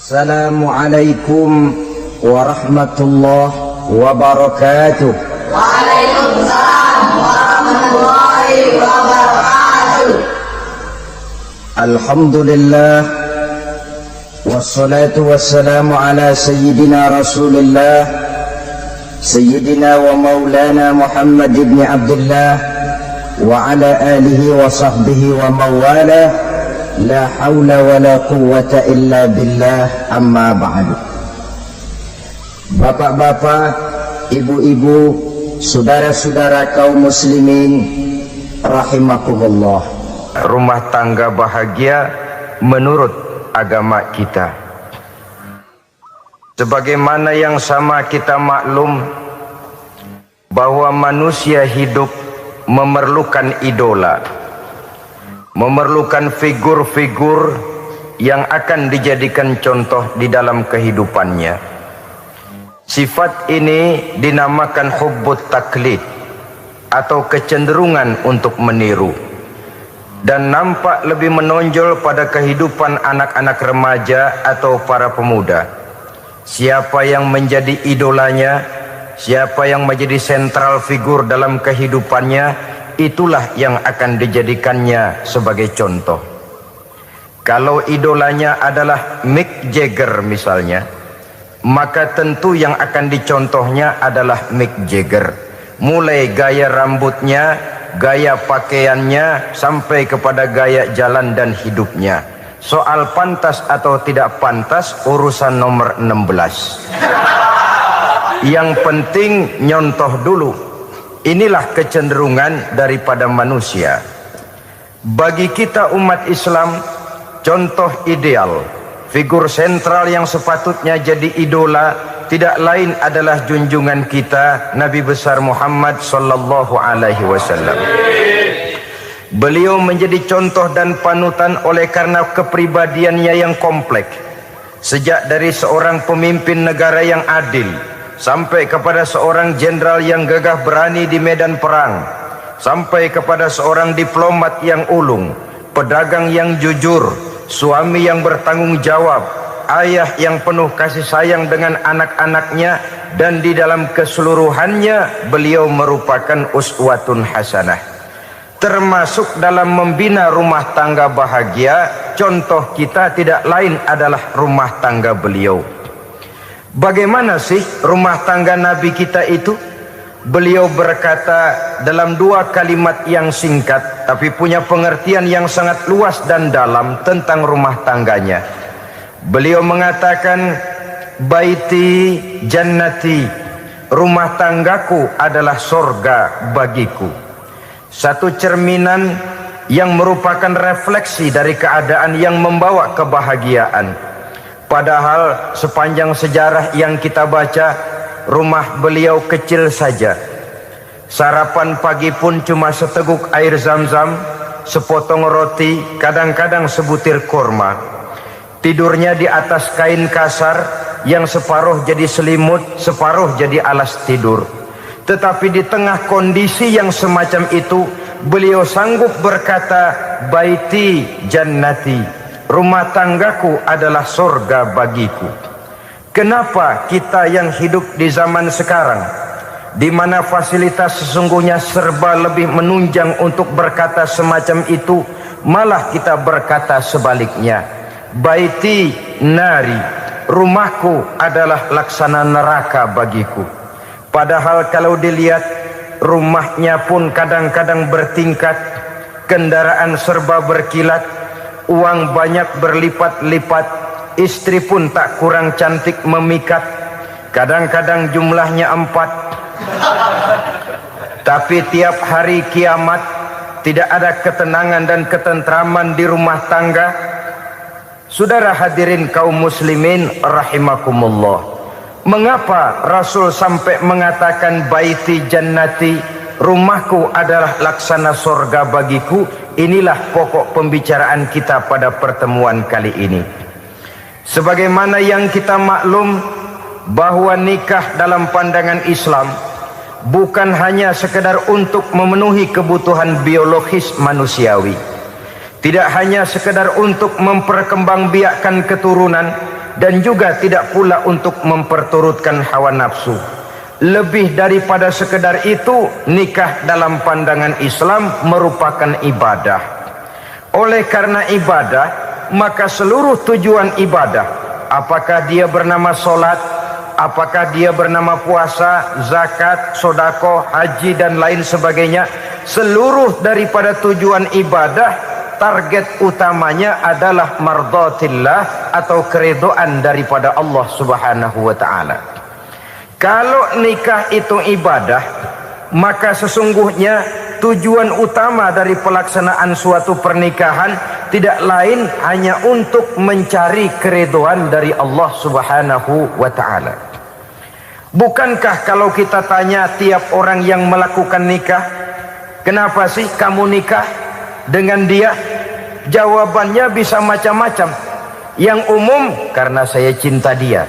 Assalamualaikum warahmatullahi wabarakatuh. Waalaikumsalam warahmatullahi wabarakatuh. Alhamdulillah wassalatu wassalamu ala sayyidina Rasulillah sayyidina wa maulana Muhammad ibn Abdullah wa ala alihi wa sahbihi wa mawala. La haula wa la quwwata illa billah, amma ba'du. Bapak-bapak, ibu-ibu, saudara-saudara kaum muslimin rahimakumullah. Rumah tangga bahagia menurut agama kita. Sebagaimana yang sama kita maklum bahwa manusia hidup memerlukan idola, memerlukan figur-figur yang akan dijadikan contoh di dalam kehidupannya. Sifat ini dinamakan hubbut taklid atau kecenderungan untuk meniru, dan nampak lebih menonjol pada kehidupan anak-anak remaja atau para pemuda. Siapa yang menjadi idolanya, siapa yang menjadi sentral figur dalam kehidupannya, itulah yang akan dijadikannya sebagai contoh. Kalau idolanya adalah Mick Jagger misalnya, maka tentu yang akan dicontohnya adalah Mick Jagger. Mulai gaya rambutnya, gaya pakaiannya, sampai kepada gaya jalan dan hidupnya. Soal pantas atau tidak pantas urusan nomor 16. Yang penting nyontoh dulu. Inilah kecenderungan daripada manusia. Bagi kita umat Islam, contoh ideal, figur sentral yang sepatutnya jadi idola tidak lain adalah junjungan kita Nabi besar Muhammad sallallahu alaihi wasallam. Beliau menjadi contoh dan panutan oleh karena kepribadiannya yang kompleks. Sejak dari seorang pemimpin negara yang adil sampai kepada seorang jenderal yang gagah berani di medan perang, sampai kepada seorang diplomat yang ulung, pedagang yang jujur, suami yang bertanggung jawab, ayah yang penuh kasih sayang dengan anak-anaknya, dan di dalam keseluruhannya beliau merupakan uswatun hasanah. Termasuk dalam membina rumah tangga bahagia, contoh kita tidak lain adalah rumah tangga beliau. Bagaimana sih rumah tangga Nabi kita itu? Beliau berkata dalam dua kalimat yang singkat tapi punya pengertian yang sangat luas dan dalam tentang rumah tangganya. Beliau mengatakan, baiti jannati, rumah tanggaku adalah sorga bagiku. Satu cerminan yang merupakan refleksi dari keadaan yang membawa kebahagiaan. Padahal sepanjang sejarah yang kita baca, rumah beliau kecil saja. Sarapan pagi pun cuma seteguk air zam-zam, sepotong roti, kadang-kadang sebutir kurma. Tidurnya di atas kain kasar yang separuh jadi selimut, separuh jadi alas tidur. Tetapi di tengah kondisi yang semacam itu, beliau sanggup berkata, baiti jannati, rumah tanggaku adalah surga bagiku. Kenapa kita yang hidup di zaman sekarang, di mana fasilitas sesungguhnya serba lebih menunjang untuk berkata semacam itu, malah kita berkata sebaliknya, baiti nari, rumahku adalah laksana neraka bagiku. Padahal kalau dilihat, rumahnya pun kadang-kadang bertingkat, kendaraan serba berkilat, uang banyak berlipat-lipat, istri pun tak kurang cantik memikat, kadang-kadang jumlahnya 4. Tapi tiap hari kiamat tidak ada ketenangan dan ketentraman di rumah tangga. Saudara hadirin kaum muslimin rahimakumullah, mengapa Rasul sampai mengatakan baiti jannati, rumahku adalah laksana surga bagiku? Inilah pokok pembicaraan kita pada pertemuan kali ini. Sebagaimana yang kita maklum bahwa nikah dalam pandangan Islam bukan hanya sekedar untuk memenuhi kebutuhan biologis manusiawi, tidak hanya sekedar untuk memperkembangbiakkan keturunan, dan juga tidak pula untuk memperturutkan hawa nafsu. Lebih daripada sekedar itu, nikah dalam pandangan Islam merupakan ibadah. Oleh karena ibadah, maka seluruh tujuan ibadah, apakah dia bernama solat, apakah dia bernama puasa, zakat, sodako, haji dan lain sebagainya, seluruh daripada tujuan ibadah, target utamanya adalah mardhatillah atau keridhaan daripada Allah Subhanahu wa ta'ala. Kalau nikah itu ibadah, maka sesungguhnya tujuan utama dari pelaksanaan suatu pernikahan tidak lain hanya untuk mencari keridhaan dari Allah Subhanahu wa ta'ala. Bukankah kalau kita tanya tiap orang yang melakukan nikah, kenapa sih kamu nikah dengan dia? Jawabannya bisa macam-macam. Yang umum, karena saya cinta dia.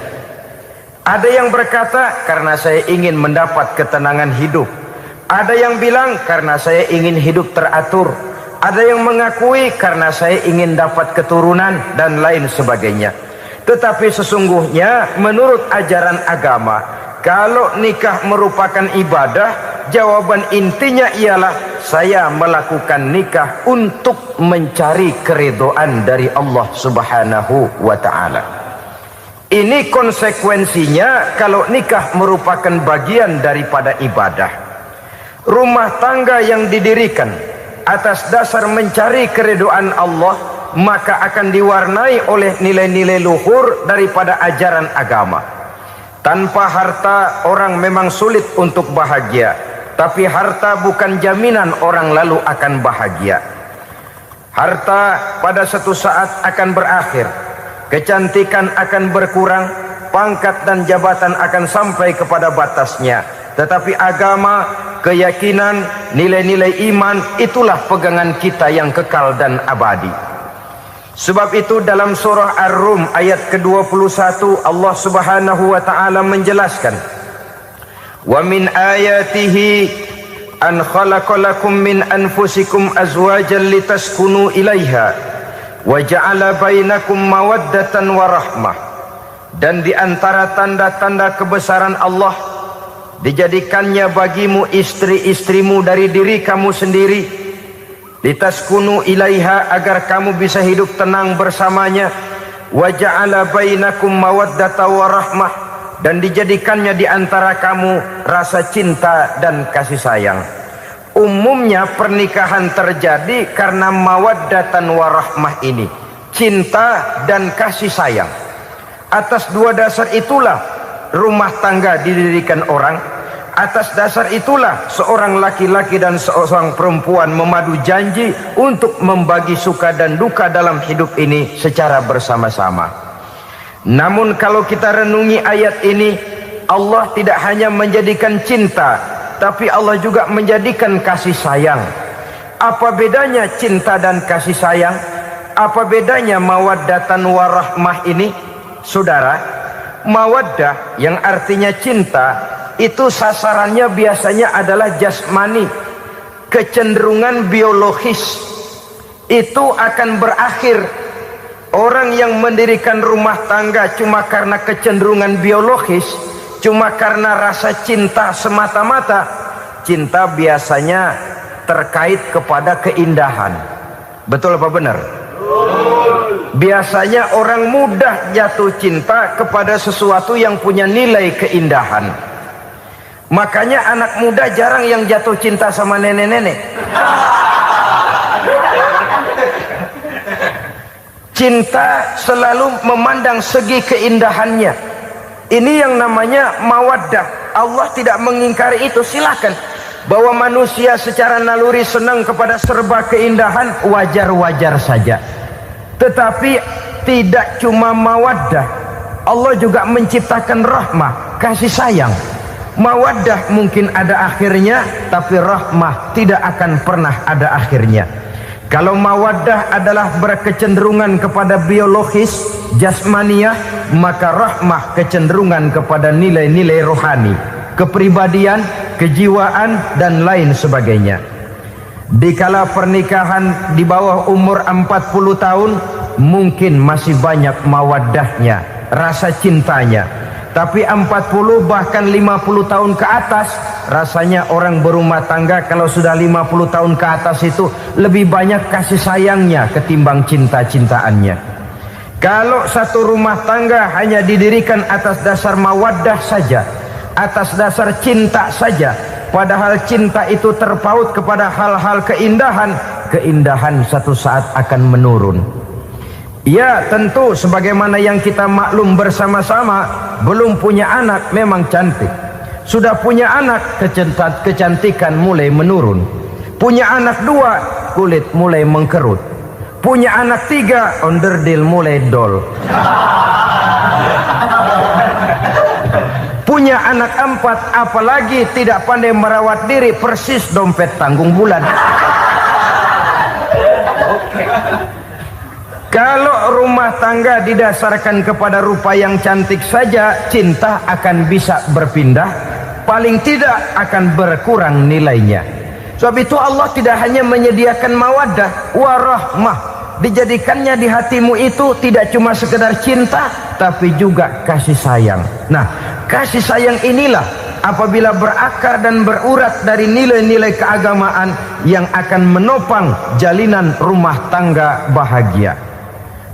Ada yang berkata, karena saya ingin mendapat ketenangan hidup. Ada yang bilang, karena saya ingin hidup teratur. Ada yang mengakui, karena saya ingin dapat keturunan dan lain sebagainya. Tetapi sesungguhnya menurut ajaran agama, kalau nikah merupakan ibadah, jawaban intinya ialah saya melakukan nikah untuk mencari keridhaan dari Allah Subhanahu wa ta'ala. Ini konsekuensinya kalau nikah merupakan bagian daripada ibadah. Rumah tangga yang didirikan atas dasar mencari keridhaan Allah, maka akan diwarnai oleh nilai-nilai luhur daripada ajaran agama. Tanpa harta orang memang sulit untuk bahagia, tapi harta bukan jaminan orang lalu akan bahagia. Harta pada suatu saat akan berakhir, kecantikan akan berkurang, pangkat dan jabatan akan sampai kepada batasnya. Tetapi agama, keyakinan, nilai-nilai iman, itulah pegangan kita yang kekal dan abadi. Sebab itu dalam surah Ar-Rum ayat ke-21 Allah Subhanahu wa ta'ala menjelaskan, wa min ayatihi an khalaqalakum min anfusikum azwajan litaskunu ilaiha wa ja'ala bainakum mawaddatan wa rahmah. Dan di antara tanda-tanda kebesaran Allah, dijadikannya bagimu istri-istrimu dari diri kamu sendiri, litaskunu ilaiha, agar kamu bisa hidup tenang bersamanya, wa ja'ala bainakum mawaddatan wa rahmah, dan dijadikannya di antara kamu rasa cinta dan kasih sayang. Umumnya pernikahan terjadi karena mawaddatan warahmah ini, cinta dan kasih sayang. Atas dua dasar itulah rumah tangga didirikan orang. Atas dasar itulah seorang laki-laki dan seorang perempuan memadu janji untuk membagi suka dan duka dalam hidup ini secara bersama-sama. Namun kalau kita renungi ayat ini, Allah tidak hanya menjadikan cinta, tapi Allah juga menjadikan kasih sayang. Apa bedanya cinta dan kasih sayang? Apa bedanya mawaddatan warahmah ini? Saudara, mawaddah yang artinya cinta, itu sasarannya biasanya adalah jasmani, kecenderungan biologis. Itu akan berakhir. Orang yang mendirikan rumah tangga cuma karena kecenderungan biologis, cuma karena rasa cinta semata-mata, cinta biasanya terkait kepada keindahan. Betul apa benar? Biasanya orang mudah jatuh cinta kepada sesuatu yang punya nilai keindahan. Makanya anak muda jarang yang jatuh cinta sama nenek-nenek. Cinta selalu memandang segi keindahannya. Ini yang namanya mawaddah. Allah tidak mengingkari itu, silakan. Bahwa manusia secara naluri senang kepada serba keindahan, wajar-wajar saja. Tetapi tidak cuma mawaddah, Allah juga menciptakan rahmah, kasih sayang. Mawaddah mungkin ada akhirnya, tapi rahmah tidak akan pernah ada akhirnya. Kalau mawaddah adalah berkecenderungan kepada biologis, jasmaniah, maka rahmah kecenderungan kepada nilai-nilai rohani, kepribadian, kejiwaan, dan lain sebagainya. Dikala pernikahan di bawah umur 40 tahun, mungkin masih banyak mawaddahnya, rasa cintanya. Tapi 40 bahkan 50 tahun ke atas, rasanya orang berumah tangga kalau sudah 50 tahun ke atas itu lebih banyak kasih sayangnya ketimbang cinta-cintaannya. Kalau satu rumah tangga hanya didirikan atas dasar mawaddah saja, atas dasar cinta saja, padahal cinta itu terpaut kepada hal-hal keindahan, keindahan satu saat akan menurun. Ya tentu sebagaimana yang kita maklum bersama-sama, belum punya anak memang cantik. Sudah punya anak, kecantikan mulai menurun. Punya anak 2, kulit mulai mengkerut. Punya anak 3, onderdil mulai dol. Punya anak 4, apalagi tidak pandai merawat diri, persis dompet tanggung bulan. Kalau rumah tangga didasarkan kepada rupa yang cantik saja, cinta akan bisa berpindah, paling tidak akan berkurang nilainya. Sebab itu Allah tidak hanya menyediakan mawaddah warahmah, dijadikannya di hatimu itu tidak cuma sekedar cinta, tapi juga kasih sayang. Nah, kasih sayang inilah apabila berakar dan berurat dari nilai-nilai keagamaan yang akan menopang jalinan rumah tangga bahagia,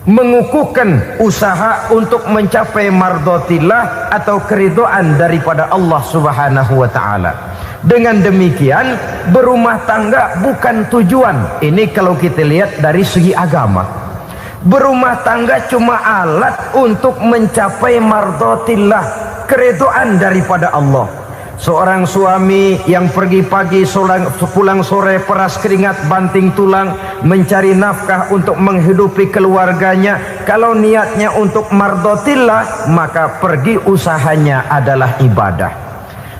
mengukuhkan usaha untuk mencapai mardotillah atau keridhaan daripada Allah Subhanahu wa ta'ala. Dengan demikian berumah tangga bukan tujuan. Ini kalau kita lihat dari segi agama, berumah tangga cuma alat untuk mencapai mardotillah, keridhaan daripada Allah. Seorang suami yang pergi pagi pulang sore peras keringat banting tulang mencari nafkah untuk menghidupi keluarganya, kalau niatnya untuk mardotillah maka pergi usahanya adalah ibadah.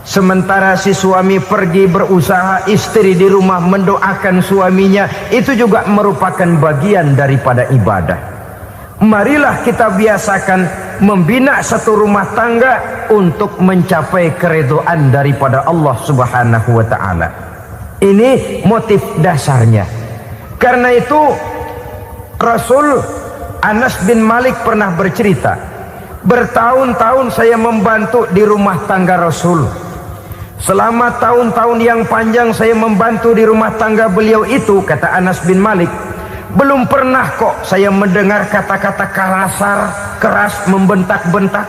Sementara si suami pergi berusaha, istri di rumah mendoakan suaminya, itu juga merupakan bagian daripada ibadah. Marilah kita biasakan membina satu rumah tangga untuk mencapai keridhaan daripada Allah Subhanahu wa ta'ala. Ini motif dasarnya. Karena itu Rasul Anas bin Malik pernah bercerita, bertahun-tahun saya membantu di rumah tangga Rasul. Selama tahun-tahun yang panjang saya membantu di rumah tangga beliau itu, kata Anas bin Malik, belum pernah kok saya mendengar kata-kata kasar, keras, membentak-bentak.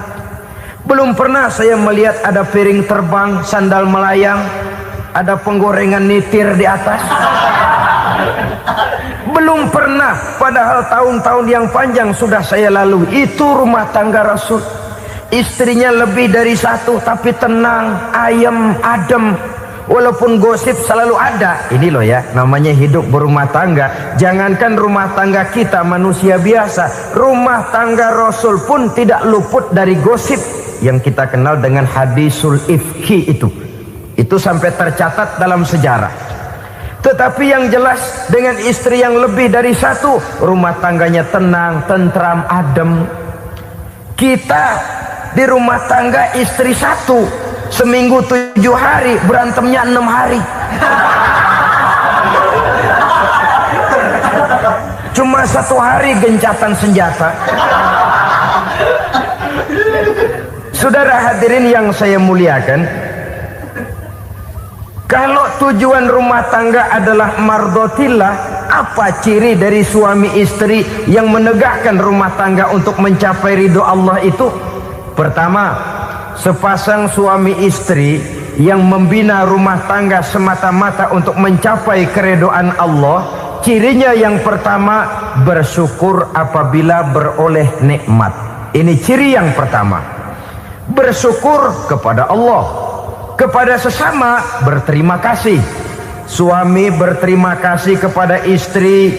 Belum pernah saya melihat ada piring terbang, sandal melayang, ada penggorengan nitir di atas. Belum pernah, padahal tahun-tahun yang panjang sudah saya lalui. Itu rumah tangga Rasul. Istrinya lebih dari 1, tapi tenang, ayem, adem. Walaupun gosip selalu ada. Ini loh ya, namanya hidup berumah tangga. Jangankan rumah tangga kita manusia biasa, rumah tangga Rasul pun tidak luput dari gosip yang kita kenal dengan hadisul ifki itu. Itu sampai tercatat dalam sejarah. Tetapi yang jelas dengan istri yang lebih dari 1, rumah tangganya tenang, tentram, adem. Kita di rumah tangga istri 1, seminggu 7 hari, berantemnya 6 hari. Cuma 1 hari gencatan senjata. Saudara hadirin yang saya muliakan, kalau tujuan rumah tangga adalah mardotillah, apa ciri dari suami istri yang menegakkan rumah tangga untuk mencapai ridho Allah itu? Pertama, sepasang suami istri yang membina rumah tangga semata-mata untuk mencapai keridhaan Allah, cirinya yang pertama, bersyukur apabila beroleh nikmat. Ini ciri yang pertama. Bersyukur kepada Allah, kepada sesama berterima kasih. Suami berterima kasih kepada istri,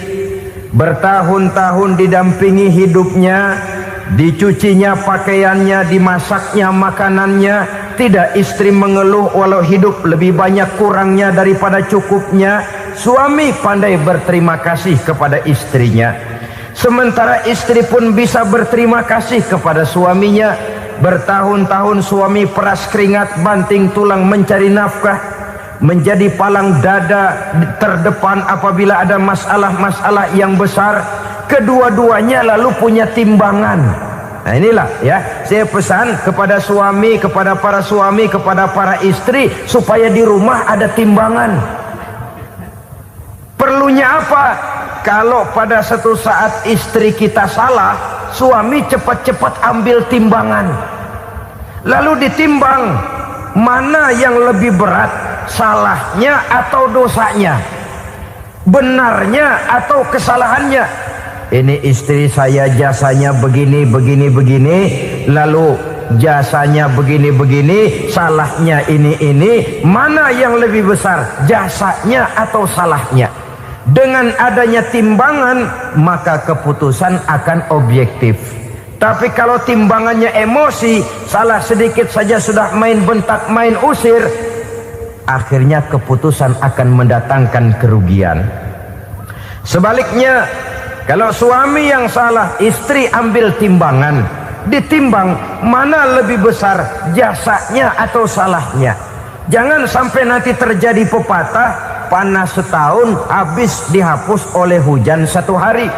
bertahun-tahun didampingi hidupnya, dicucinya pakaiannya, dimasaknya makanannya. Tidak istri mengeluh walau hidup lebih banyak kurangnya daripada cukupnya. Suami pandai berterima kasih kepada istrinya. Sementara istri pun bisa berterima kasih kepada suaminya. Bertahun-tahun suami peras keringat, banting tulang mencari nafkah, menjadi palang dada terdepan apabila ada masalah-masalah yang besar. Kedua-duanya lalu punya timbangan. Nah inilah ya, saya pesan kepada suami, kepada para suami, kepada para istri, supaya di rumah ada timbangan. Perlunya apa? Kalau pada satu saat istri kita salah, suami cepat-cepat ambil timbangan, lalu ditimbang mana yang lebih berat, salahnya atau dosanya, benarnya atau kesalahannya. Ini istri saya jasanya begini, lalu jasanya begini, salahnya ini, mana yang lebih besar, jasanya atau salahnya? Dengan adanya timbangan, maka keputusan akan objektif. Tapi kalau timbangannya emosi, salah sedikit saja sudah main bentak, main usir, akhirnya keputusan akan mendatangkan kerugian. Sebaliknya, kalau suami yang salah, istri ambil timbangan, ditimbang mana lebih besar, jasanya atau salahnya. Jangan sampai nanti terjadi pepatah, panas setahun habis dihapus oleh hujan satu hari.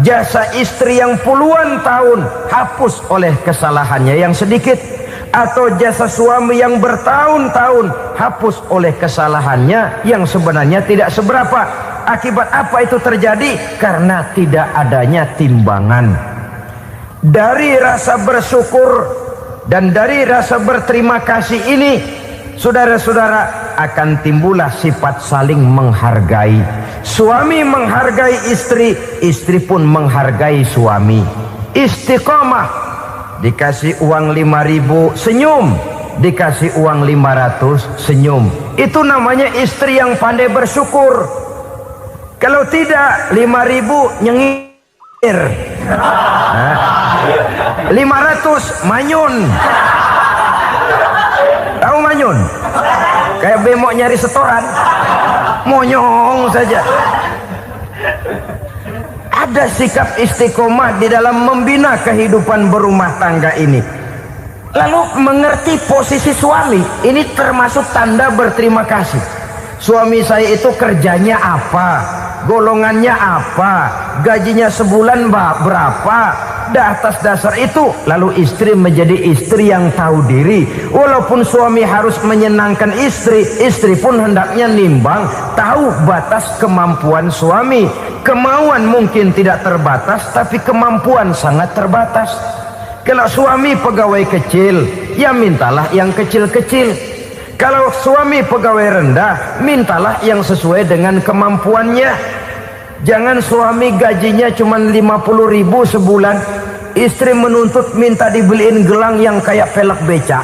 Jasa istri yang puluhan tahun hapus oleh kesalahannya yang sedikit, atau jasa suami yang bertahun-tahun hapus oleh kesalahannya yang sebenarnya tidak seberapa. Akibat apa itu terjadi? Karena tidak adanya timbangan. Dari rasa bersyukur dan dari rasa berterima kasih ini, saudara-saudara, akan timbullah sifat saling menghargai. Suami menghargai istri, istri pun menghargai suami. Istiqomah, dikasih uang 5.000 senyum, dikasih uang 500 senyum. Itu namanya istri yang pandai bersyukur. Kalau tidak, 5.000 nyengir, 500 manyun. Tahu manyun? Kayak bemok nyari setoran, monyong saja. Ada sikap istiqomah di dalam membina kehidupan berumah tangga ini. Lalu mengerti posisi suami, ini termasuk tanda berterima kasih. Suami saya itu kerjanya apa, golongannya apa, gajinya sebulan berapa. Atas dasar itu, lalu istri menjadi istri yang tahu diri. Walaupun suami harus menyenangkan istri, istri pun hendaknya nimbang, tahu batas kemampuan suami. Kemauan mungkin tidak terbatas, tapi kemampuan sangat terbatas. Kalau suami pegawai kecil, ya mintalah yang kecil-kecil. Kalau suami pegawai rendah, mintalah yang sesuai dengan kemampuannya. Jangan suami gajinya cuma 50.000 sebulan, istri menuntut minta dibeliin gelang yang kayak pelek beca.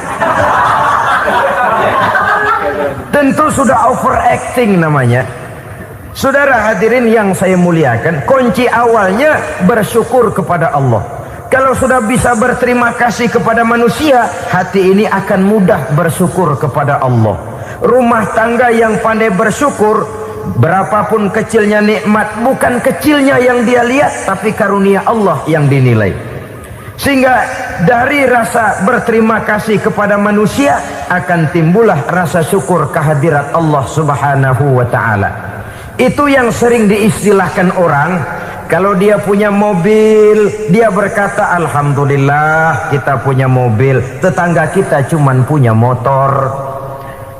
Tentu sudah overacting namanya. Saudara hadirin yang saya muliakan, kunci awalnya bersyukur kepada Allah. Kalau sudah bisa berterima kasih kepada manusia, hati ini akan mudah bersyukur kepada Allah. Rumah tangga yang pandai bersyukur, berapapun kecilnya nikmat, bukan kecilnya yang dia lihat, tapi karunia Allah yang dinilai. Sehingga dari rasa berterima kasih kepada manusia akan timbullah rasa syukur kehadirat Allah Subhanahu wa ta'ala. Itu yang sering diistilahkan orang, kalau dia punya mobil, dia berkata alhamdulillah kita punya mobil, tetangga kita cuman punya motor.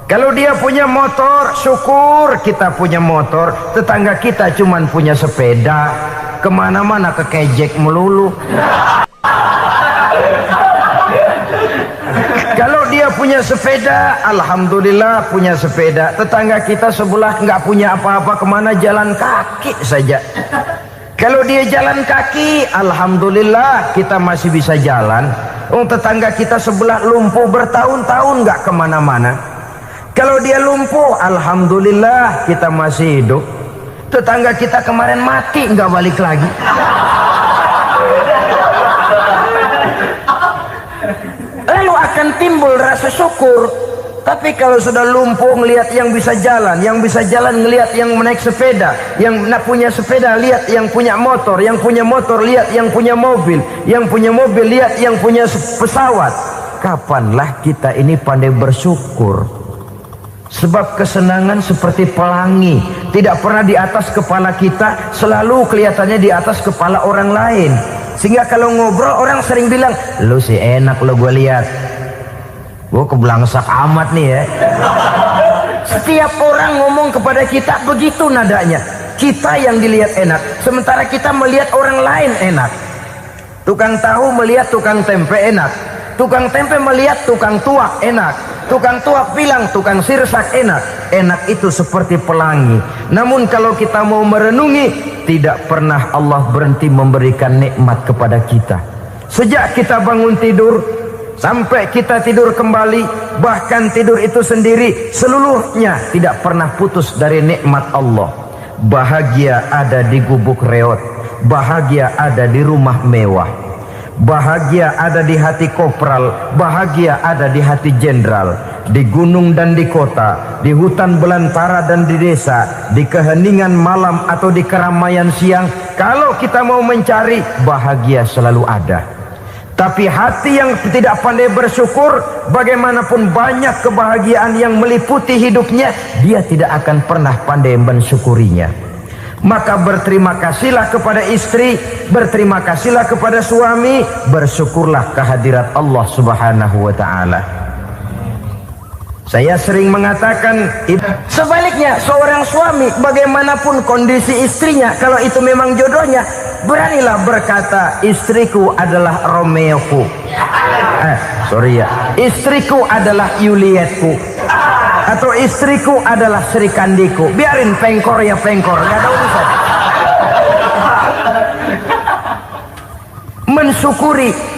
Kalau dia punya motor, syukur kita punya motor, tetangga kita cuman punya sepeda, kemana-mana kekejek melulu. Kalau dia punya sepeda, alhamdulillah punya sepeda, tetangga kita sebelah nggak punya apa-apa, kemana jalan kaki saja. Kalau dia jalan kaki, alhamdulillah kita masih bisa jalan. Tetangga kita sebelah lumpuh bertahun-tahun nggak kemana-mana. Kalau dia lumpuh, alhamdulillah kita masih hidup. Tetangga kita kemarin mati nggak balik lagi. Lalu akan timbul rasa syukur. Tapi kalau sudah lumpuh ngelihat yang bisa jalan ngelihat yang naik sepeda, yang punya sepeda lihat yang punya motor lihat yang punya mobil lihat yang punya pesawat. Kapanlah kita ini pandai bersyukur? Sebab kesenangan seperti pelangi, tidak pernah di atas kepala kita, selalu kelihatannya di atas kepala orang lain. Sehingga kalau ngobrol orang sering bilang, lu sih enak lo gue lihat. Gue keblangsak amat nih ya. Setiap orang ngomong kepada kita begitu nadanya. Kita yang dilihat enak, sementara kita melihat orang lain enak. Tukang tahu melihat tukang tempe enak, tukang tempe melihat tukang tuak enak, tukang tuak bilang tukang sirsak enak. Enak itu seperti pelangi. Namun kalau kita mau merenungi, tidak pernah Allah berhenti memberikan nikmat kepada kita. Sejak kita bangun tidur sampai kita tidur kembali, bahkan tidur itu sendiri, seluruhnya tidak pernah putus dari nikmat Allah. Bahagia ada di gubuk reot, bahagia ada di rumah mewah, bahagia ada di hati kopral, bahagia ada di hati jenderal, di gunung dan di kota, di hutan belantara dan di desa, di keheningan malam atau di keramaian siang. Kalau kita mau mencari, bahagia selalu ada. Tapi hati yang tidak pandai bersyukur, bagaimanapun banyak kebahagiaan yang meliputi hidupnya, dia tidak akan pernah pandai mensyukurinya. Maka berterima kasihlah kepada istri, berterima kasihlah kepada suami, bersyukurlah kehadirat Allah Subhanahu wa ta'ala. Saya sering mengatakan, sebaliknya seorang suami bagaimanapun kondisi istrinya, kalau itu memang jodohnya, beranilah berkata, istriku adalah Romeoku, istriku adalah Julietku, atau istriku adalah Sri Kandiku. Biarin pengkor ya pengkor, gak ada urusan. Mensyukuri.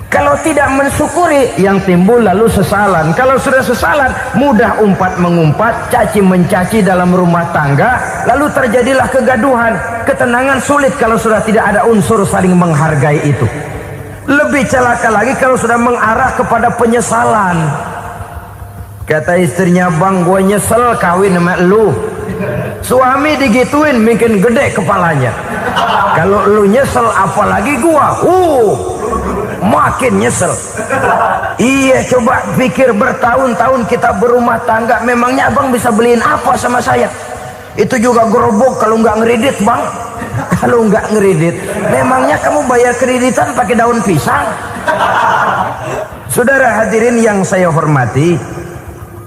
Kalau tidak mensyukuri, yang timbul lalu sesalan. Kalau sudah sesalan, mudah umpat mengumpat, caci mencaci dalam rumah tangga, lalu terjadilah kegaduhan. Ketenangan sulit kalau sudah tidak ada unsur saling menghargai itu. Lebih celaka lagi kalau sudah mengarah kepada penyesalan. Kata istrinya, bang gue nyesel kawin sama lu. Suami digituin mungkin gede kepalanya. Kalau lu nyesel apalagi gua, makin nyesel. Iya, coba pikir bertahun-tahun kita berumah tangga, memangnya abang bisa beliin apa sama saya? Itu juga gerobok kalau nggak ngeredit bang. Kalau nggak ngeredit, memangnya kamu bayar kreditan pakai daun pisang? Saudara hadirin yang saya hormati,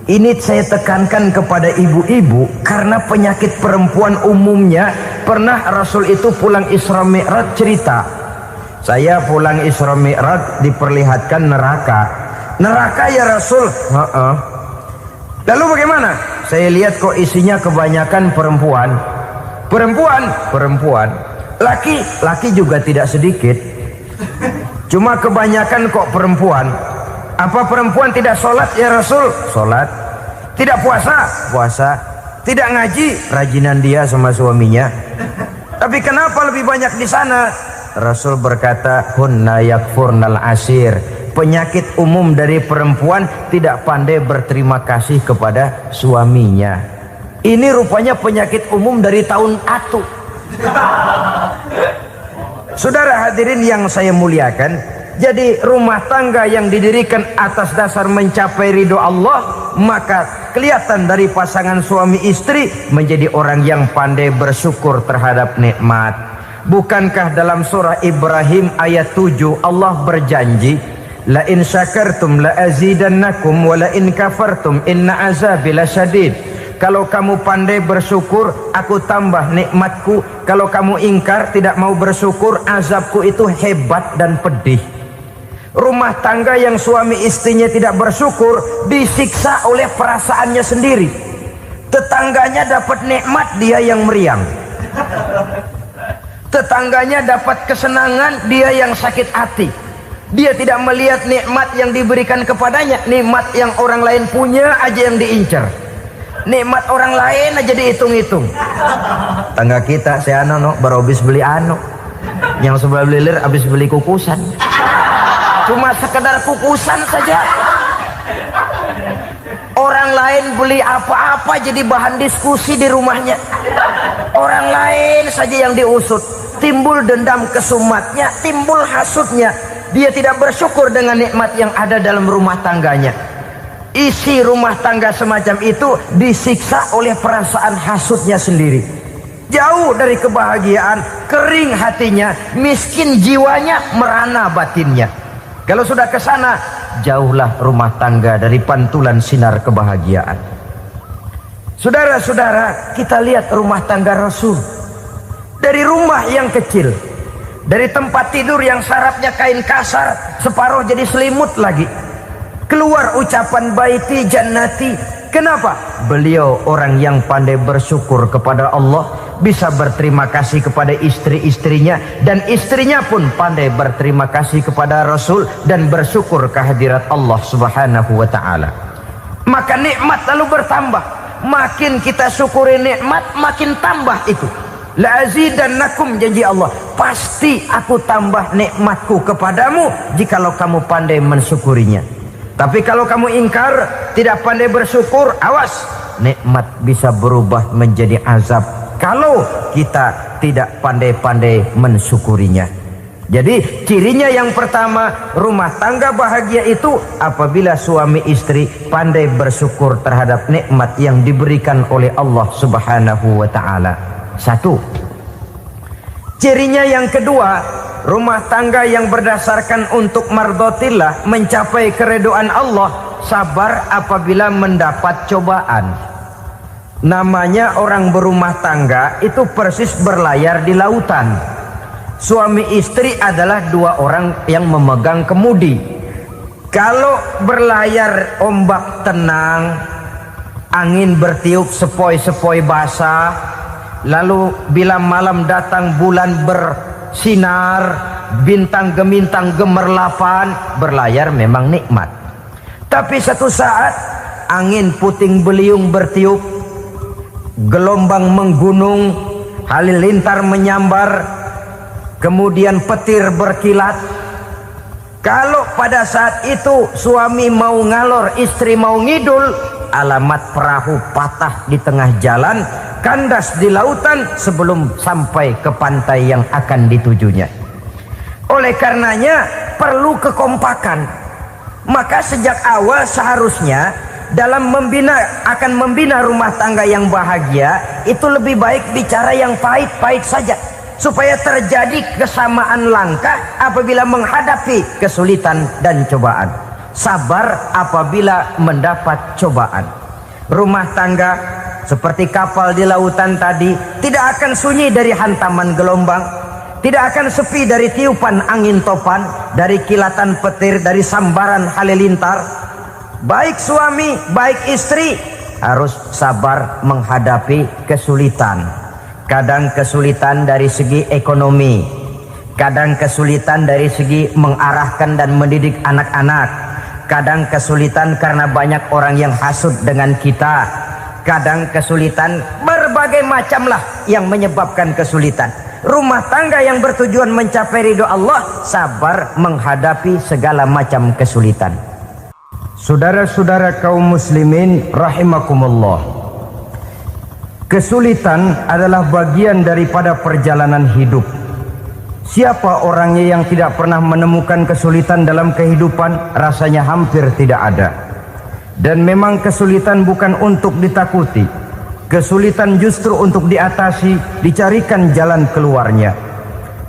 ini saya tekankan kepada ibu-ibu karena penyakit perempuan umumnya. Pernah Rasul itu pulang Isra Mi'raj cerita, saya pulang Isra Mi'raj diperlihatkan neraka. Neraka ya Rasul? Lalu bagaimana? Saya lihat kok isinya kebanyakan perempuan. Perempuan. Laki juga tidak sedikit. Cuma kebanyakan kok perempuan. Apa perempuan tidak sholat ya Rasul? Sholat. Tidak puasa? Puasa. Tidak ngaji? Rajinan dia sama suaminya. Tapi kenapa lebih banyak di sana? Rasul berkata, hunna yakfurnal asir. Penyakit umum dari perempuan tidak pandai berterima kasih kepada suaminya. Ini rupanya penyakit umum dari tahun atu. Saudara hadirin yang saya muliakan, jadi rumah tangga yang didirikan atas dasar mencapai ridho Allah, maka kelihatan dari pasangan suami istri menjadi orang yang pandai bersyukur terhadap nikmat. Bukankah dalam surah Ibrahim ayat 7 Allah berjanji, la in syakartum la azidannakum wa la in kafartum inna azabi lasyadid. Kalau kamu pandai bersyukur, aku tambah nikmatku. Kalau kamu ingkar, tidak mau bersyukur, azabku itu hebat dan pedih. Rumah tangga yang suami istrinya tidak bersyukur disiksa oleh perasaannya sendiri. Tetangganya dapat nikmat, dia yang meriang. Tetangganya dapat kesenangan, dia yang sakit hati. Dia tidak melihat nikmat yang diberikan kepadanya. Nikmat yang orang lain punya aja yang diincar. Nikmat orang lain aja dihitung-hitung. Tangga kita, saya baru habis beli yang sebelah belilir habis beli kukusan. Cuma sekedar kukusan saja. Orang lain beli apa-apa jadi bahan diskusi di rumahnya. Orang lain saja yang diusut. Timbul dendam kesumatnya, timbul hasutnya. Dia tidak bersyukur dengan nikmat yang ada dalam rumah tangganya. Isi rumah tangga semacam itu disiksa oleh perasaan hasutnya sendiri. jauh dari kebahagiaan, kering hatinya, miskin jiwanya, merana batinnya. Kalau sudah ke sana, jauhlah rumah tangga dari pantulan sinar kebahagiaan. Saudara-saudara, kita lihat rumah tangga Rasul. Dari rumah yang kecil, dari tempat tidur yang sarapnya kain kasar, separuh jadi selimut lagi, keluar ucapan baiti jannati. Kenapa? Beliau orang yang pandai bersyukur kepada Allah, bisa berterima kasih kepada istri-istrinya, dan istrinya pun pandai berterima kasih kepada Rasul dan bersyukur kehadirat Allah Subhanahu wa taala. Maka nikmat lalu bertambah. Makin kita syukuri nikmat, makin tambah itu. La azidannakum, janji Allah, pasti aku tambah nikmatku kepadamu jikalau kamu pandai mensyukurinya. Tapi kalau kamu ingkar, tidak pandai bersyukur, awas, nikmat bisa berubah menjadi azab kalau kita tidak pandai-pandai mensyukurinya. Jadi cirinya yang pertama, rumah tangga bahagia itu apabila suami istri pandai bersyukur terhadap nikmat yang diberikan oleh Allah Subhanahu wa taala. Satu. Cirinya yang kedua, rumah tangga yang berdasarkan untuk mardotillah, mencapai keredoan Allah, sabar apabila mendapat cobaan. Namanya orang berumah tangga itu persis berlayar di lautan. Suami istri adalah dua orang yang memegang kemudi. Kalau berlayar ombak tenang, angin bertiup sepoi-sepoi basah, lalu bila malam datang bulan bersinar, bintang gemintang gemerlapan, berlayar memang nikmat. Tapi satu saat angin puting beliung bertiup, gelombang menggunung, halilintar menyambar, kemudian petir berkilat. Kalau pada saat itu suami mau ngalor, istri mau ngidul, alamat perahu patah di tengah jalan, kandas di lautan sebelum sampai ke pantai yang akan ditujunya. Oleh karenanya perlu kekompakan. Maka sejak awal seharusnya dalam akan membina rumah tangga yang bahagia, itu lebih baik bicara yang pahit-pahit saja, supaya terjadi kesamaan langkah apabila menghadapi kesulitan dan cobaan. Sabar apabila mendapat cobaan. Rumah tangga seperti kapal di lautan tadi tidak akan sunyi dari hantaman gelombang, tidak akan sepi dari tiupan angin topan, dari kilatan petir, dari sambaran halilintar. Baik suami, baik istri harus sabar menghadapi kesulitan. Kadang kesulitan dari segi ekonomi, kadang kesulitan dari segi mengarahkan dan mendidik anak-anak, kadang kesulitan karena banyak orang yang hasut dengan kita, kadang kesulitan berbagai macam lah yang menyebabkan kesulitan. Rumah tangga yang bertujuan mencapai ridho Allah, sabar menghadapi segala macam kesulitan. Saudara-saudara kaum muslimin rahimakumullah, kesulitan adalah bagian daripada perjalanan hidup. Siapa orangnya yang tidak pernah menemukan kesulitan dalam kehidupan? Rasanya hampir tidak ada. Dan memang kesulitan bukan untuk ditakuti, kesulitan justru untuk diatasi, dicarikan jalan keluarnya.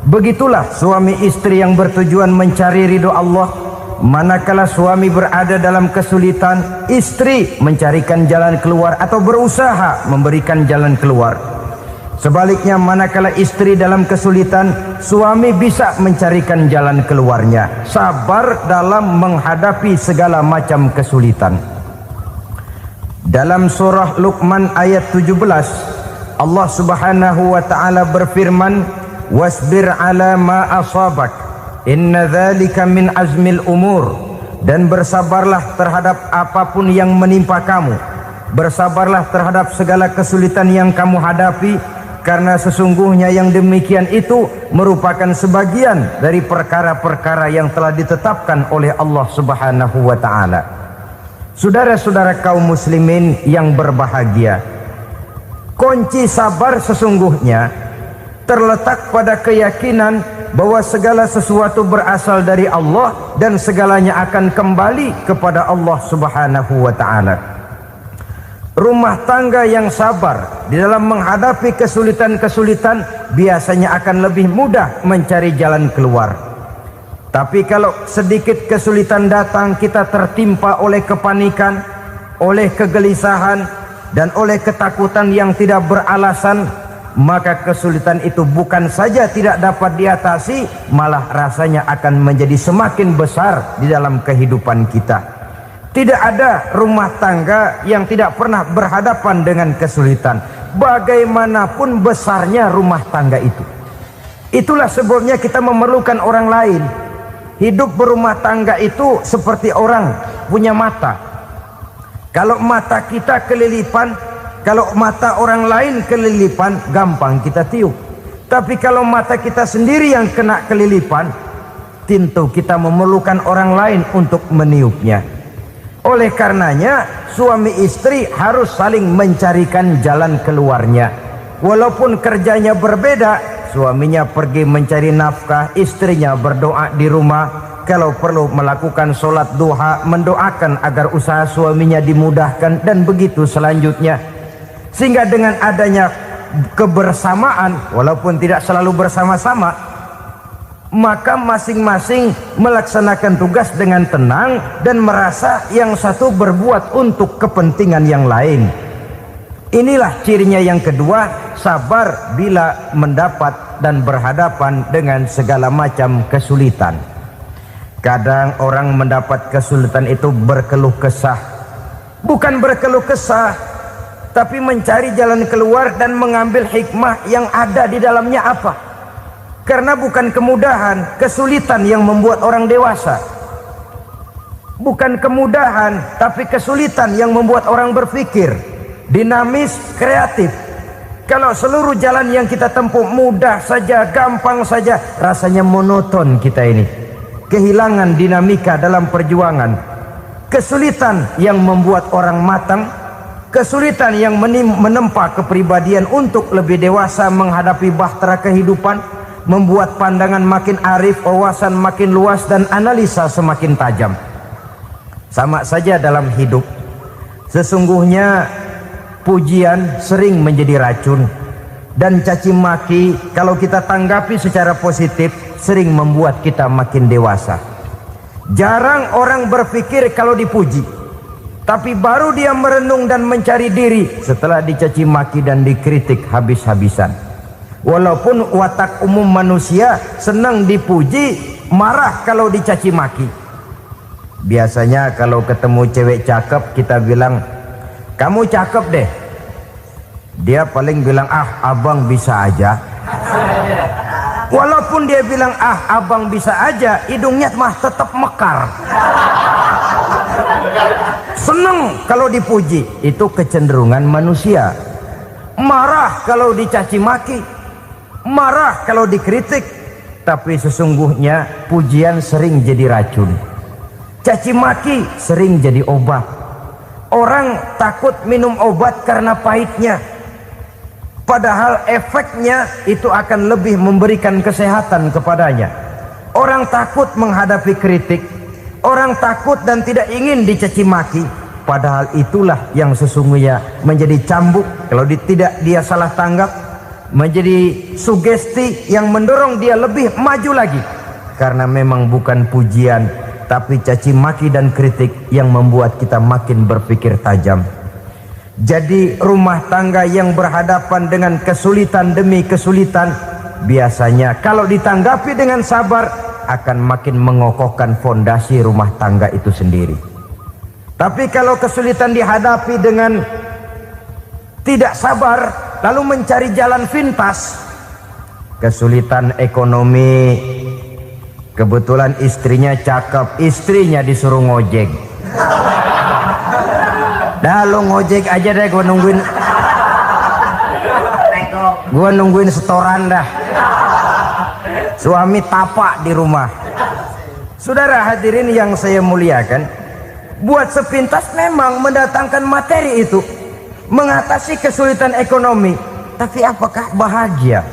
Begitulah suami istri yang bertujuan mencari ridho Allah. Manakala suami berada dalam kesulitan, istri mencarikan jalan keluar atau berusaha memberikan jalan keluar. Sebaliknya, manakala istri dalam kesulitan, suami bisa mencarikan jalan keluarnya. Sabar dalam menghadapi segala macam kesulitan. Dalam surah Luqman ayat 17, Allah Subhanahu wa taala berfirman, "Wasbir 'ala ma asabak. Inna dzalika min azmil umur." Dan bersabarlah terhadap apapun yang menimpa kamu. Bersabarlah terhadap segala kesulitan yang kamu hadapi, karena sesungguhnya yang demikian itu merupakan sebagian dari perkara-perkara yang telah ditetapkan oleh Allah Subhanahu wa taala. Saudara-saudara kaum muslimin yang berbahagia, kunci sabar sesungguhnya terletak pada keyakinan bahwa segala sesuatu berasal dari Allah dan segalanya akan kembali kepada Allah Subhanahu wa taala. Rumah tangga yang sabar di dalam menghadapi kesulitan-kesulitan biasanya akan lebih mudah mencari jalan keluar. Tapi kalau sedikit kesulitan datang, kita tertimpa oleh kepanikan, oleh kegelisahan, dan oleh ketakutan yang tidak beralasan, maka kesulitan itu bukan saja tidak dapat diatasi, malah rasanya akan menjadi semakin besar di dalam kehidupan kita. Tidak ada rumah tangga yang tidak pernah berhadapan dengan kesulitan, bagaimanapun besarnya rumah tangga itu. Itulah sebabnya kita memerlukan orang lain. Hidup berumah tangga itu seperti orang punya mata. Kalau mata kita kelilipan, kalau mata orang lain kelilipan, gampang kita tiup. Tapi kalau mata kita sendiri yang kena kelilipan, tentu kita memerlukan orang lain untuk meniupnya. Oleh karenanya suami istri harus saling mencarikan jalan keluarnya. Walaupun kerjanya berbeda, suaminya pergi mencari nafkah, istrinya berdoa di rumah. Kalau perlu melakukan sholat duha, mendoakan agar usaha suaminya dimudahkan, dan begitu selanjutnya. Sehingga dengan adanya kebersamaan, walaupun tidak selalu bersama-sama, maka masing-masing melaksanakan tugas dengan tenang dan merasa yang satu berbuat untuk kepentingan yang lain. Inilah cirinya yang kedua, sabar bila mendapat dan berhadapan dengan segala macam kesulitan. Kadang orang mendapat kesulitan itu berkeluh kesah. Bukan berkeluh kesah, tapi mencari jalan keluar dan mengambil hikmah yang ada di dalamnya apa? Karena bukan kemudahan, kesulitan yang membuat orang dewasa. Bukan kemudahan, tapi kesulitan yang membuat orang berpikir, dinamis, kreatif. Kalau seluruh jalan yang kita tempuh mudah saja, gampang saja, rasanya monoton kita ini. Kehilangan dinamika dalam perjuangan. Kesulitan yang membuat orang matang, kesulitan yang menempa kepribadian untuk lebih dewasa menghadapi bahtera kehidupan, membuat pandangan makin arif, wawasan makin luas, dan analisa semakin tajam. Sama saja dalam hidup. Sesungguhnya pujian sering menjadi racun, dan caci maki kalau kita tanggapi secara positif sering membuat kita makin dewasa. Jarang orang berpikir kalau dipuji, tapi baru dia merenung dan mencari diri setelah dicaci maki dan dikritik habis-habisan. Walaupun watak umum manusia senang dipuji, marah kalau dicaci maki. Biasanya kalau ketemu cewek cakep, kita bilang, kamu cakep deh. Dia paling bilang, ah abang bisa aja. Walaupun dia bilang, ah abang bisa aja, hidungnya mah tetap mekar. Senang kalau dipuji, itu kecenderungan manusia. Marah kalau dicaci maki, marah kalau dikritik. Tapi sesungguhnya pujian sering jadi racun, caci maki sering jadi obat. Orang takut minum obat karena pahitnya, padahal efeknya itu akan lebih memberikan kesehatan kepadanya. Orang takut menghadapi kritik, orang takut dan tidak ingin dicaci maki, padahal itulah yang sesungguhnya menjadi cambuk kalau tidak dia salah tanggap, menjadi sugesti yang mendorong dia lebih maju lagi. Karena memang bukan pujian, tapi caci maki dan kritik yang membuat kita makin berpikir tajam. Jadi rumah tangga yang berhadapan dengan kesulitan demi kesulitan, biasanya kalau ditanggapi dengan sabar akan makin mengokohkan fondasi rumah tangga itu sendiri. Tapi kalau kesulitan dihadapi dengan tidak sabar, lalu mencari jalan pintas, kesulitan ekonomi, kebetulan istrinya cakep, istrinya disuruh ngojek. Dah lo ngojek aja deh, gua nungguin setoran dah. Suami tapak di rumah. Saudara hadirin yang saya muliakan, buat sepintas memang mendatangkan materi itu, mengatasi kesulitan ekonomi, tapi apakah bahagia?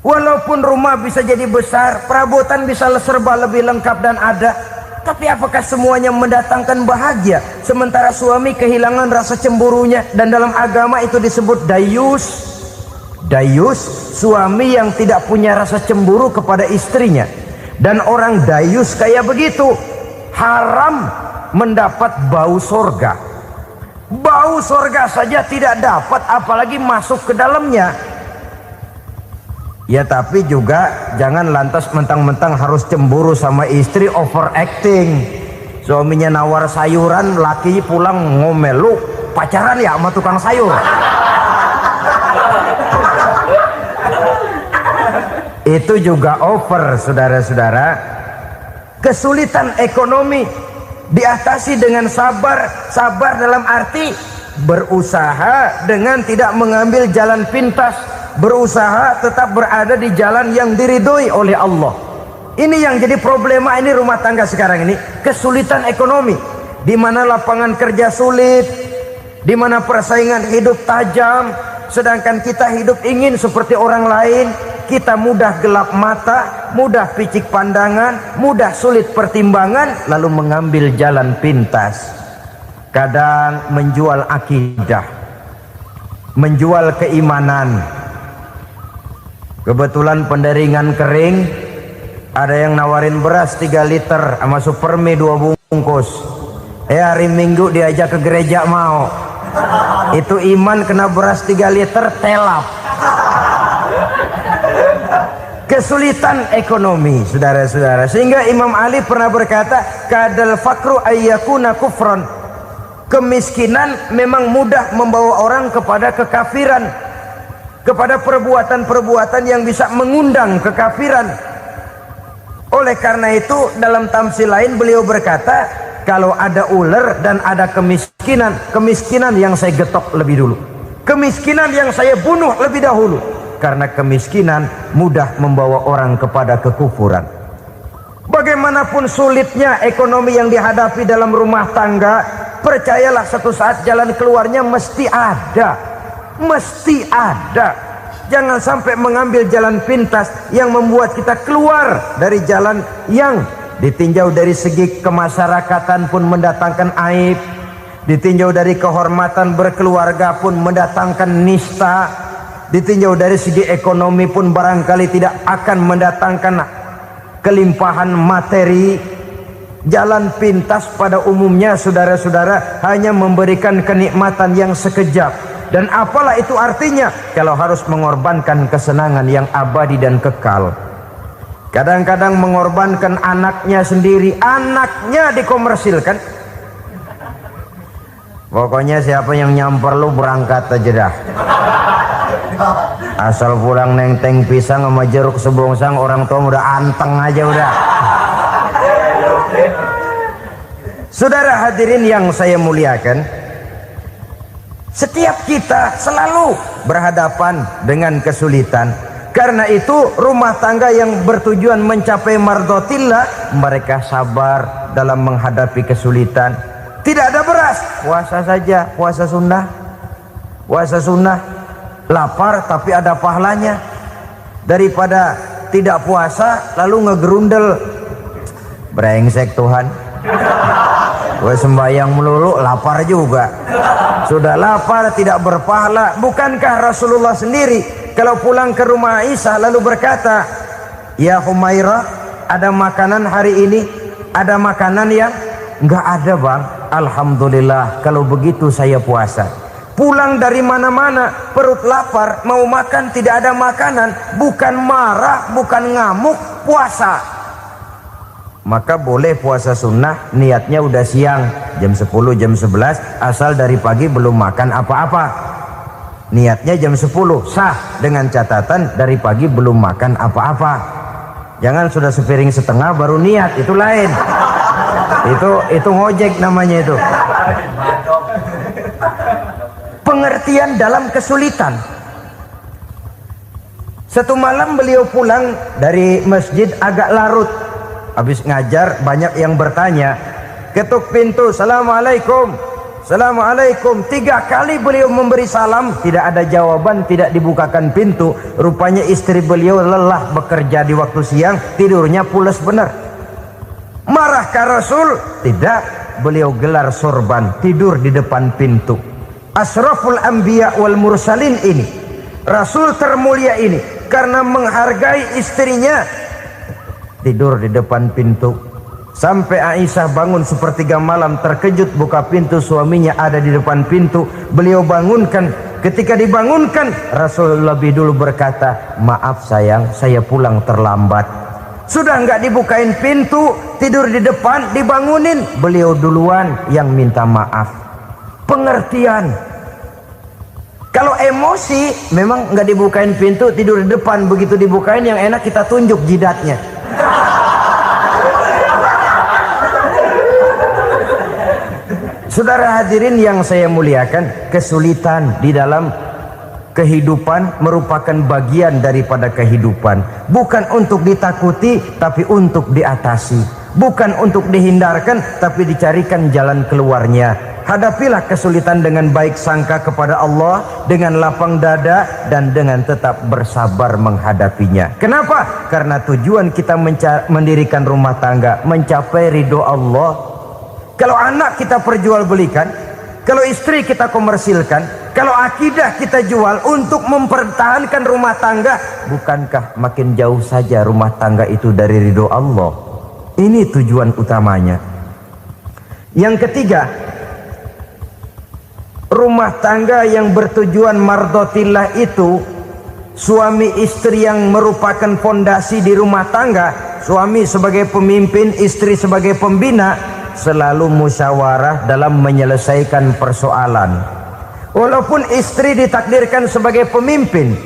Walaupun rumah bisa jadi besar, perabotan bisa serba lebih lengkap dan ada, Tapi apakah semuanya mendatangkan bahagia? Sementara suami kehilangan rasa cemburunya, dan dalam agama itu disebut dayus. Dayus, suami yang tidak punya rasa cemburu kepada istrinya. Dan orang dayus kayak begitu, haram mendapat bau sorga. Bau sorga saja tidak dapat, apalagi masuk ke dalamnya. Ya tapi juga jangan lantas mentang-mentang harus cemburu sama istri, overacting. Suaminya nawar sayuran, laki pulang ngomel, lu pacaran ya sama tukang sayur. Itu juga over, saudara-saudara. Kesulitan ekonomi diatasi dengan sabar. Sabar dalam arti berusaha dengan tidak mengambil jalan pintas, berusaha tetap berada di jalan yang diridhoi oleh Allah. Ini yang jadi problema ini rumah tangga sekarang ini, kesulitan ekonomi, di mana lapangan kerja sulit, di mana persaingan hidup tajam, sedangkan kita hidup ingin seperti orang lain. Kita mudah gelap mata, mudah picik pandangan, mudah sulit pertimbangan, lalu mengambil jalan pintas. Kadang menjual akidah, menjual keimanan. Kebetulan penderingan kering, ada yang nawarin beras 3 liter sama supermi 2 bungkus. Hari Minggu diajak ke gereja mau. Itu iman kena beras 3 liter telap. Kesulitan ekonomi, saudara-saudara. Sehingga Imam Ali pernah berkata, kadal fakru ayyakuna kufron. Kemiskinan memang mudah membawa orang kepada kekafiran, kepada perbuatan-perbuatan yang bisa mengundang kekafiran. Oleh karena itu dalam tamsil lain beliau berkata, kalau ada ular dan ada kemiskinan, kemiskinan yang saya getok lebih dulu, kemiskinan yang saya bunuh lebih dahulu. Karena kemiskinan mudah membawa orang kepada kekufuran. Bagaimanapun sulitnya ekonomi yang dihadapi dalam rumah tangga, percayalah satu saat jalan keluarnya mesti ada. Mesti ada. Jangan sampai mengambil jalan pintas yang membuat kita keluar dari jalan yang ditinjau dari segi kemasyarakatan pun mendatangkan aib, ditinjau dari kehormatan berkeluarga pun mendatangkan nista, ditinjau dari segi ekonomi pun barangkali tidak akan mendatangkan kelimpahan materi. Jalan pintas pada umumnya, saudara-saudara, hanya memberikan kenikmatan yang sekejap. Dan apalah itu artinya kalau harus mengorbankan kesenangan yang abadi dan kekal. Kadang-kadang mengorbankan anaknya sendiri, anaknya dikomersilkan. Pokoknya siapa yang nyamper lu berangkat aja dah. Asal pulang nenteng pisang sama jeruk sebongsang, orang tua udah anteng aja udah. Saudara hadirin yang saya muliakan, setiap kita selalu berhadapan dengan kesulitan. Karena itu rumah tangga yang bertujuan mencapai mardhatillah, mereka sabar dalam menghadapi kesulitan. Tidak ada beras, puasa saja, puasa sunnah. Puasa sunnah, lapar tapi ada pahalanya, daripada tidak puasa lalu ngegerundel. Brengsek Tuhan, gue sembahyang melulu lapar juga. Sudah lapar tidak berpahala. Bukankah Rasulullah sendiri kalau pulang ke rumah Aisyah lalu berkata, ya Humairah, ada makanan hari ini? Ada makanan yang enggak ada bang. Alhamdulillah, kalau begitu saya puasa. Pulang dari mana-mana perut lapar, mau makan tidak ada makanan, bukan marah, bukan ngamuk, puasa. Maka boleh puasa sunnah, niatnya udah siang, jam 10, jam 11, asal dari pagi belum makan apa-apa. Niatnya jam 10, sah, dengan catatan dari pagi belum makan apa-apa. Jangan sudah sepiring setengah baru niat, itu lain. Itu ngojek namanya itu. Pengertian dalam kesulitan. Satu malam beliau pulang dari masjid agak larut. Habis ngajar banyak yang bertanya. Ketuk pintu, Assalamualaikum, Assalamualaikum. 3 kali beliau memberi salam, tidak ada jawaban, tidak dibukakan pintu. Rupanya istri beliau lelah bekerja di waktu siang, tidurnya pules benar. Marahkah Rasul? Tidak. Beliau gelar sorban, tidur di depan pintu. Asraful anbiya wal mursalin ini, Rasul termulia ini, karena menghargai istrinya, tidur di depan pintu. Sampai Aisyah bangun sepertiga malam, terkejut buka pintu, suaminya ada di depan pintu. Beliau bangunkan. Ketika dibangunkan, Rasul lebih dulu berkata, maaf sayang, saya pulang terlambat. Sudah nggak dibukain pintu, tidur di depan, dibangunin, beliau duluan yang minta maaf. Pengertian. Kalau emosi, memang nggak dibukain pintu, tidur di depan. Begitu dibukain, yang enak kita tunjuk jidatnya. Saudara hadirin yang saya muliakan, kesulitan di dalam kehidupan merupakan bagian daripada kehidupan. Bukan untuk ditakuti, tapi untuk diatasi. Bukan untuk dihindarkan, tapi dicarikan jalan keluarnya. Hadapilah kesulitan dengan baik sangka kepada Allah, dengan lapang dada, dan dengan tetap bersabar menghadapinya. Kenapa? Karena tujuan kita mendirikan rumah tangga, mencapai ridho Allah. Kalau anak kita perjualbelikan, kalau istri kita komersilkan, kalau akidah kita jual untuk mempertahankan rumah tangga, bukankah makin jauh saja rumah tangga itu dari ridho Allah? Ini tujuan utamanya. Yang ketiga, rumah tangga yang bertujuan mardotillah itu, suami istri yang merupakan fondasi di rumah tangga, suami sebagai pemimpin, istri sebagai pembina, selalu musyawarah dalam menyelesaikan persoalan. Walaupun istri ditakdirkan sebagai pemimpin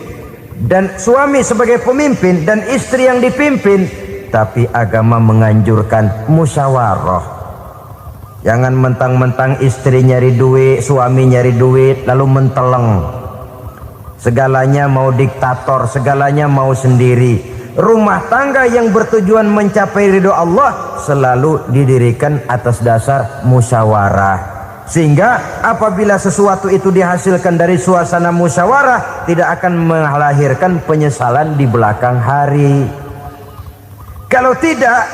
dan suami sebagai pemimpin dan istri yang dipimpin, tapi agama menganjurkan musyawarah. Jangan mentang-mentang istri nyari duit, suami nyari duit, lalu menteleng. Segalanya mau diktator, segalanya mau sendiri. Rumah tangga yang bertujuan mencapai ridho Allah selalu didirikan atas dasar musyawarah. Sehingga apabila sesuatu itu dihasilkan dari suasana musyawarah, tidak akan melahirkan penyesalan di belakang hari. Kalau tidak,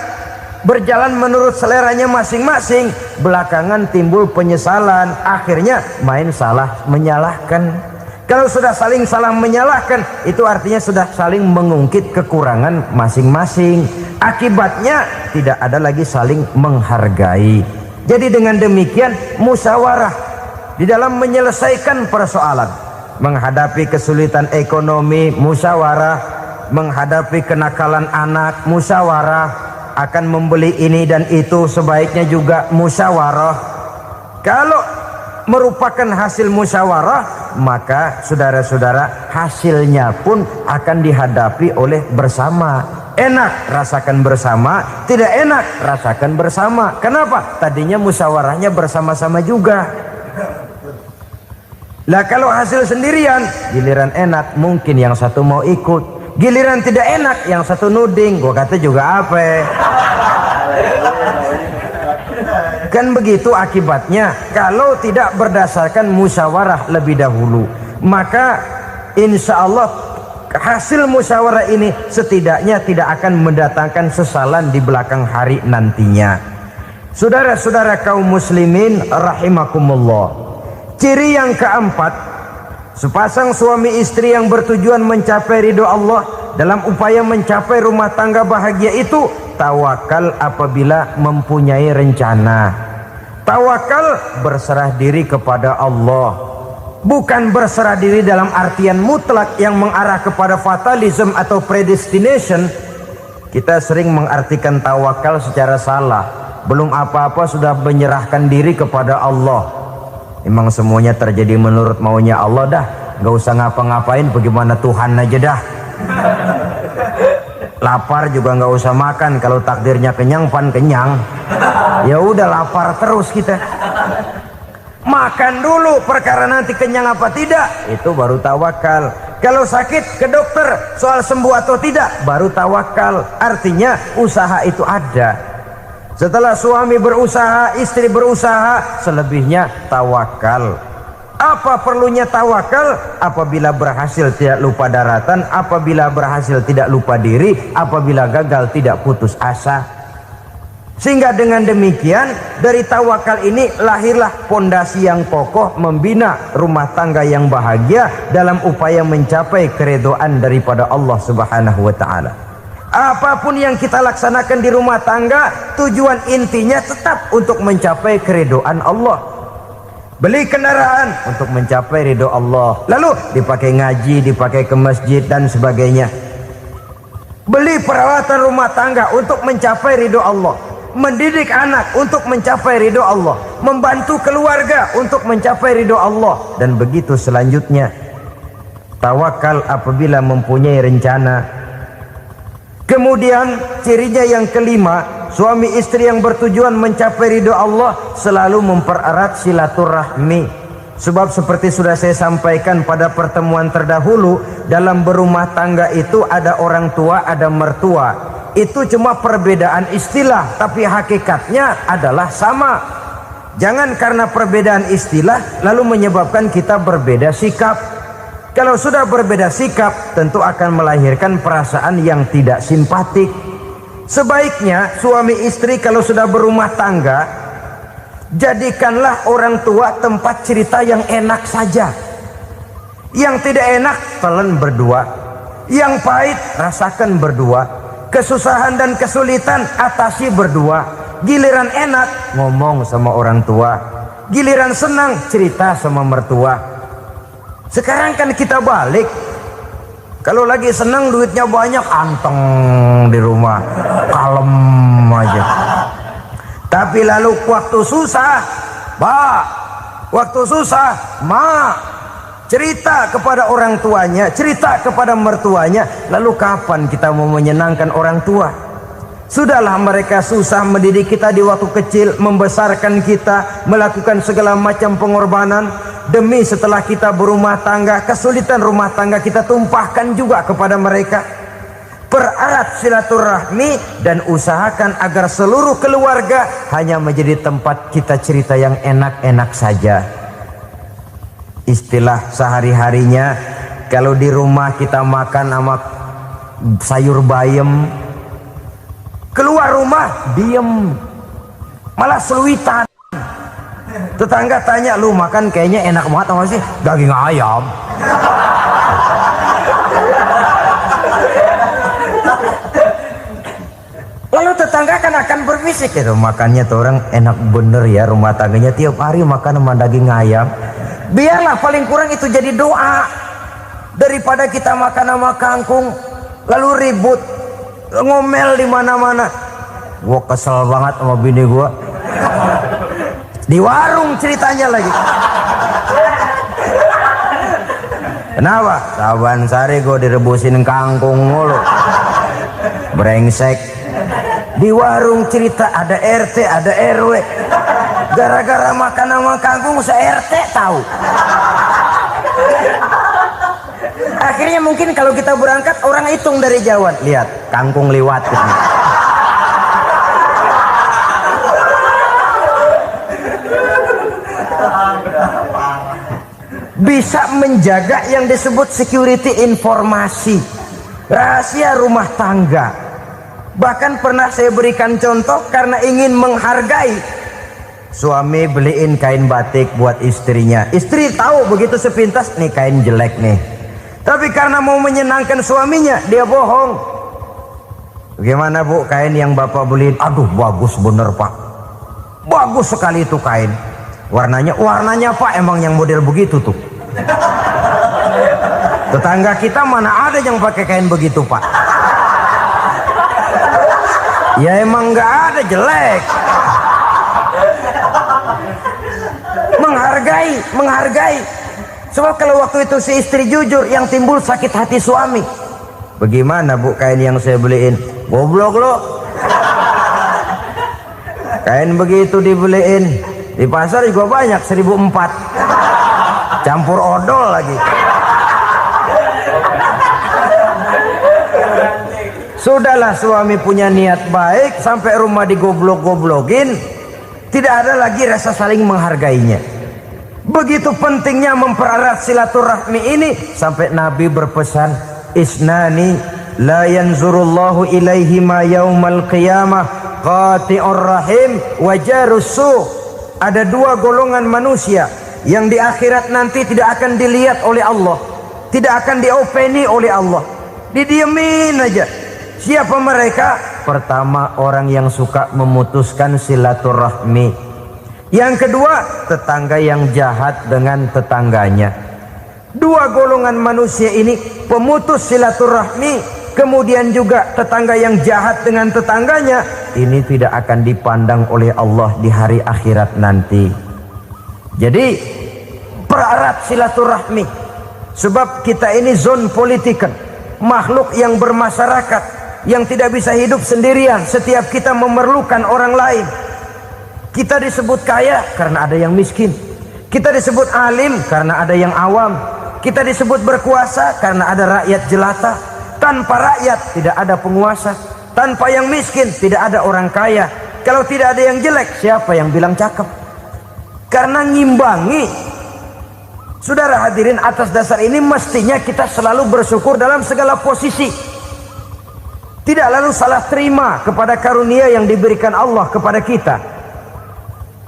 berjalan menurut seleranya masing-masing, belakangan timbul penyesalan, akhirnya main salah menyalahkan. Kalau sudah saling salah menyalahkan, itu artinya sudah saling mengungkit kekurangan masing-masing. Akibatnya tidak ada lagi saling menghargai. Jadi dengan demikian musyawarah di dalam menyelesaikan persoalan. Menghadapi kesulitan ekonomi, musyawarah. Menghadapi kenakalan anak, musyawarah. Akan membeli ini dan itu, sebaiknya juga musyawarah. Kalau merupakan hasil musyawarah, maka saudara-saudara, hasilnya pun akan dihadapi oleh bersama. Enak rasakan bersama, tidak enak rasakan bersama. Kenapa? Tadinya musyawarahnya bersama-sama juga. Lah kalau hasil sendirian, giliran enak mungkin yang satu mau ikut, giliran tidak enak yang satu nuding, gua kata juga apa. Kan begitu akibatnya kalau tidak berdasarkan musyawarah lebih dahulu. Maka insya Allah hasil musyawarah ini setidaknya tidak akan mendatangkan sesalan di belakang hari nantinya. Saudara-saudara kaum muslimin rahimakumullah, ciri yang keempat, sepasang suami istri yang bertujuan mencapai ridho Allah dalam upaya mencapai rumah tangga bahagia itu tawakal apabila mempunyai rencana. Tawakal berserah diri kepada Allah. Bukan berserah diri dalam artian mutlak yang mengarah kepada fatalism atau predestination. Kita sering mengartikan tawakal secara salah. Belum apa-apa sudah menyerahkan diri kepada Allah. Emang semuanya terjadi menurut maunya Allah dah. Gak usah ngapa-ngapain, bagaimana Tuhan aja dah. Lapar juga nggak usah makan, kalau takdirnya kenyang pan kenyang. Ya udah lapar terus kita. Makan dulu, perkara nanti kenyang apa tidak, itu baru tawakal. Kalau sakit ke dokter, soal sembuh atau tidak, baru tawakal. Artinya usaha itu ada. Setelah suami berusaha, istri berusaha, selebihnya tawakal. Apa perlunya tawakal? Apabila berhasil tidak lupa daratan, apabila berhasil tidak lupa diri, apabila gagal tidak putus asa. Sehingga dengan demikian dari tawakal ini lahirlah pondasi yang kokoh membina rumah tangga yang bahagia dalam upaya mencapai keridhaan daripada Allah Subhanahu wa taala. Apapun yang kita laksanakan di rumah tangga, tujuan intinya tetap untuk mencapai keridhaan Allah. Beli kendaraan untuk mencapai ridho Allah, lalu dipakai ngaji, dipakai ke masjid dan sebagainya. Beli peralatan rumah tangga untuk mencapai ridho Allah. Mendidik anak untuk mencapai ridho Allah, membantu keluarga untuk mencapai ridho Allah, dan begitu selanjutnya. Tawakal apabila mempunyai rencana. Kemudian cirinya yang kelima, suami istri yang bertujuan mencapai ridho Allah selalu mempererat silaturahmi. Sebab seperti sudah saya sampaikan pada pertemuan terdahulu, dalam berumah tangga itu ada orang tua, ada mertua. Itu cuma perbedaan istilah, tapi hakikatnya adalah sama. Jangan karena perbedaan istilah lalu menyebabkan kita berbeda sikap. Kalau sudah berbeda sikap, tentu akan melahirkan perasaan yang tidak simpatik. Sebaiknya suami istri kalau sudah berumah tangga, jadikanlah orang tua tempat cerita yang enak saja. Yang tidak enak telan berdua, yang pahit rasakan berdua, kesusahan dan kesulitan atasi berdua. Giliran enak ngomong sama orang tua, giliran senang cerita sama mertua. Sekarang kan kita balik, kalau lagi senang duitnya banyak, anteng di rumah, kalem aja. Tapi lalu waktu susah, waktu susah, cerita kepada orang tuanya, cerita kepada mertuanya. Lalu kapan kita mau menyenangkan orang tua? Sudahlah mereka susah mendidik kita di waktu kecil, membesarkan kita, melakukan segala macam pengorbanan. Demi setelah kita berumah tangga, kesulitan rumah tangga kita tumpahkan juga kepada mereka. Pererat silaturahmi dan usahakan agar seluruh keluarga hanya menjadi tempat kita cerita yang enak-enak saja. Istilah sehari-harinya, kalau di rumah kita makan sama sayur bayam, keluar rumah diem, malah seluitan. Tetangga tanya, lu makan kayaknya enak banget apa sih? Daging ayam. Lalu tetangga kan akan berbisik, itu makannya tuh orang enak bener ya, rumah tangganya tiap hari makan sama daging ayam. Biarlah paling kurang itu jadi doa, daripada kita makan sama kangkung lalu ribut ngomel di mana-mana. Gua kesel banget sama bini gua, di warung ceritanya lagi. Kenapa? Saban sari gua direbusin kangkung mulu, brengsek. Di warung cerita ada RT, ada RW. Gara-gara makan sama kangkung se-RT tahu. Akhirnya mungkin kalau kita berangkat orang hitung dari jauhan, lihat kangkung liwat gitu. Bisa menjaga yang disebut security informasi, rahasia rumah tangga. Bahkan pernah saya berikan contoh karena ingin menghargai. Suami beliin kain batik buat istrinya. Istri tahu begitu sepintas, nih kain jelek nih. Tapi karena mau menyenangkan suaminya, dia bohong. Bagaimana bu kain yang bapak beliin? Aduh bagus bener pak, bagus sekali itu kain. Warnanya pak emang yang model begitu tuh. Tetangga kita mana ada yang pakai kain begitu pak? Ya emang nggak ada, jelek. Menghargai. Sebab kalau waktu itu si istri jujur, yang timbul sakit hati suami. Bagaimana bu kain yang saya beliin? Goblok lo. Kain begitu dibeliin di pasar juga banyak 1.400, campur odol lagi. Sudahlah suami punya niat baik, sampai rumah digoblok-goblokin, tidak ada lagi rasa saling menghargainya. Begitu pentingnya mempererat silaturahmi ini, sampai Nabi berpesan, isnani la yanzurullahu ilaihima yaumal qiyamah qati'ur rahim wa jarus su'. Ada dua golongan manusia yang di akhirat nanti tidak akan dilihat oleh Allah, tidak akan diopeni oleh Allah, didiemin aja. Siapa mereka? Pertama, orang yang suka memutuskan silaturahmi. Yang kedua, tetangga yang jahat dengan tetangganya. Dua golongan manusia ini, pemutus silaturahmi, kemudian juga tetangga yang jahat dengan tetangganya, ini tidak akan dipandang oleh Allah di hari akhirat nanti. Jadi pererat silaturahmi, sebab kita ini zon politikan, makhluk yang bermasyarakat, yang tidak bisa hidup sendirian. Setiap kita memerlukan orang lain. Kita disebut kaya karena ada yang miskin, kita disebut alim karena ada yang awam, kita disebut berkuasa karena ada rakyat jelata. Tanpa rakyat tidak ada penguasa, tanpa yang miskin tidak ada orang kaya. Kalau tidak ada yang jelek, siapa yang bilang cakep? Karena ngimbangi. Saudara hadirin, atas dasar ini mestinya kita selalu bersyukur dalam segala posisi, tidak lalu salah terima kepada karunia yang diberikan Allah kepada kita.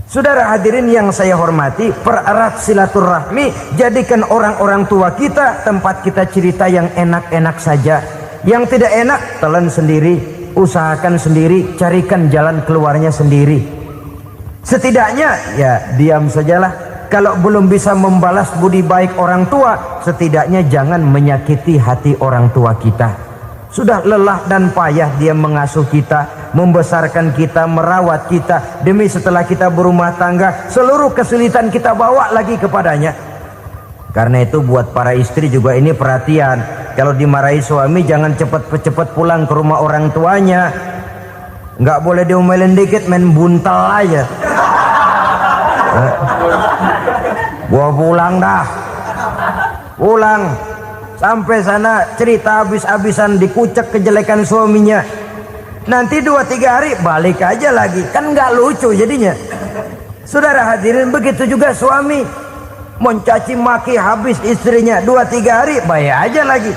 Saudara hadirin yang saya hormati, pererat silaturahmi, jadikan orang-orang tua kita tempat kita cerita yang enak-enak saja. Yang tidak enak, telan sendiri, usahakan sendiri, carikan jalan keluarnya sendiri. Setidaknya ya diam sajalah. Kalau belum bisa membalas budi baik orang tua, setidaknya jangan menyakiti hati orang tua kita. Sudah lelah dan payah dia mengasuh kita, membesarkan kita, merawat kita, demi setelah kita berumah tangga, seluruh kesulitan kita bawa lagi kepadanya. Karena itu buat para istri juga ini perhatian. Kalau dimarahi suami, jangan cepat-cepat pulang ke rumah orang tuanya. Nggak boleh diomelin dikit, main buntal aja. Gua pulang dah. Pulang. Sampai sana cerita habis-habisan, dikucek kejelekan suaminya. Nanti 2-3 hari balik aja lagi. Kan nggak lucu jadinya. Saudara hadirin, begitu juga suami. Mencaci maki habis istrinya, 2-3 hari baik aja lagi.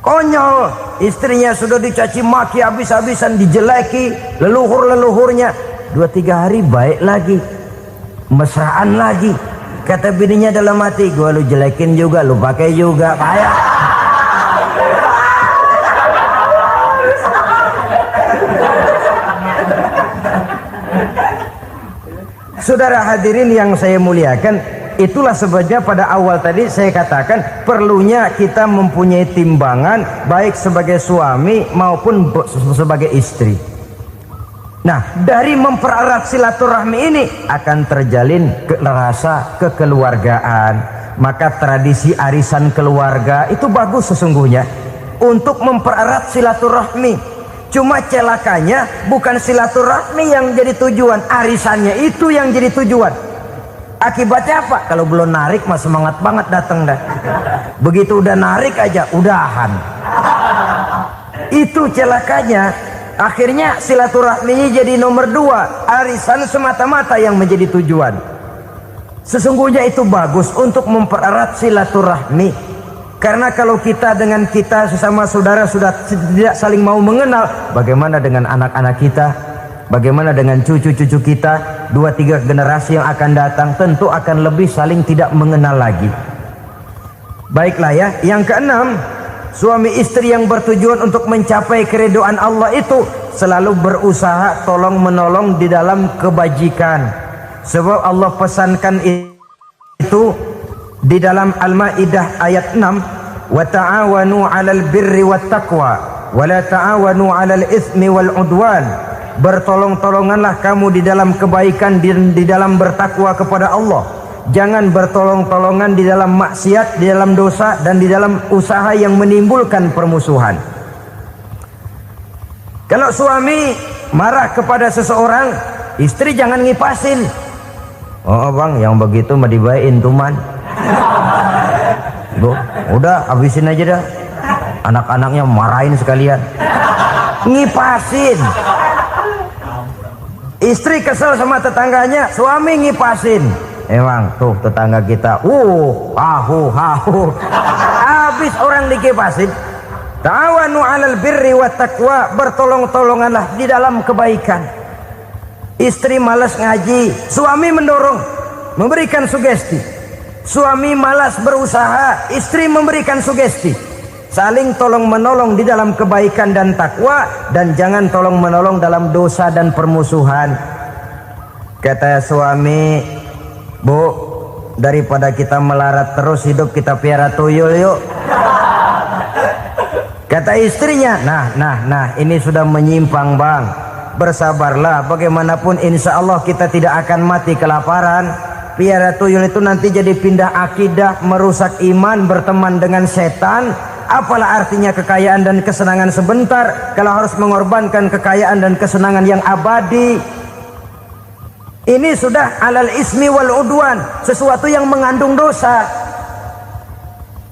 Konyol, istrinya sudah dicaci maki habis-habisan, dijeleki leluhur-leluhurnya, 2-3 hari baik lagi, mesraan lagi. Kata bininya dalam hati, gua lu jelekin juga, lu pakai juga, payah. Saudara hadirin yang saya muliakan, itulah sebabnya pada awal tadi saya katakan perlunya kita mempunyai timbangan baik sebagai suami maupun sebagai istri. Nah, dari mempererat silaturahmi ini akan terjalin rasa kekeluargaan. Maka tradisi arisan keluarga itu bagus sesungguhnya untuk mempererat silaturahmi. Cuma celakanya bukan silaturahmi yang jadi tujuan, arisannya itu yang jadi tujuan. Akibatnya apa? Kalau belum narik mah semangat banget datang dah. Begitu udah narik aja udahan. Itu celakanya. Akhirnya silaturahminya jadi nomor 2, arisan semata-mata yang menjadi tujuan. Sesungguhnya itu bagus untuk mempererat silaturahmi. Karena kalau kita dengan kita sesama saudara sudah tidak saling mau mengenal, bagaimana dengan anak-anak kita? Bagaimana dengan cucu-cucu kita? 2-3 generasi yang akan datang tentu akan lebih saling tidak mengenal lagi. Baiklah ya, yang keenam, suami istri yang bertujuan untuk mencapai keridhaan Allah itu selalu berusaha tolong menolong di dalam kebajikan. Sebab Allah pesankan itu di dalam Al-Maidah ayat 6, wa ta'awanu 'alal birri wat taqwa wa la ta'awanu 'alal itsmi wal 'udwan. Bertolong-tolonganlah kamu di dalam kebaikan, di dalam bertakwa kepada Allah. Jangan bertolong-tolongan di dalam maksiat, di dalam dosa, dan di dalam usaha yang menimbulkan permusuhan. Kalau suami marah kepada seseorang, istri jangan ngipasin. Oh bang, yang begitu mah dibayain tuman. Udah habisin aja dah. Anak-anaknya marahin sekalian. Ngipasin. Istri kesel sama tetangganya, suami ngipasin. Emang tuh tetangga kita, hahu. Habis orang dikipasin. Ta'awanu 'alal birri wat taqwa, bertolong-tolonganlah di dalam kebaikan. Istri malas ngaji, suami mendorong, memberikan sugesti. Suami malas berusaha, istri memberikan sugesti. Saling tolong menolong di dalam kebaikan dan takwa, dan jangan tolong menolong dalam dosa dan permusuhan. Kata suami, "Bu, daripada kita melarat terus hidup, kita piara tuyul yuk." Kata istrinya, nah, ini sudah menyimpang bang. Bersabarlah, bagaimanapun insya Allah kita tidak akan mati kelaparan. Piara tuyul itu nanti jadi pindah akidah, merusak iman, berteman dengan setan. Apalah artinya kekayaan dan kesenangan sebentar kalau harus mengorbankan kekayaan dan kesenangan yang abadi. Ini sudah alal ismi wal udwan, sesuatu yang mengandung dosa.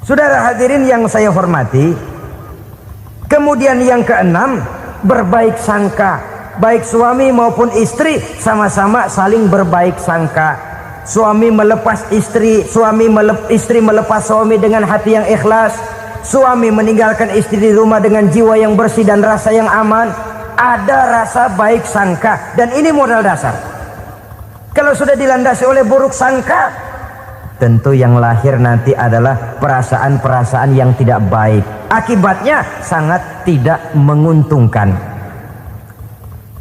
Saudara hadirin yang saya hormati, kemudian yang keenam, berbaik sangka. Baik suami maupun istri sama-sama saling berbaik sangka. Suami melepas istri, istri melepas suami dengan hati yang ikhlas. Suami meninggalkan istri di rumah dengan jiwa yang bersih dan rasa yang aman. Ada rasa baik sangka, dan ini modal dasar. Kalau sudah dilandasi oleh buruk sangka, tentu yang lahir nanti adalah perasaan-perasaan yang tidak baik. Akibatnya sangat tidak menguntungkan.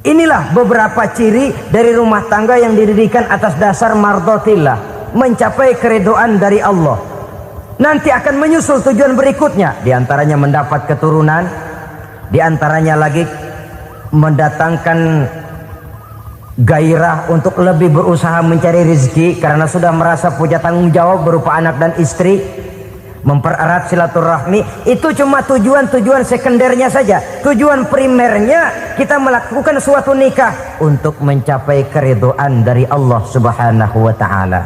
Inilah beberapa ciri dari rumah tangga yang didirikan atas dasar mardhatillah, mencapai keridhaan dari Allah. Nanti akan menyusul tujuan berikutnya, diantaranya mendapat keturunan, diantaranya lagi mendatangkan gairah untuk lebih berusaha mencari rezeki karena sudah merasa punya tanggung jawab berupa anak dan istri. Mempererat silaturahmi, itu cuma tujuan-tujuan sekundernya saja. Tujuan primernya kita melakukan suatu nikah untuk mencapai keridhaan dari Allah Subhanahu wa taala.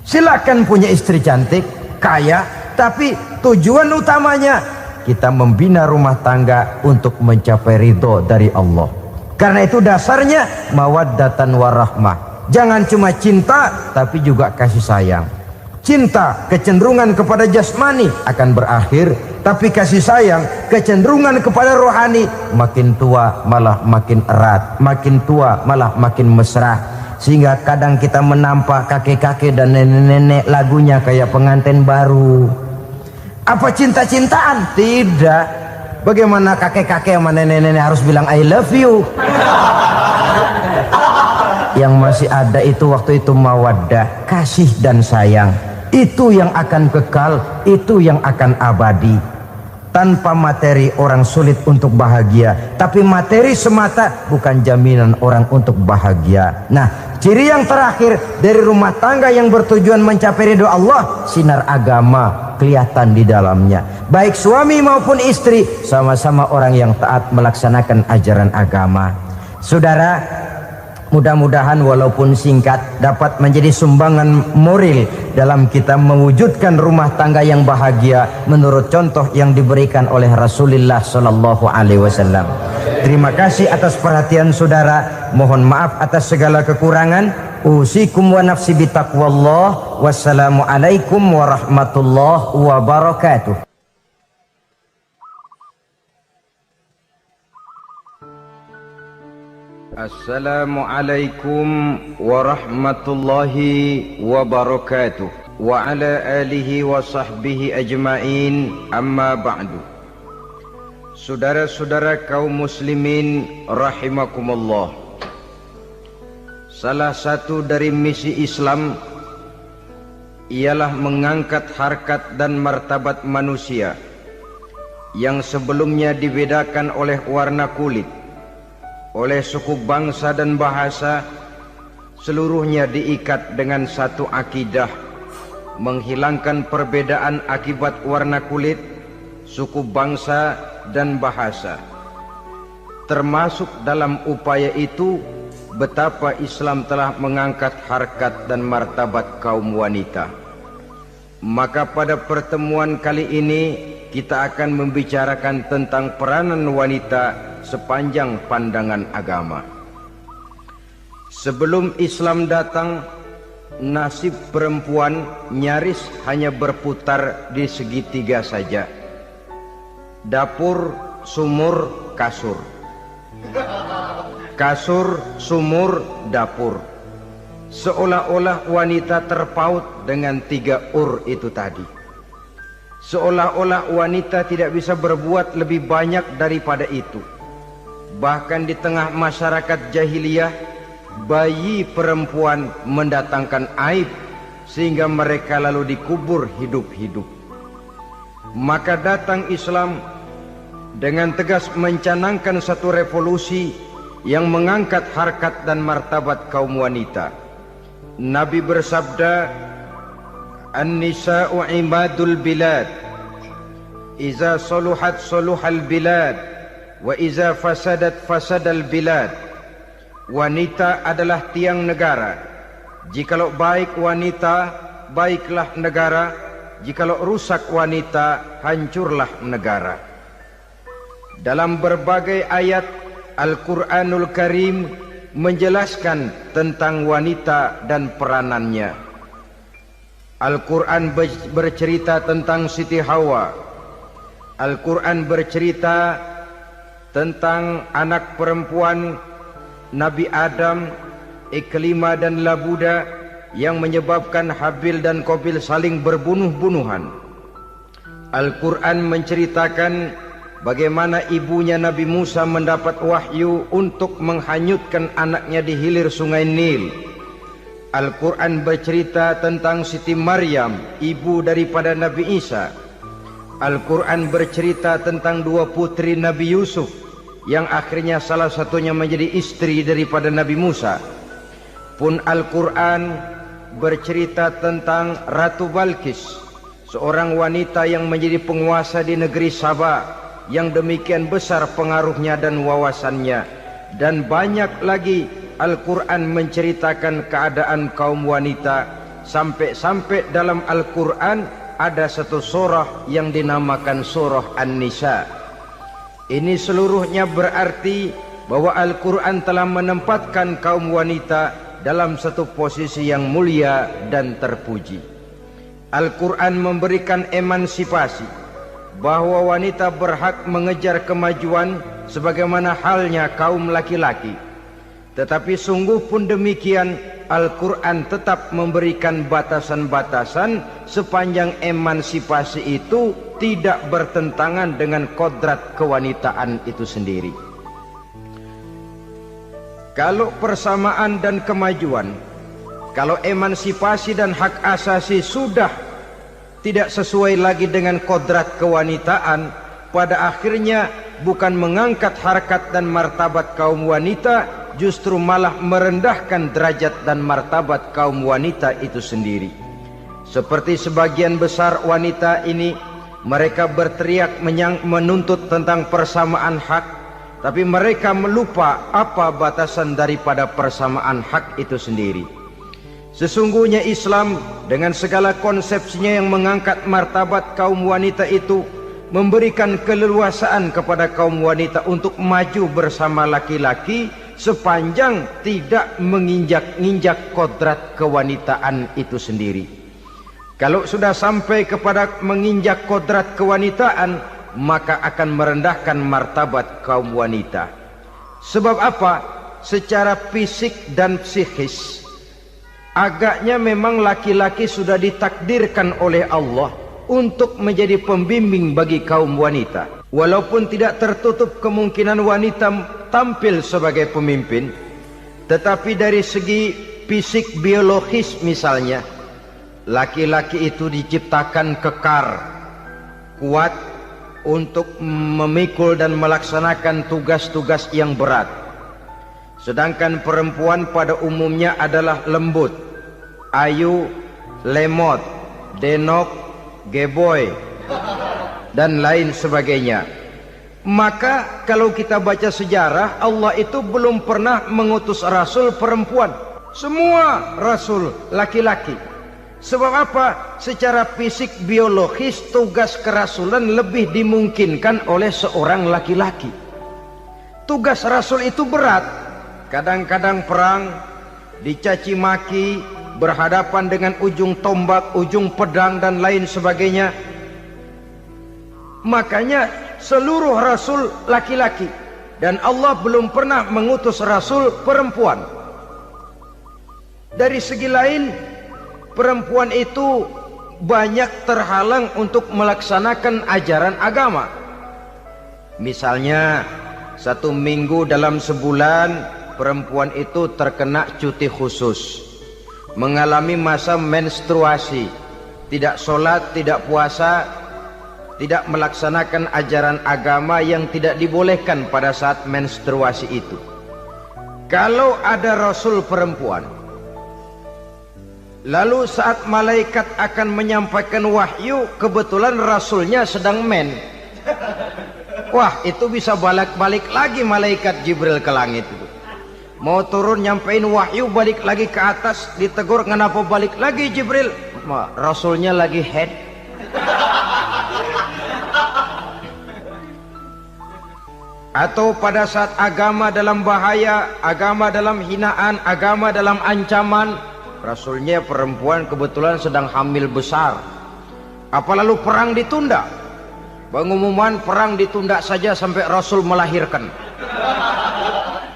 Silakan punya istri cantik, kaya, tapi tujuan utamanya kita membina rumah tangga untuk mencapai ridho dari Allah. Karena itu dasarnya mawaddatan warahmah. Jangan cuma cinta, tapi juga kasih sayang. Cinta, kecenderungan kepada jasmani akan berakhir, tapi kasih sayang, kecenderungan kepada rohani, makin tua malah makin erat, makin tua malah makin mesra. Sehingga kadang kita menampak kakek-kakek dan nenek-nenek lagunya kayak pengantin baru. Apa cinta-cintaan? Tidak. Bagaimana kakek-kakek sama nenek-nenek harus bilang I love you? Yang masih ada itu waktu itu mawaddah, kasih dan sayang. Itu yang akan kekal, itu yang akan abadi. Tanpa materi orang sulit untuk bahagia, tapi materi semata bukan jaminan orang untuk bahagia. Nah, ciri yang terakhir dari rumah tangga yang bertujuan mencapai ridho Allah, sinar agama kelihatan di dalamnya. Baik suami maupun istri sama-sama orang yang taat melaksanakan ajaran agama. Saudara, mudah-mudahan walaupun singkat dapat menjadi sumbangan moral dalam kita mewujudkan rumah tangga yang bahagia menurut contoh yang diberikan oleh Rasulullah Sallallahu Alaihi Wasallam. Terima kasih atas perhatian saudara. Mohon maaf atas segala kekurangan. Usikum wa nafsi bitaqwallah. Wassalamualaikum warahmatullahi wabarakatuh. Assalamualaikum warahmatullahi wabarakatuh. Wa ala alihi wa sahbihi ajma'in, amma ba'du. Saudara-saudara kaum muslimin rahimakumullah, salah satu dari misi Islam ialah mengangkat harkat dan martabat manusia yang sebelumnya dibedakan oleh warna kulit, oleh suku bangsa dan bahasa. Seluruhnya diikat dengan satu akidah, menghilangkan perbedaan akibat warna kulit, suku bangsa dan bahasa. Termasuk dalam upaya itu betapa Islam telah mengangkat harkat dan martabat kaum wanita. Maka pada pertemuan kali ini kita akan membicarakan tentang peranan wanita sepanjang pandangan agama. Sebelum Islam datang, nasib perempuan nyaris hanya berputar di segitiga saja. Dapur, sumur, kasur. Kasur, sumur, dapur. Seolah-olah wanita terpaut dengan 3 itu tadi. Seolah-olah wanita tidak bisa berbuat lebih banyak daripada itu. Bahkan di tengah masyarakat jahiliyah, bayi perempuan mendatangkan aib sehingga mereka lalu dikubur hidup-hidup. Maka datang Islam dengan tegas mencanangkan satu revolusi yang mengangkat harkat dan martabat kaum wanita. Nabi bersabda, "An-nisa'u imadul bilad, iza saluhat saluhal bilad, wa iza fasadat fasadal bilad." Wanita adalah tiang negara. Jikalau baik wanita, baiklah negara. Jikalau rusak wanita, hancurlah negara. Dalam berbagai ayat Al-Quranul Karim menjelaskan tentang wanita dan peranannya. Al-Quran bercerita tentang Siti Hawa. Al-Quran bercerita tentang anak perempuan Nabi Adam, Iklimah dan Labuda, yang menyebabkan Habil dan Qabil saling berbunuh-bunuhan. Al-Quran menceritakan bagaimana ibunya Nabi Musa mendapat wahyu untuk menghanyutkan anaknya di hilir sungai Nil. Al-Quran bercerita tentang Siti Maryam, ibu daripada Nabi Isa. Al-Quran bercerita tentang 2 putri Nabi Yusuf, yang akhirnya salah satunya menjadi istri daripada Nabi Musa. Pun Al-Quran bercerita tentang Ratu Balkis, seorang wanita yang menjadi penguasa di negeri Sabah, yang demikian besar pengaruhnya dan wawasannya. Dan banyak lagi Al-Quran menceritakan keadaan kaum wanita, sampai-sampai dalam Al-Quran ada satu surah yang dinamakan surah An-Nisa. Ini seluruhnya berarti bahwa Al-Quran telah menempatkan kaum wanita dalam satu posisi yang mulia dan terpuji. Al-Quran memberikan emansipasi, bahwa wanita berhak mengejar kemajuan sebagaimana halnya kaum laki-laki. Tetapi sungguh pun demikian, Al-Quran tetap memberikan batasan-batasan sepanjang emansipasi itu tidak bertentangan dengan kodrat kewanitaan itu sendiri. Kalau persamaan dan kemajuan, kalau emansipasi dan hak asasi sudah tidak sesuai lagi dengan kodrat kewanitaan, pada akhirnya bukan mengangkat harkat dan martabat kaum wanita, justru malah merendahkan derajat dan martabat kaum wanita itu sendiri. Seperti sebagian besar wanita ini, mereka berteriak menuntut tentang persamaan hak, tapi mereka melupa apa batasan daripada persamaan hak itu sendiri. Sesungguhnya Islam dengan segala konsepsinya yang mengangkat martabat kaum wanita itu, memberikan keleluasaan kepada kaum wanita untuk maju bersama laki-laki sepanjang tidak menginjak-injak kodrat kewanitaan itu sendiri. Kalau sudah sampai kepada menginjak kodrat kewanitaan, maka akan merendahkan martabat kaum wanita. Sebab apa? Secara fisik dan psikis, agaknya memang laki-laki sudah ditakdirkan oleh Allah untuk menjadi pembimbing bagi kaum wanita. Walaupun tidak tertutup kemungkinan wanita tampil sebagai pemimpin, tetapi dari segi fisik biologis misalnya, laki-laki itu diciptakan kekar, kuat untuk memikul dan melaksanakan tugas-tugas yang berat. Sedangkan perempuan pada umumnya adalah lembut, ayu, lemot, denok, geboy, dan lain sebagainya. Maka kalau kita baca sejarah, Allah itu belum pernah mengutus rasul perempuan. Semua rasul laki-laki. Sebab apa? Secara fisik biologis tugas kerasulan lebih dimungkinkan oleh seorang laki-laki. Tugas rasul itu berat. Kadang-kadang perang, dicaci maki, berhadapan dengan ujung tombak, ujung pedang dan lain sebagainya. Makanya seluruh rasul laki-laki dan Allah belum pernah mengutus rasul perempuan. Dari segi lain, perempuan itu banyak terhalang untuk melaksanakan ajaran agama. Misalnya, 1 minggu dalam sebulan perempuan itu terkena cuti khusus, mengalami masa menstruasi, tidak sholat, tidak puasa, tidak melaksanakan ajaran agama yang tidak dibolehkan pada saat menstruasi itu. Kalau ada rasul perempuan, lalu saat malaikat akan menyampaikan wahyu, kebetulan rasulnya sedang wah, itu bisa balik lagi malaikat Jibril ke langit itu. Mau turun nyampein wahyu, balik lagi ke atas, ditegur, kenapa balik lagi Jibril? Rasulnya lagi head. Atau pada saat agama dalam bahaya, agama dalam hinaan, agama dalam ancaman, rasulnya perempuan kebetulan sedang hamil besar. Apa lalu perang ditunda? Pengumuman perang ditunda saja sampai rasul melahirkan.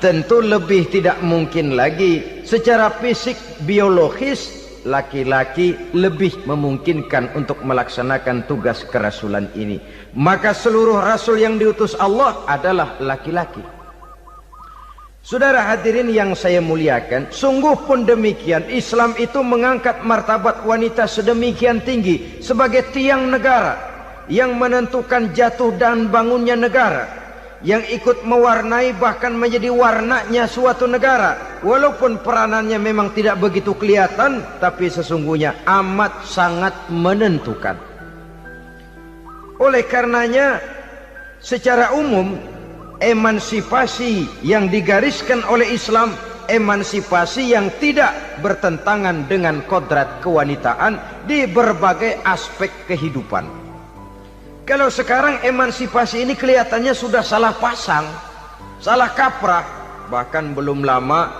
Tentu lebih tidak mungkin lagi. Secara fisik biologis, laki-laki lebih memungkinkan untuk melaksanakan tugas kerasulan ini. Maka seluruh rasul yang diutus Allah adalah laki-laki. Saudara hadirin yang saya muliakan, sungguh pun demikian, Islam itu mengangkat martabat wanita sedemikian tinggi sebagai tiang negara yang menentukan jatuh dan bangunnya negara, yang ikut mewarnai bahkan menjadi warnanya suatu negara. Walaupun peranannya memang tidak begitu kelihatan, tapi sesungguhnya amat sangat menentukan. Oleh karenanya, secara umum, emansipasi yang digariskan oleh Islam, emansipasi yang tidak bertentangan dengan kodrat kewanitaan di berbagai aspek kehidupan. Kalau sekarang emansipasi ini kelihatannya sudah salah pasang, salah kaprah. Bahkan belum lama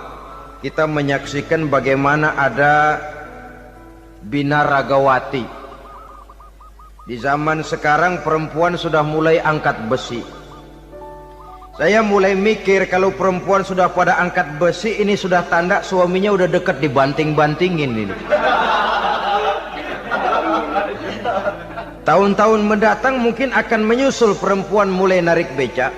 kita menyaksikan bagaimana ada binaragawati. Di zaman sekarang perempuan sudah mulai angkat besi. Saya mulai mikir kalau perempuan sudah pada angkat besi, ini sudah tanda suaminya udah dekat dibanting-bantingin ini. Tahun-tahun mendatang mungkin akan menyusul perempuan mulai narik becak.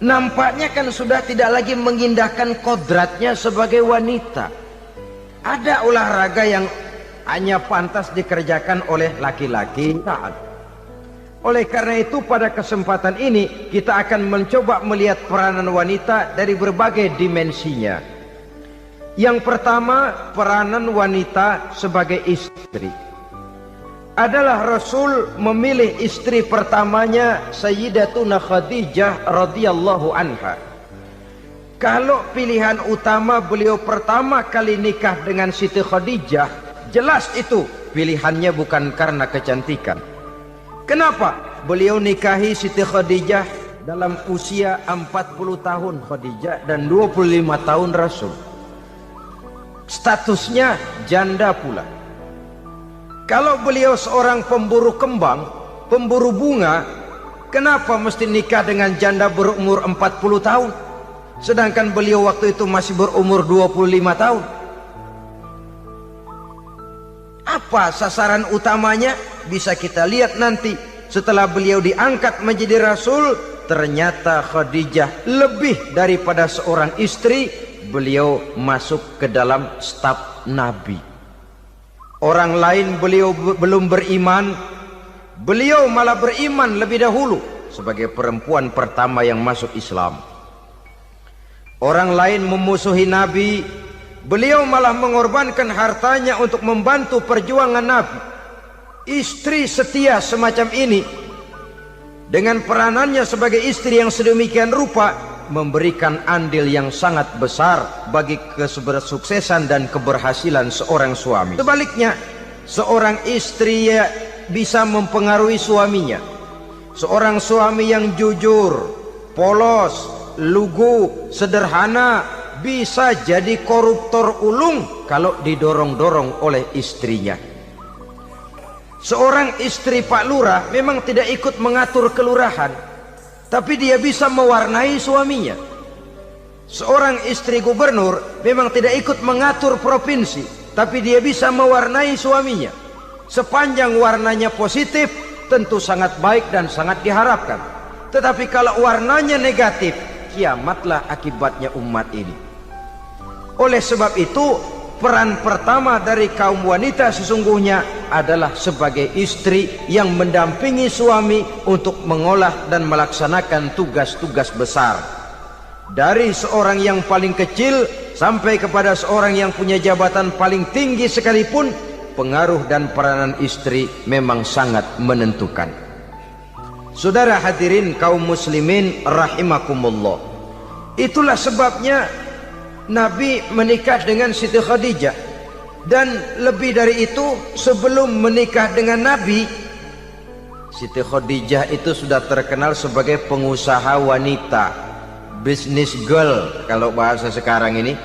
Nampaknya kan sudah tidak lagi mengindahkan kodratnya sebagai wanita. Ada olahraga yang hanya pantas dikerjakan oleh laki-laki. Oleh karena itu pada kesempatan ini kita akan mencoba melihat peranan wanita dari berbagai dimensinya. Yang pertama, peranan wanita sebagai istri. Adalah Rasul memilih istri pertamanya Sayyidatuna Khadijah radhiyallahu anha. Kalau pilihan utama beliau pertama kali nikah dengan Siti Khadijah, jelas itu pilihannya bukan karena kecantikan. Kenapa? Beliau nikahi Siti Khadijah dalam usia 40 tahun Khadijah dan 25 tahun Rasul. Statusnya janda pula. Kalau beliau seorang pemburu kembang, pemburu bunga, kenapa mesti nikah dengan janda berumur 40 tahun? Sedangkan beliau waktu itu masih berumur 25 tahun. Apa sasaran utamanya? Bisa kita lihat nanti. Setelah beliau diangkat menjadi Rasul, ternyata Khadijah lebih daripada seorang istri. Beliau masuk ke dalam staf Nabi. Orang lain beliau belum beriman, beliau malah beriman lebih dahulu sebagai perempuan pertama yang masuk Islam. Orang lain memusuhi Nabi, beliau malah mengorbankan hartanya untuk membantu perjuangan Nabi. Istri setia semacam ini dengan peranannya sebagai istri yang sedemikian rupa memberikan andil yang sangat besar bagi kesuksesan dan keberhasilan seorang suami. Sebaliknya, seorang istri bisa mempengaruhi suaminya. Seorang suami yang jujur, polos, lugu, sederhana bisa jadi koruptor ulung kalau didorong-dorong oleh istrinya. Seorang istri Pak Lurah memang tidak ikut mengatur kelurahan, tapi dia bisa mewarnai suaminya. Seorang istri gubernur memang tidak ikut mengatur provinsi, tapi dia bisa mewarnai suaminya. Sepanjang warnanya positif, tentu sangat baik dan sangat diharapkan. Tetapi kalau warnanya negatif, kiamatlah akibatnya umat ini. Oleh sebab itu, peran pertama dari kaum wanita sesungguhnya adalah sebagai istri yang mendampingi suami untuk mengolah dan melaksanakan tugas-tugas besar. Dari seorang yang paling kecil sampai kepada seorang yang punya jabatan paling tinggi sekalipun, pengaruh dan peranan istri memang sangat menentukan. Saudara hadirin kaum muslimin rahimakumullah, itulah sebabnya Nabi menikah dengan Siti Khadijah. Dan lebih dari itu, sebelum menikah dengan Nabi, Siti Khadijah itu sudah terkenal sebagai pengusaha wanita, business girl kalau bahasa sekarang ini.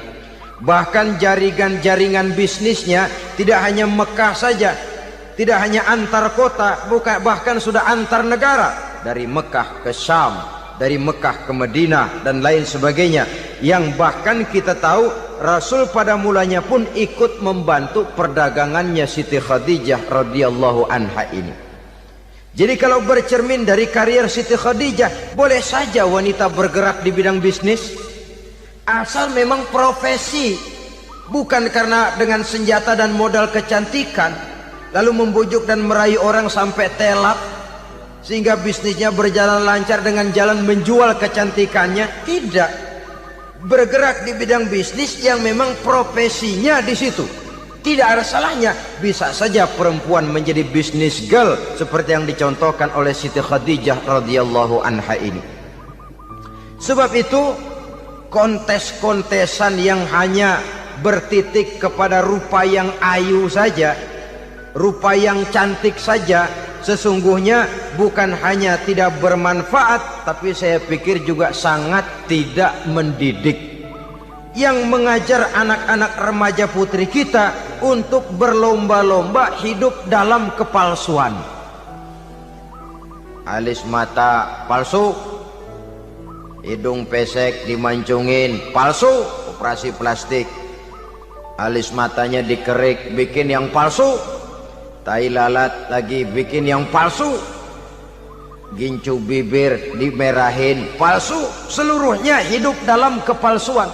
Bahkan jaringan-jaringan bisnisnya tidak hanya Mekah saja, tidak hanya antar kota, bahkan sudah antar negara, dari Mekah ke Syam, dari Mekah ke Madinah dan lain sebagainya, yang bahkan kita tahu Rasul pada mulanya pun ikut membantu perdagangannya Siti Khadijah radhiyallahu anha ini. Jadi kalau bercermin dari karier Siti Khadijah, boleh saja wanita bergerak di bidang bisnis, asal memang profesi, bukan karena dengan senjata dan modal kecantikan lalu membujuk dan merayu orang sampai telak sehingga bisnisnya berjalan lancar dengan jalan menjual kecantikannya. Tidak, bergerak di bidang bisnis yang memang profesinya di situ. Tidak ada salahnya. Bisa saja perempuan menjadi business girl seperti yang dicontohkan oleh Siti Khadijah radhiyallahu anha ini. Sebab itu, kontes-kontesan yang hanya bertitik kepada rupa yang ayu saja, rupa yang cantik saja, sesungguhnya bukan hanya tidak bermanfaat, tapi saya pikir juga sangat tidak mendidik. Yang mengajar anak-anak remaja putri kita untuk berlomba-lomba hidup dalam kepalsuan. Alis mata palsu, hidung pesek dimancungin, palsu, operasi plastik. Alis matanya dikerik, bikin yang palsu. Tai lalat lagi bikin yang palsu. Gincu bibir dimerahin, palsu. Seluruhnya hidup dalam kepalsuan.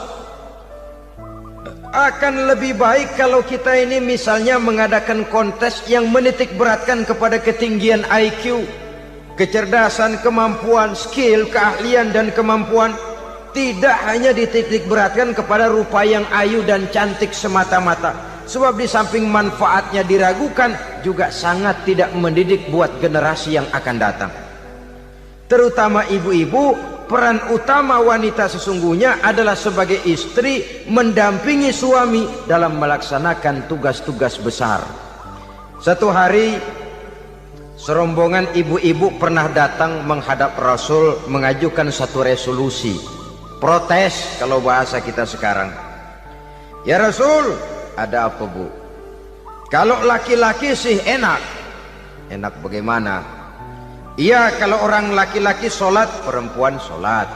Akan lebih baik kalau kita ini misalnya mengadakan kontes yang menitik beratkan kepada ketinggian IQ, kecerdasan, kemampuan, skill, keahlian dan kemampuan. Tidak hanya dititik beratkan kepada rupa yang ayu dan cantik semata-mata. Sebab di samping manfaatnya diragukan, juga sangat tidak mendidik buat generasi yang akan datang. Terutama ibu-ibu, peran utama wanita sesungguhnya adalah sebagai istri mendampingi suami dalam melaksanakan tugas-tugas besar. Satu hari, serombongan ibu-ibu pernah datang menghadap Rasul mengajukan satu resolusi, protes kalau bahasa kita sekarang. Ya Rasul, ada apa bu? Kalau laki-laki sih enak. Enak bagaimana? Iya, kalau orang laki-laki sholat, perempuan sholat.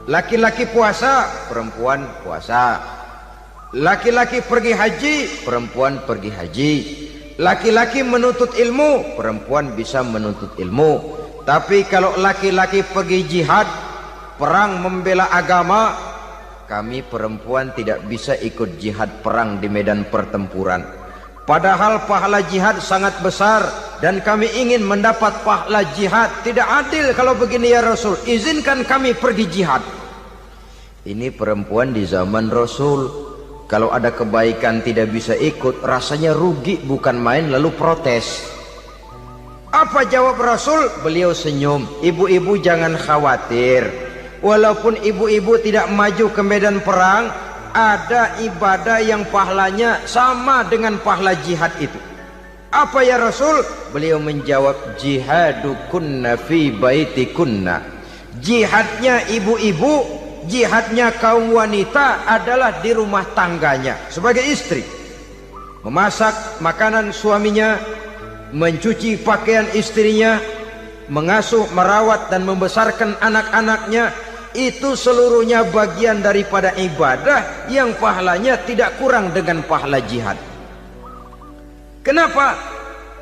Laki-laki puasa, perempuan puasa. Laki-laki pergi haji, perempuan pergi haji. Laki-laki menuntut ilmu, perempuan bisa menuntut ilmu. Tapi kalau laki-laki pergi jihad, perang membela agama, kami perempuan tidak bisa ikut jihad perang di medan pertempuran. Padahal pahala jihad sangat besar dan kami ingin mendapat pahala jihad. Tidak adil kalau begini ya Rasul, izinkan kami pergi jihad. Ini perempuan di zaman Rasul, kalau ada kebaikan tidak bisa ikut, rasanya rugi bukan main, lalu protes. Apa jawab Rasul? Beliau senyum. Ibu-ibu jangan khawatir, walaupun ibu-ibu tidak maju ke medan perang, ada ibadah yang pahalanya sama dengan pahala jihad itu. Apa ya Rasul? Beliau menjawab, jihadukunna fi baitikunna. Jihadnya ibu-ibu, jihadnya kaum wanita adalah di rumah tangganya sebagai istri. Memasak makanan suaminya, mencuci pakaian istrinya, mengasuh, merawat dan membesarkan anak-anaknya, itu seluruhnya bagian daripada ibadah yang pahalanya tidak kurang dengan pahala jihad. Kenapa?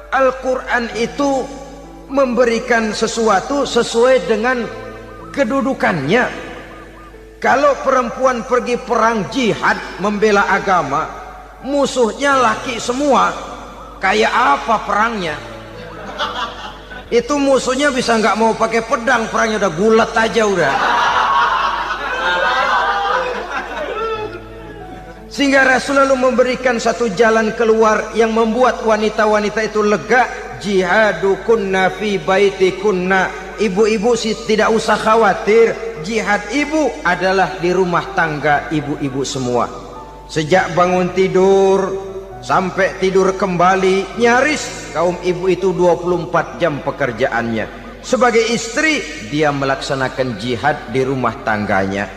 Al-Quran itu memberikan sesuatu sesuai dengan kedudukannya. Kalau perempuan pergi perang jihad membela agama, musuhnya laki semua, kayak apa perangnya? Itu musuhnya bisa nggak mau pakai pedang, perangnya udah gulat aja udah. Sehingga Rasul lalu memberikan satu jalan keluar yang membuat wanita-wanita itu lega. Jihadukunna fi baitikunna. Ibu-ibu sih tidak usah khawatir, jihad ibu adalah di rumah tangga ibu-ibu semua. Sejak bangun tidur sampai tidur kembali, nyaris kaum ibu itu 24 jam pekerjaannya. Sebagai istri, dia melaksanakan jihad di rumah tangganya.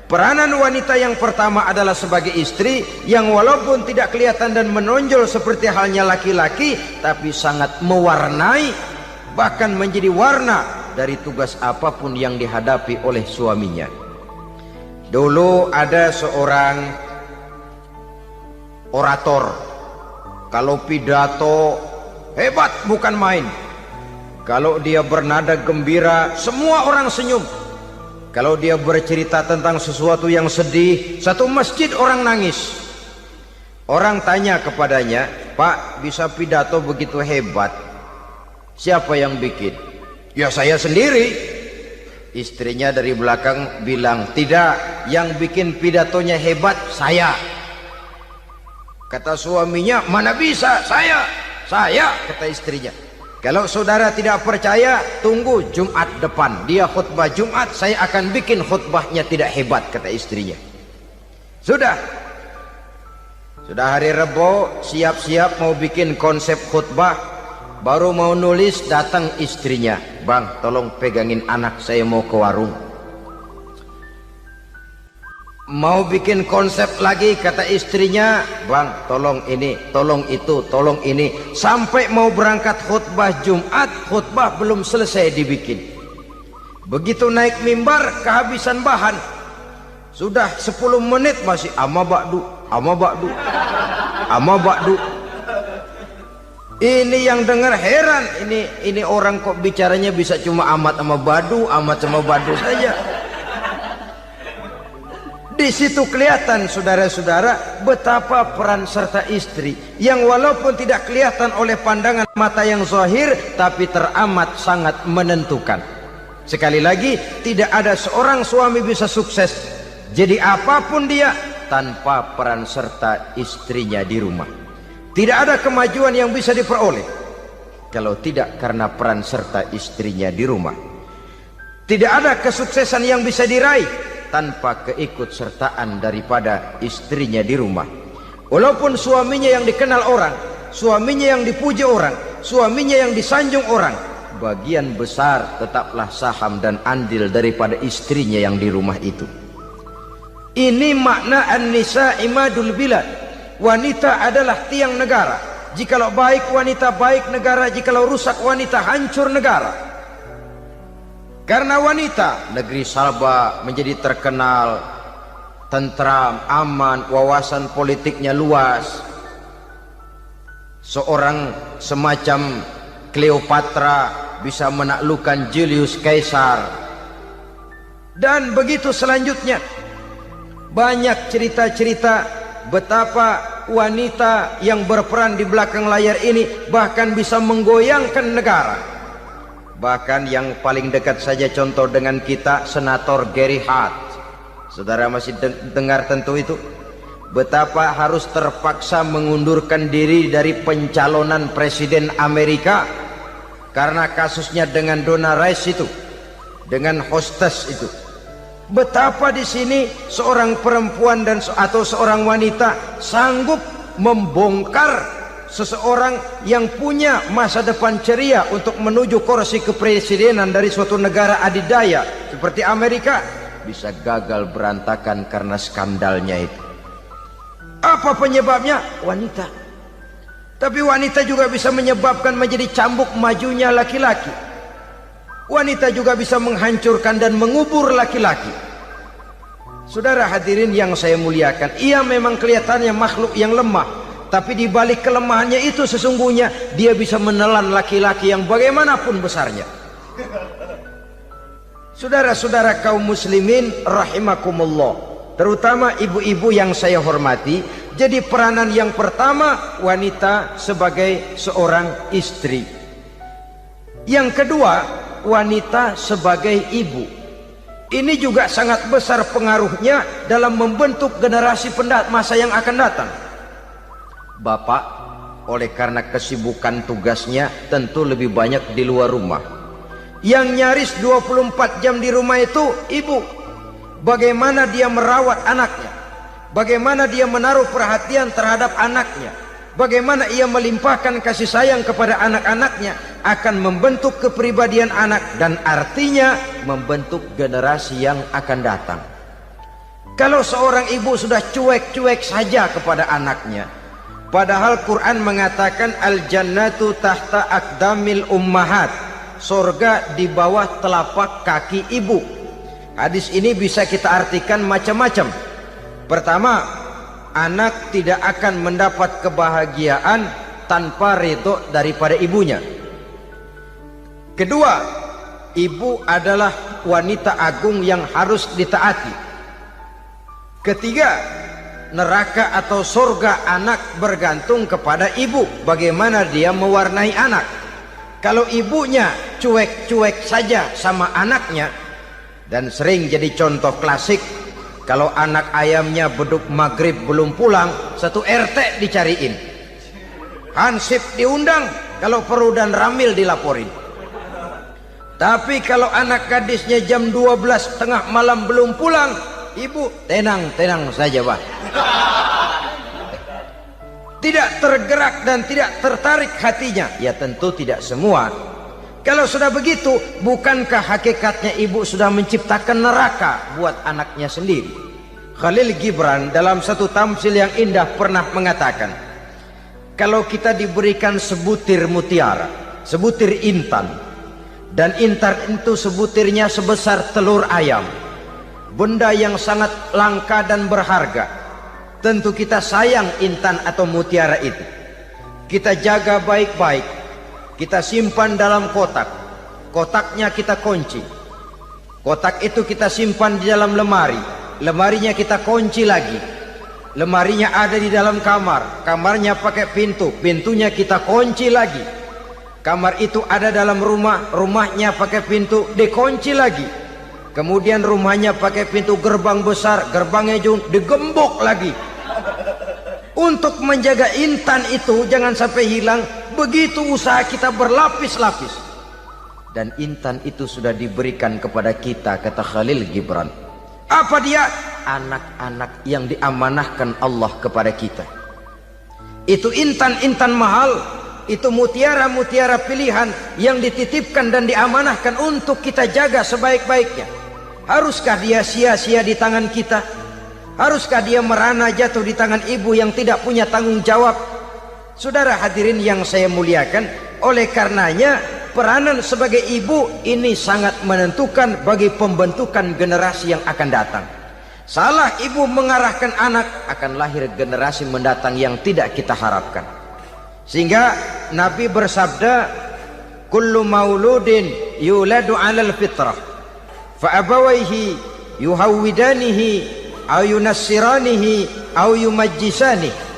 Peranan wanita yang pertama adalah sebagai istri, yang walaupun tidak kelihatan dan menonjol seperti halnya laki-laki, tapi sangat mewarnai, bahkan menjadi warna dari tugas apapun yang dihadapi oleh suaminya. Dulu ada seorang orator, kalau pidato hebat bukan main. Kalau dia bernada gembira, semua orang senyum. Kalau dia bercerita tentang sesuatu yang sedih, satu masjid orang nangis. Orang tanya kepadanya, "Pak, bisa pidato begitu hebat, siapa yang bikin?" "Ya saya sendiri." Istrinya dari belakang bilang, "Tidak, yang bikin pidatonya hebat saya." Kata suaminya, "Mana bisa, saya." Kata istrinya. "Kalau saudara tidak percaya, tunggu Jumat depan, dia khutbah Jumat, saya akan bikin khutbahnya tidak hebat," kata istrinya. Sudah hari Rebo, siap-siap mau bikin konsep khutbah, baru mau nulis, datang istrinya, "Bang, tolong pegangin anak, saya mau ke warung." Mau bikin konsep lagi, kata istrinya, "Bang, tolong ini, tolong itu, tolong ini." Sampai mau berangkat khutbah Jumat, khutbah belum selesai dibikin. Begitu naik mimbar, kehabisan bahan. Sudah 10 menit masih ama ba'du. Ini yang dengar heran, ini orang kok bicaranya bisa cuma amat sama badu saja. Di situ kelihatan saudara-saudara betapa peran serta istri yang walaupun tidak kelihatan oleh pandangan mata yang zahir, tapi teramat sangat menentukan. Sekali lagi, tidak ada seorang suami bisa sukses jadi apapun dia tanpa peran serta istrinya di rumah. Tidak ada kemajuan yang bisa diperoleh kalau tidak karena peran serta istrinya di rumah. Tidak ada kesuksesan yang bisa diraih tanpa keikutsertaan daripada istrinya di rumah. Walaupun suaminya yang dikenal orang, suaminya yang dipuji orang, suaminya yang disanjung orang, bagian besar tetaplah saham dan andil daripada istrinya yang di rumah itu. Ini makna an-nisa imadul bilad. Wanita adalah tiang negara. Jikalau baik wanita, baik negara. Jikalau rusak wanita, hancur negara. Karena wanita, negeri Salba menjadi terkenal, tentram, aman, wawasan politiknya luas. Seorang semacam Cleopatra bisa menaklukkan Julius Caesar. Dan begitu selanjutnya. Banyak cerita-cerita betapa wanita yang berperan di belakang layar ini bahkan bisa menggoyangkan negara. Bahkan yang paling dekat saja contoh dengan kita, Senator Gary Hart. Saudara masih dengar tentu itu. Betapa harus terpaksa mengundurkan diri dari pencalonan presiden Amerika karena kasusnya dengan Donna Rice itu, dengan hostess itu. Betapa di sini seorang perempuan atau seorang wanita sanggup membongkar seseorang yang punya masa depan ceria untuk menuju kursi kepresidenan dari suatu negara adidaya seperti Amerika, bisa gagal berantakan karena skandalnya itu. Apa penyebabnya? Wanita. Tapi wanita juga bisa menyebabkan menjadi cambuk majunya laki-laki. Wanita juga bisa menghancurkan dan mengubur laki-laki. Saudara hadirin yang saya muliakan, ia memang kelihatannya makhluk yang lemah, tapi di balik kelemahannya itu sesungguhnya dia bisa menelan laki-laki yang bagaimanapun besarnya. Saudara-saudara kaum muslimin rahimakumullah, terutama ibu-ibu yang saya hormati, jadi peranan yang pertama wanita sebagai seorang istri. Yang kedua, wanita sebagai ibu. Ini juga sangat besar pengaruhnya dalam membentuk generasi masa yang akan datang. Bapak, oleh karena kesibukan tugasnya tentu lebih banyak di luar rumah. Yang nyaris 24 jam di rumah itu ibu. Bagaimana dia merawat anaknya, bagaimana dia menaruh perhatian terhadap anaknya, bagaimana ia melimpahkan kasih sayang kepada anak-anaknya, akan membentuk kepribadian anak dan artinya membentuk generasi yang akan datang. Kalau seorang ibu sudah cuek-cuek saja kepada anaknya, padahal Quran mengatakan al-jannatu tahta aqdamil ummahat, surga di bawah telapak kaki ibu. Hadis ini bisa kita artikan macam-macam. Pertama, anak tidak akan mendapat kebahagiaan tanpa ridho daripada ibunya. Kedua, ibu adalah wanita agung yang harus ditaati. Ketiga, neraka atau surga anak bergantung kepada ibu, bagaimana dia mewarnai anak. Kalau ibunya cuek-cuek saja sama anaknya, dan sering jadi contoh klasik, kalau anak ayamnya beduk maghrib belum pulang, satu RT dicariin, hansip diundang, kalau perlu dan ramil dilaporin. Tapi kalau anak gadisnya jam 12 tengah malam belum pulang, ibu tenang-tenang saja Pak. Tidak tergerak dan tidak tertarik hatinya. Ya tentu tidak semua. Kalau sudah begitu, bukankah hakikatnya ibu sudah menciptakan neraka buat anaknya sendiri? Khalil Gibran dalam satu tamsil yang indah pernah mengatakan, kalau kita diberikan sebutir mutiara, sebutir intan, dan intan itu sebutirnya sebesar telur ayam, benda yang sangat langka dan berharga, tentu kita sayang intan atau mutiara itu. Kita jaga baik-baik, kita simpan dalam kotak, kotaknya kita kunci, kotak itu kita simpan di dalam lemari, lemarinya kita kunci lagi, lemarinya ada di dalam kamar, kamarnya pakai pintu, pintunya kita kunci lagi, kamar itu ada dalam rumah, rumahnya pakai pintu, dikunci lagi, kemudian rumahnya pakai pintu gerbang besar, gerbangnya juga digembok lagi. Untuk menjaga intan itu jangan sampai hilang, begitu usaha kita berlapis-lapis. Dan intan itu sudah diberikan kepada kita, kata Khalil Gibran. Apa dia? Anak-anak yang diamanahkan Allah kepada kita. Itu intan-intan mahal, itu mutiara-mutiara pilihan yang dititipkan dan diamanahkan untuk kita jaga sebaik-baiknya. Haruskah dia sia-sia di tangan kita? Haruskah dia merana jatuh di tangan ibu yang tidak punya tanggung jawab? Saudara hadirin yang saya muliakan, oleh karenanya peranan sebagai ibu ini sangat menentukan bagi pembentukan generasi yang akan datang. Salah ibu mengarahkan anak, akan lahir generasi mendatang yang tidak kita harapkan. Sehingga Nabi bersabda, kullu mauludin yuladu 'alal fitrah fa abawaihi yuhawwidanihi aw yunassiranihi aw yumajjisanihi.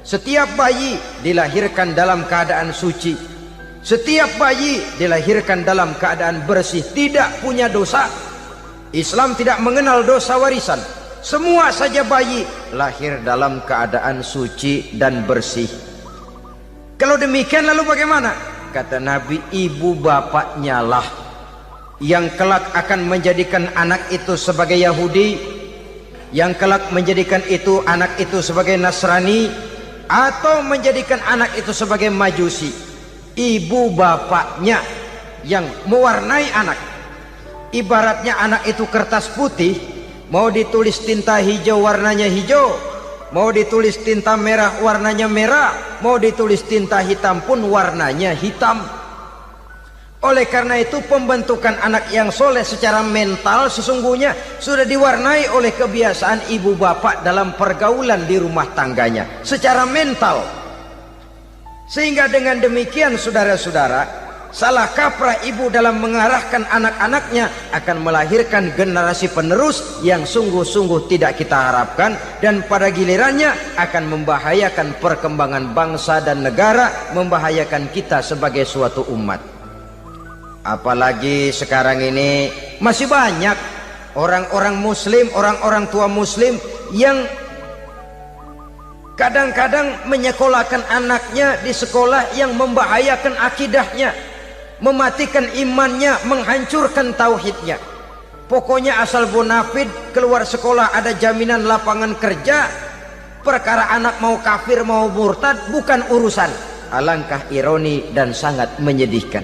Setiap bayi dilahirkan dalam keadaan suci, setiap bayi dilahirkan dalam keadaan bersih, tidak punya dosa. Islam tidak mengenal dosa warisan. Semua saja bayi lahir dalam keadaan suci dan bersih. Kalau demikian lalu bagaimana? Kata Nabi, ibu bapaknya lah yang kelak akan menjadikan anak itu sebagai Yahudi, yang kelak menjadikan itu anak itu sebagai Nasrani, atau menjadikan anak itu sebagai Majusi. Ibu bapaknya yang mewarnai anak. Ibaratnya anak itu kertas putih, mau ditulis tinta hijau warnanya hijau, Mau ditulis tinta merah warnanya merah, mau ditulis tinta hitam pun warnanya hitam. Oleh karena itu pembentukan anak yang soleh secara mental sesungguhnya sudah diwarnai oleh kebiasaan ibu bapak dalam pergaulan di rumah tangganya secara mental. Sehingga dengan demikian saudara-saudara, salah kaprah ibu dalam mengarahkan anak-anaknya akan melahirkan generasi penerus yang sungguh-sungguh tidak kita harapkan, dan pada gilirannya akan membahayakan perkembangan bangsa dan negara, membahayakan kita sebagai suatu umat. Apalagi sekarang ini masih banyak orang-orang muslim, orang-orang tua muslim yang kadang-kadang menyekolahkan anaknya di sekolah yang membahayakan akidahnya, mematikan imannya, menghancurkan tauhidnya. Pokoknya asal bonafid keluar sekolah ada jaminan lapangan kerja, perkara anak mau kafir mau murtad bukan urusan. Alangkah ironi dan sangat menyedihkan.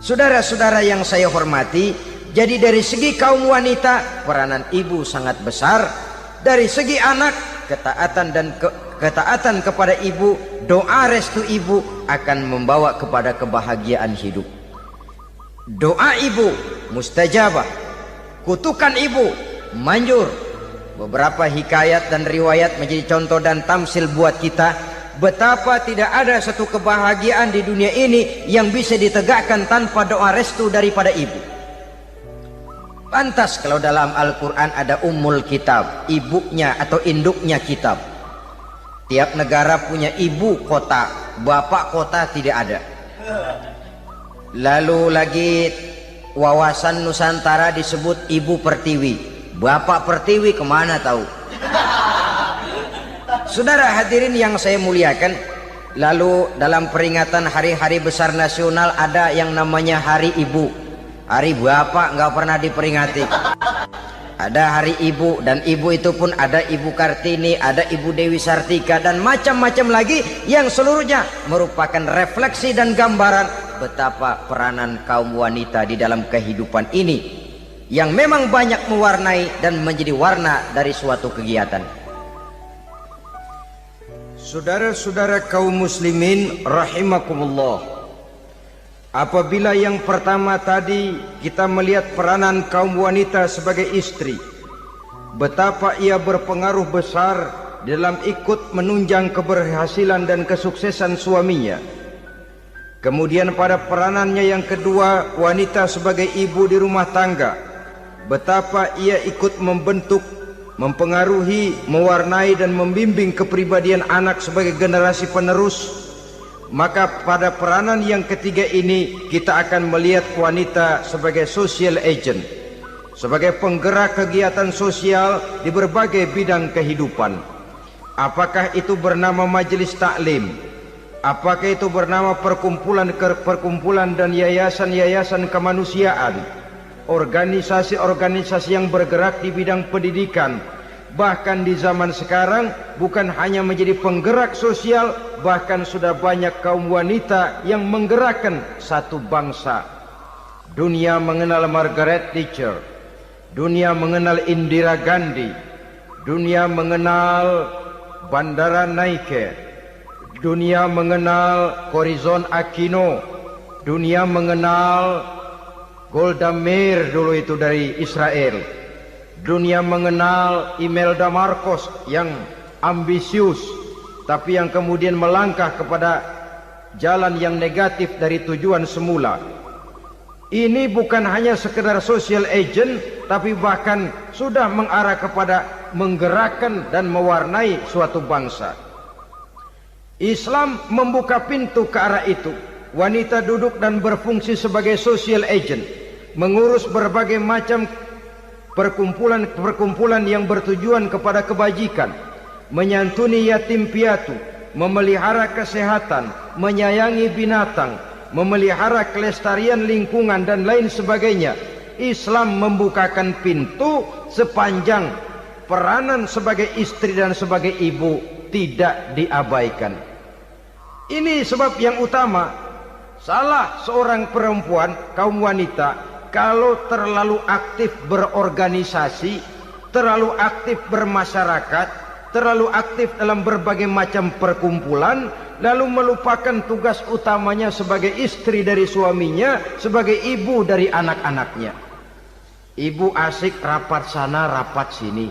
Saudara-saudara yang saya hormati, jadi dari segi kaum wanita peranan ibu sangat besar. Dari segi anak, ketaatan kepada ibu, doa restu ibu akan membawa kepada kebahagiaan hidup. Doa ibu mustajabah, kutukan ibu manjur. Beberapa hikayat dan riwayat menjadi contoh dan tamsil buat kita betapa tidak ada satu kebahagiaan di dunia ini yang bisa ditegakkan tanpa doa restu daripada ibu. Pantas kalau dalam Al-Quran ada ummul kitab, ibunya atau induknya kitab. Tiap negara punya ibu kota, bapak kota tidak ada. Lalu lagi wawasan Nusantara disebut ibu pertiwi, bapak pertiwi kemana tahu. Saudara hadirin yang saya muliakan, lalu dalam peringatan hari-hari besar nasional ada yang namanya Hari Ibu. Hari bapak nggak pernah diperingati. Ada hari ibu, dan ibu itu pun ada Ibu Kartini, ada Ibu Dewi Sartika, dan macam-macam lagi yang seluruhnya merupakan refleksi dan gambaran betapa peranan kaum wanita di dalam kehidupan ini yang memang banyak mewarnai dan menjadi warna dari suatu kegiatan. Saudara-saudara kaum muslimin rahimakumullah, apabila yang pertama tadi kita melihat peranan kaum wanita sebagai istri, betapa ia berpengaruh besar dalam ikut menunjang keberhasilan dan kesuksesan suaminya. Kemudian pada peranannya yang kedua, wanita sebagai ibu di rumah tangga, betapa ia ikut membentuk, mempengaruhi, mewarnai dan membimbing kepribadian anak sebagai generasi penerus. Maka pada peranan yang ketiga ini kita akan melihat wanita sebagai social agent, sebagai penggerak kegiatan sosial di berbagai bidang kehidupan. Apakah itu bernama majelis taklim, apakah itu bernama perkumpulan dan yayasan-yayasan kemanusiaan, organisasi-organisasi yang bergerak di bidang pendidikan. Bahkan di zaman sekarang bukan hanya menjadi penggerak sosial, bahkan sudah banyak kaum wanita yang menggerakkan satu bangsa. Dunia mengenal Margaret Thatcher, dunia mengenal Indira Gandhi, dunia mengenal Bandara Naike, dunia mengenal Corazon Aquino, dunia mengenal Golda Meir dulu itu dari Israel. Dunia mengenal Imelda Marcos yang ambisius, tapi yang kemudian melangkah kepada jalan yang negatif dari tujuan semula. Ini bukan hanya sekedar social agent, tapi bahkan sudah mengarah kepada menggerakkan dan mewarnai suatu bangsa. Islam membuka pintu ke arah itu. Wanita duduk dan berfungsi sebagai social agent, mengurus berbagai macam perkumpulan yang bertujuan kepada kebajikan, menyantuni yatim piatu, memelihara kesehatan, menyayangi binatang, memelihara kelestarian lingkungan dan lain sebagainya. Islam membukakan pintu sepanjang peranan sebagai istri dan sebagai ibu tidak diabaikan. Ini sebab yang utama, salah seorang perempuan, kaum wanita, kalau terlalu aktif berorganisasi, terlalu aktif bermasyarakat, terlalu aktif dalam berbagai macam perkumpulan, lalu melupakan tugas utamanya sebagai istri dari suaminya, sebagai ibu dari anak-anaknya. Ibu asik rapat sana rapat sini,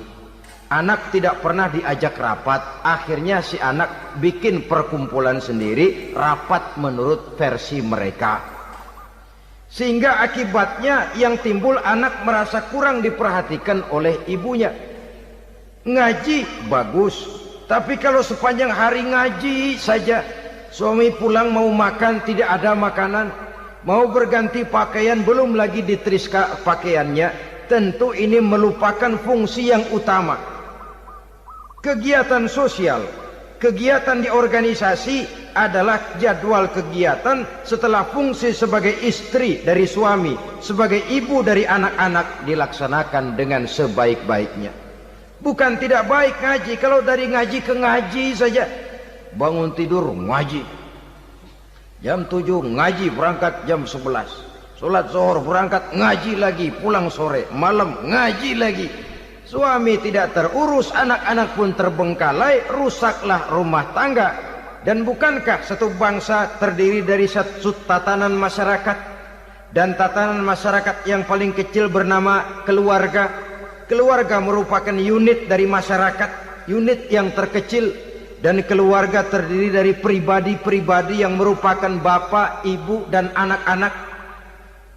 anak tidak pernah diajak rapat. Akhirnya si anak bikin perkumpulan sendiri, rapat menurut versi mereka, sehingga akibatnya yang timbul anak merasa kurang diperhatikan oleh ibunya. Ngaji bagus, tapi kalau sepanjang hari ngaji saja, suami pulang mau makan tidak ada makanan, mau berganti pakaian belum lagi diteriska pakaiannya, tentu ini melupakan fungsi yang utama. Kegiatan sosial, kegiatan di organisasi adalah jadwal kegiatan setelah fungsi sebagai istri dari suami, sebagai ibu dari anak-anak dilaksanakan dengan sebaik-baiknya. Bukan tidak baik ngaji, kalau dari ngaji ke ngaji saja. Bangun tidur ngaji, jam 7 ngaji, berangkat jam 11, sholat zuhur berangkat ngaji lagi, pulang sore, malam ngaji lagi. Suami tidak terurus, anak-anak pun terbengkalai, rusaklah rumah tangga. Dan bukankah satu bangsa terdiri dari satu tatanan masyarakat, dan tatanan masyarakat yang paling kecil bernama keluarga? Keluarga merupakan unit dari masyarakat, unit yang terkecil, dan keluarga terdiri dari pribadi-pribadi yang merupakan bapak, ibu, dan anak-anak.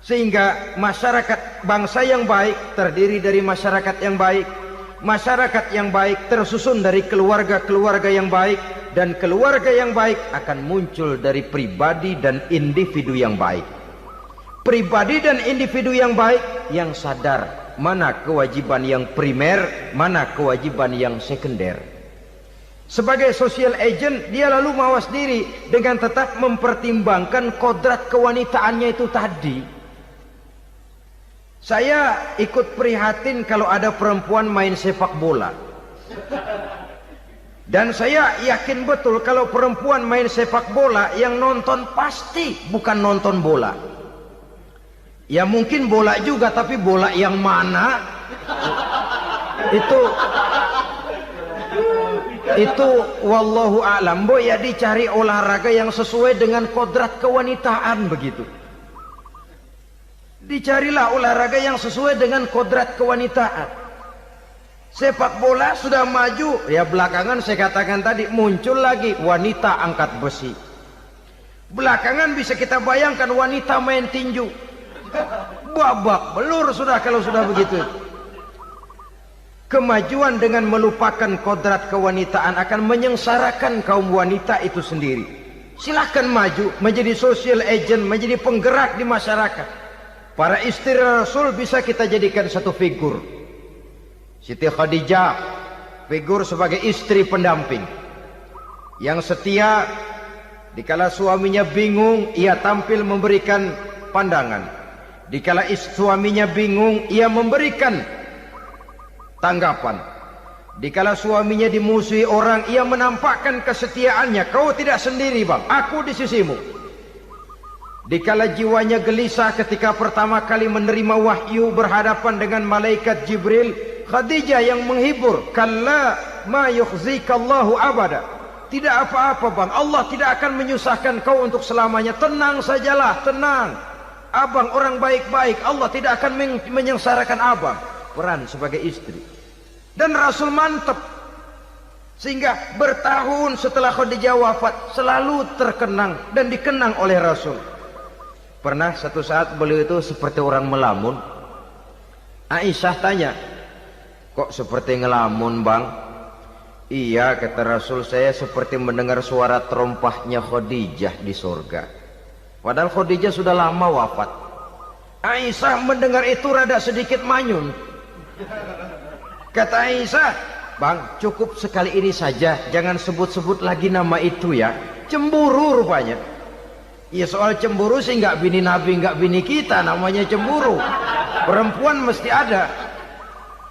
Sehingga masyarakat bangsa yang baik terdiri dari masyarakat yang baik, masyarakat yang baik tersusun dari keluarga-keluarga yang baik, dan keluarga yang baik akan muncul dari pribadi dan individu yang baik. Pribadi dan individu yang baik yang sadar mana kewajiban yang primer, mana kewajiban yang sekunder. Sebagai social agent, dia lalu mawas diri dengan tetap mempertimbangkan kodrat kewanitaannya itu tadi. Saya ikut prihatin kalau ada perempuan main sepak bola, dan saya yakin betul kalau perempuan main sepak bola, yang nonton pasti bukan nonton bola. Ya mungkin bola juga, tapi bola yang mana? Itu wallahu a'lam. Ya dicari olahraga yang sesuai dengan kodrat kewanitaan begitu. Dicarilah olahraga yang sesuai dengan kodrat kewanitaan. Sepak bola sudah maju, ya belakangan saya katakan tadi muncul lagi wanita angkat besi. Belakangan bisa kita bayangkan wanita main tinju. Babak belur sudah kalau sudah begitu. Kemajuan dengan melupakan kodrat kewanitaan akan menyengsarakan kaum wanita itu sendiri. Silahkan maju menjadi social agent, menjadi penggerak di masyarakat. Para istri Rasul bisa kita jadikan satu figur. Siti Khadijah, figur sebagai istri pendamping yang setia. Dikala suaminya bingung, ia tampil memberikan pandangan. Dikala suaminya bingung, ia memberikan tanggapan. Dikala suaminya dimusuhi orang, ia menampakkan kesetiaannya. Kau tidak sendiri bang, aku di sisimu. Dikala jiwanya gelisah ketika pertama kali menerima wahyu berhadapan dengan malaikat Jibril, Khadijah yang menghibur. Kalla ma yukhzikallahu abada. Tidak apa-apa bang, Allah tidak akan menyusahkan kau untuk selamanya. Tenang sajalah, tenang. Abang orang baik-baik, Allah tidak akan menyengsarakan abang. Peran sebagai istri. Dan Rasul mantap, sehingga bertahun setelah Khadijah wafat selalu terkenang dan dikenang oleh Rasul. Pernah satu saat beliau itu seperti orang melamun. Aisyah tanya, kok seperti ngelamun bang? Iya kata Rasul, saya seperti mendengar suara terompahnya Khadijah di surga. Padahal Khadijah sudah lama wafat. Aisyah mendengar itu rada sedikit manyun. Kata Aisyah, bang cukup sekali ini saja, jangan sebut-sebut lagi nama itu ya. Cemburu rupanya. Ya soal cemburu sih nggak bini Nabi, nggak bini kita, namanya cemburu. Perempuan mesti ada.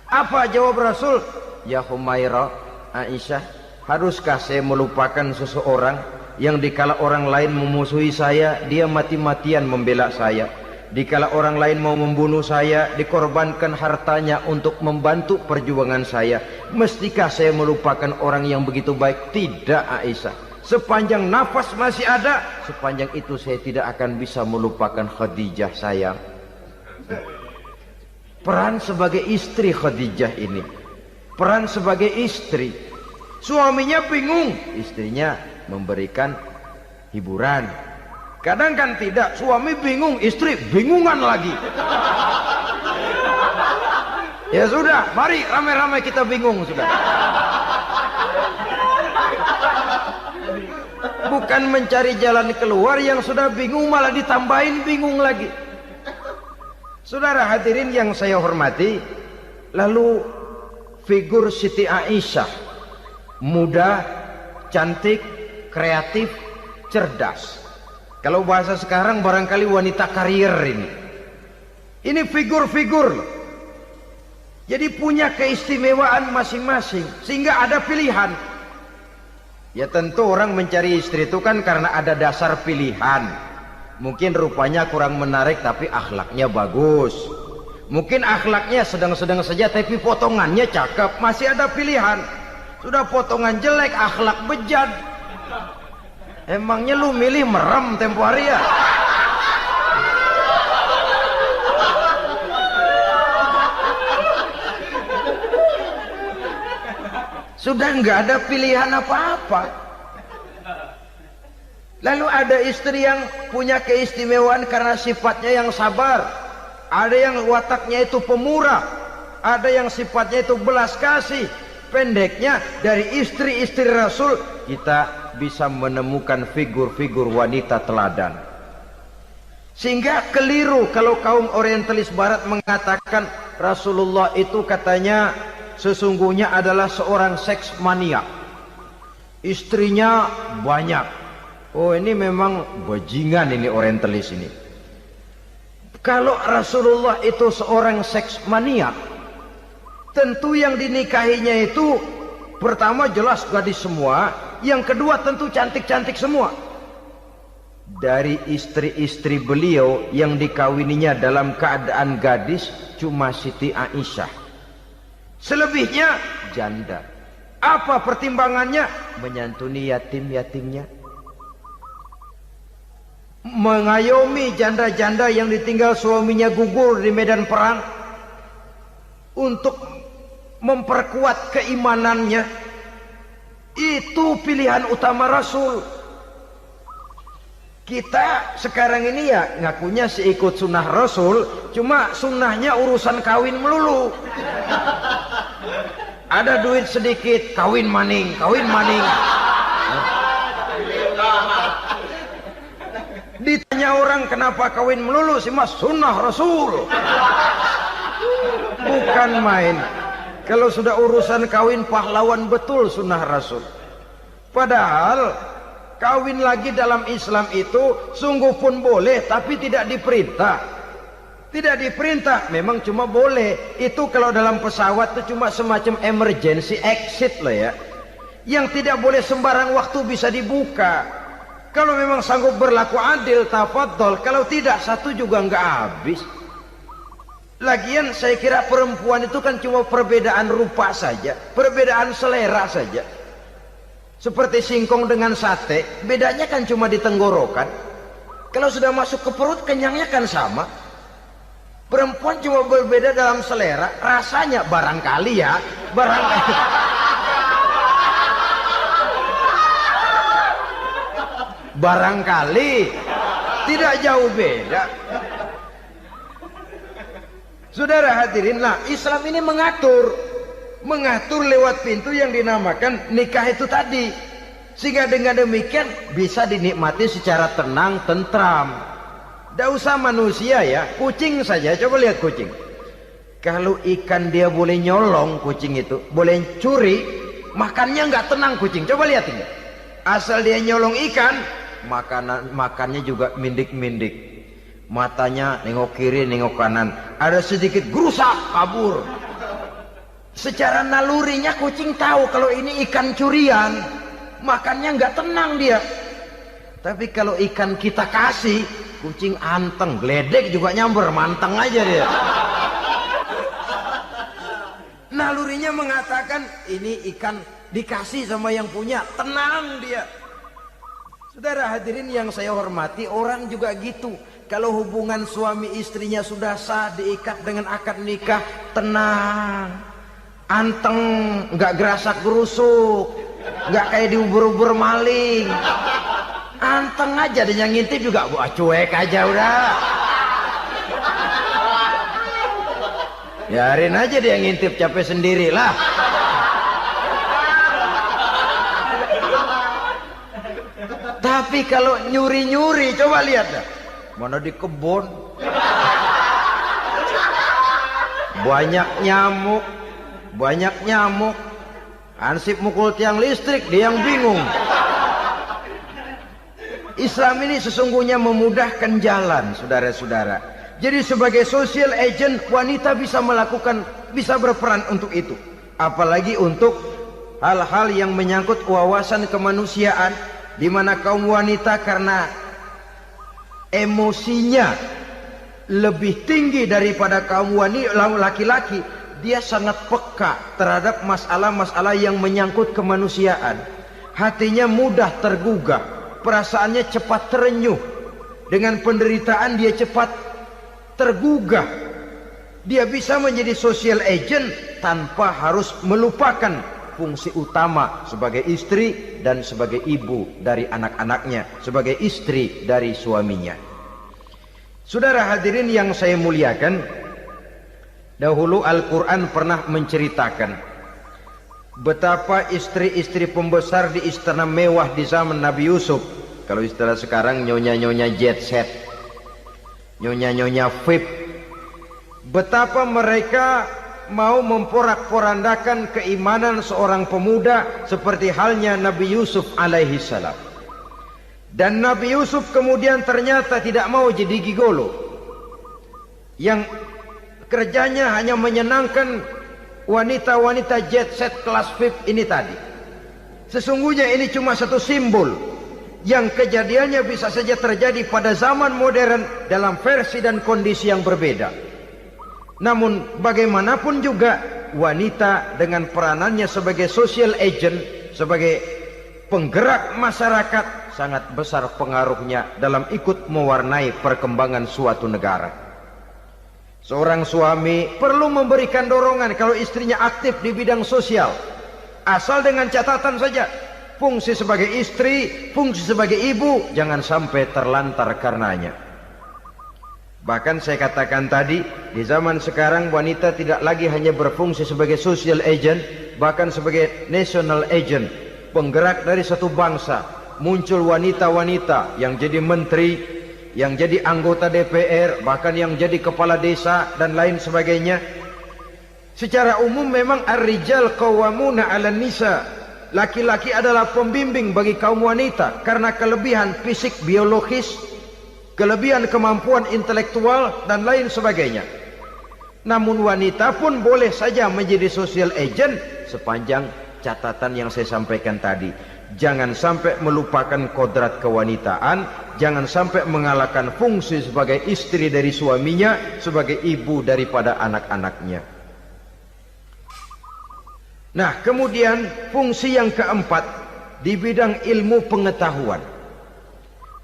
Apa jawab Rasul? Ya Humairah, Aisyah, haruskah saya melupakan seseorang yang dikala orang lain memusuhi saya, dia mati-matian membela saya. Dikala orang lain mau membunuh saya, dikorbankan hartanya untuk membantu perjuangan saya. Mestikah saya melupakan orang yang begitu baik? Tidak, Aisyah. Sepanjang nafas masih ada, sepanjang itu saya tidak akan bisa melupakan Khadijah sayang. Peran sebagai istri Khadijah ini, peran sebagai istri. Suaminya bingung, istrinya memberikan hiburan. Kadang kan tidak, suami bingung, istri bingungan lagi. Ya sudah, mari ramai-ramai kita bingung sudah. Bukan mencari jalan keluar, yang sudah bingung malah ditambahin bingung lagi. Saudara hadirin yang saya hormati, lalu figur Siti Aisyah, muda, cantik, kreatif, cerdas. Kalau bahasa sekarang barangkali wanita karier ini. Ini figur-figur. Jadi punya keistimewaan masing-masing, sehingga ada pilihan. Ya tentu orang mencari istri itu kan karena ada dasar pilihan. Mungkin rupanya kurang menarik tapi akhlaknya bagus. Mungkin akhlaknya sedang-sedang saja tapi potongannya cakep, masih ada pilihan. Sudah potongan jelek, akhlak bejat. Emangnya lu milih merem tempo hari ya? Sudah nggak ada pilihan apa-apa. Lalu ada istri yang punya keistimewaan karena sifatnya yang sabar, ada yang wataknya itu pemurah, ada yang sifatnya itu belas kasih. Pendeknya, dari istri-istri Rasul kita bisa menemukan figur-figur wanita teladan. Sehingga keliru kalau kaum orientalis barat mengatakan Rasulullah itu katanya sesungguhnya adalah seorang seks mania, istrinya banyak. Oh, ini memang bajingan ini orientalis ini. Kalau Rasulullah itu seorang seks mania, tentu yang dinikahinya itu pertama jelas gadis semua, yang kedua tentu cantik-cantik semua. Dari istri-istri beliau yang dikawininya dalam keadaan gadis cuma Siti Aisyah. Selebihnya janda. Apa pertimbangannya? Menyantuni yatim-yatimnya, mengayomi janda-janda yang ditinggal suaminya gugur di medan perang, untuk memperkuat keimanannya. Itu pilihan utama Rasul. Kita sekarang ini ya ngakunya sih ikut sunnah Rasul, cuma sunnahnya urusan kawin melulu. Ada duit sedikit, kawin maning, kawin maning. Ditanya orang kenapa kawin melulu, sih mas sunnah Rasul. Bukan main. Kalau sudah urusan kawin pahlawan betul sunnah Rasul. Padahal kawin lagi dalam Islam itu sungguh pun boleh, tapi tidak diperintah. Tidak diperintah, memang cuma boleh. Itu kalau dalam pesawat itu cuma semacam emergency exit lah ya, yang tidak boleh sembarang waktu bisa dibuka. Kalau memang sanggup berlaku adil, tafadhol. Kalau tidak, satu juga nggak habis. Lagian saya kira perempuan itu kan cuma perbedaan rupa saja, perbedaan selera saja. Seperti singkong dengan sate, bedanya kan cuma di tenggorokan. Kalau sudah masuk ke perut, kenyangnya kan sama. Perempuan cuma berbeda dalam selera, rasanya barangkali ya, barangkali. Barangkali tidak jauh beda. Saudara hadirin, lah Islam ini mengatur lewat pintu yang dinamakan nikah itu tadi, sehingga dengan demikian bisa dinikmati secara tenang, tentram. Tidak usah manusia ya, kucing saja. Coba lihat kucing. Kalau ikan dia boleh nyolong, kucing itu boleh curi, makannya nggak tenang kucing. Coba lihat ini. Asal dia nyolong ikan, makannya juga mindik-mindik. Matanya nengok kiri, nengok kanan. Ada sedikit gerusak, kabur. Secara nalurinya kucing tahu kalau ini ikan curian, makannya nggak tenang dia. Tapi kalau ikan kita kasih, kucing anteng, geledek juga nyamber, manteng aja dia. Nalurinya mengatakan ini ikan dikasih sama yang punya, tenang dia. Saudara hadirin yang saya hormati, orang juga gitu. Kalau hubungan suami istrinya sudah sah, diikat dengan akad nikah, tenang, anteng, nggak gerasak gerusuk, nggak kayak diuber-uber maling, anteng aja. Dan yang ngintip juga buat cuek aja udah. Biarin aja dia ngintip, capek sendirilah. Tapi kalau nyuri-nyuri, coba lihat dah. Mana di kebun banyak nyamuk, ansip mukul tiang listrik, dia yang bingung. Islam ini sesungguhnya memudahkan jalan, saudara-saudara. Jadi sebagai social agent, wanita bisa berperan untuk itu. Apalagi untuk hal-hal yang menyangkut wawasan kemanusiaan, di mana kaum wanita karena emosinya lebih tinggi daripada kaum laki-laki, dia sangat peka terhadap masalah-masalah yang menyangkut kemanusiaan. Hatinya mudah tergugah, perasaannya cepat terenyuh, dengan penderitaan dia cepat tergugah. Dia bisa menjadi social agent tanpa harus melupakan fungsi utama sebagai istri dan sebagai ibu dari anak-anaknya, sebagai istri dari suaminya. Saudara hadirin yang saya muliakan, dahulu Al-Quran pernah menceritakan betapa istri-istri pembesar di istana mewah di zaman Nabi Yusuf. Kalau istilah sekarang nyonya-nyonya jet set, nyonya-nyonya VIP, betapa mereka mau memporak-porandakan keimanan seorang pemuda seperti halnya Nabi Yusuf alaihi salam. Dan Nabi Yusuf kemudian ternyata tidak mau jadi gigolo yang kerjanya hanya menyenangkan wanita-wanita jet set kelas VIP ini tadi. Sesungguhnya ini cuma satu simbol yang kejadiannya bisa saja terjadi pada zaman modern dalam versi dan kondisi yang berbeda. Namun bagaimanapun juga wanita dengan peranannya sebagai social agent, sebagai penggerak masyarakat, sangat besar pengaruhnya dalam ikut mewarnai perkembangan suatu negara. Seorang suami perlu memberikan dorongan kalau istrinya aktif di bidang sosial, asal dengan catatan saja, fungsi sebagai istri, fungsi sebagai ibu jangan sampai terlantar karenanya. Bahkan saya katakan tadi, di zaman sekarang wanita tidak lagi hanya berfungsi sebagai social agent, bahkan sebagai national agent, penggerak dari satu bangsa. Muncul wanita-wanita yang jadi menteri, yang jadi anggota DPR, bahkan yang jadi kepala desa dan lain sebagainya. Secara umum memang ar-rijal qawwamuna 'alan nisa. Laki-laki adalah pembimbing bagi kaum wanita karena kelebihan fisik biologis, kelebihan kemampuan intelektual dan lain sebagainya. Namun wanita pun boleh saja menjadi social agent sepanjang catatan yang saya sampaikan tadi. Jangan sampai melupakan kodrat kewanitaan, jangan sampai mengalahkan fungsi sebagai istri dari suaminya, sebagai ibu daripada anak-anaknya. Nah, kemudian fungsi yang keempat di bidang ilmu pengetahuan.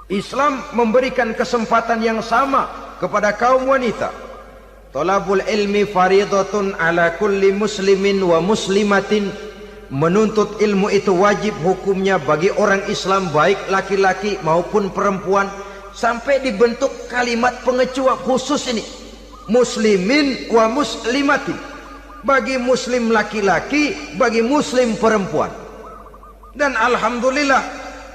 Islam memberikan kesempatan yang sama kepada kaum wanita. Thalabul ilmi faridatun ala kulli muslimin wa muslimatin. Menuntut ilmu itu wajib hukumnya bagi orang Islam, baik laki-laki maupun perempuan. Sampai dibentuk kalimat pengecuali khusus ini, muslimin wa muslimatin, bagi muslim laki-laki, bagi muslim perempuan. Dan alhamdulillah,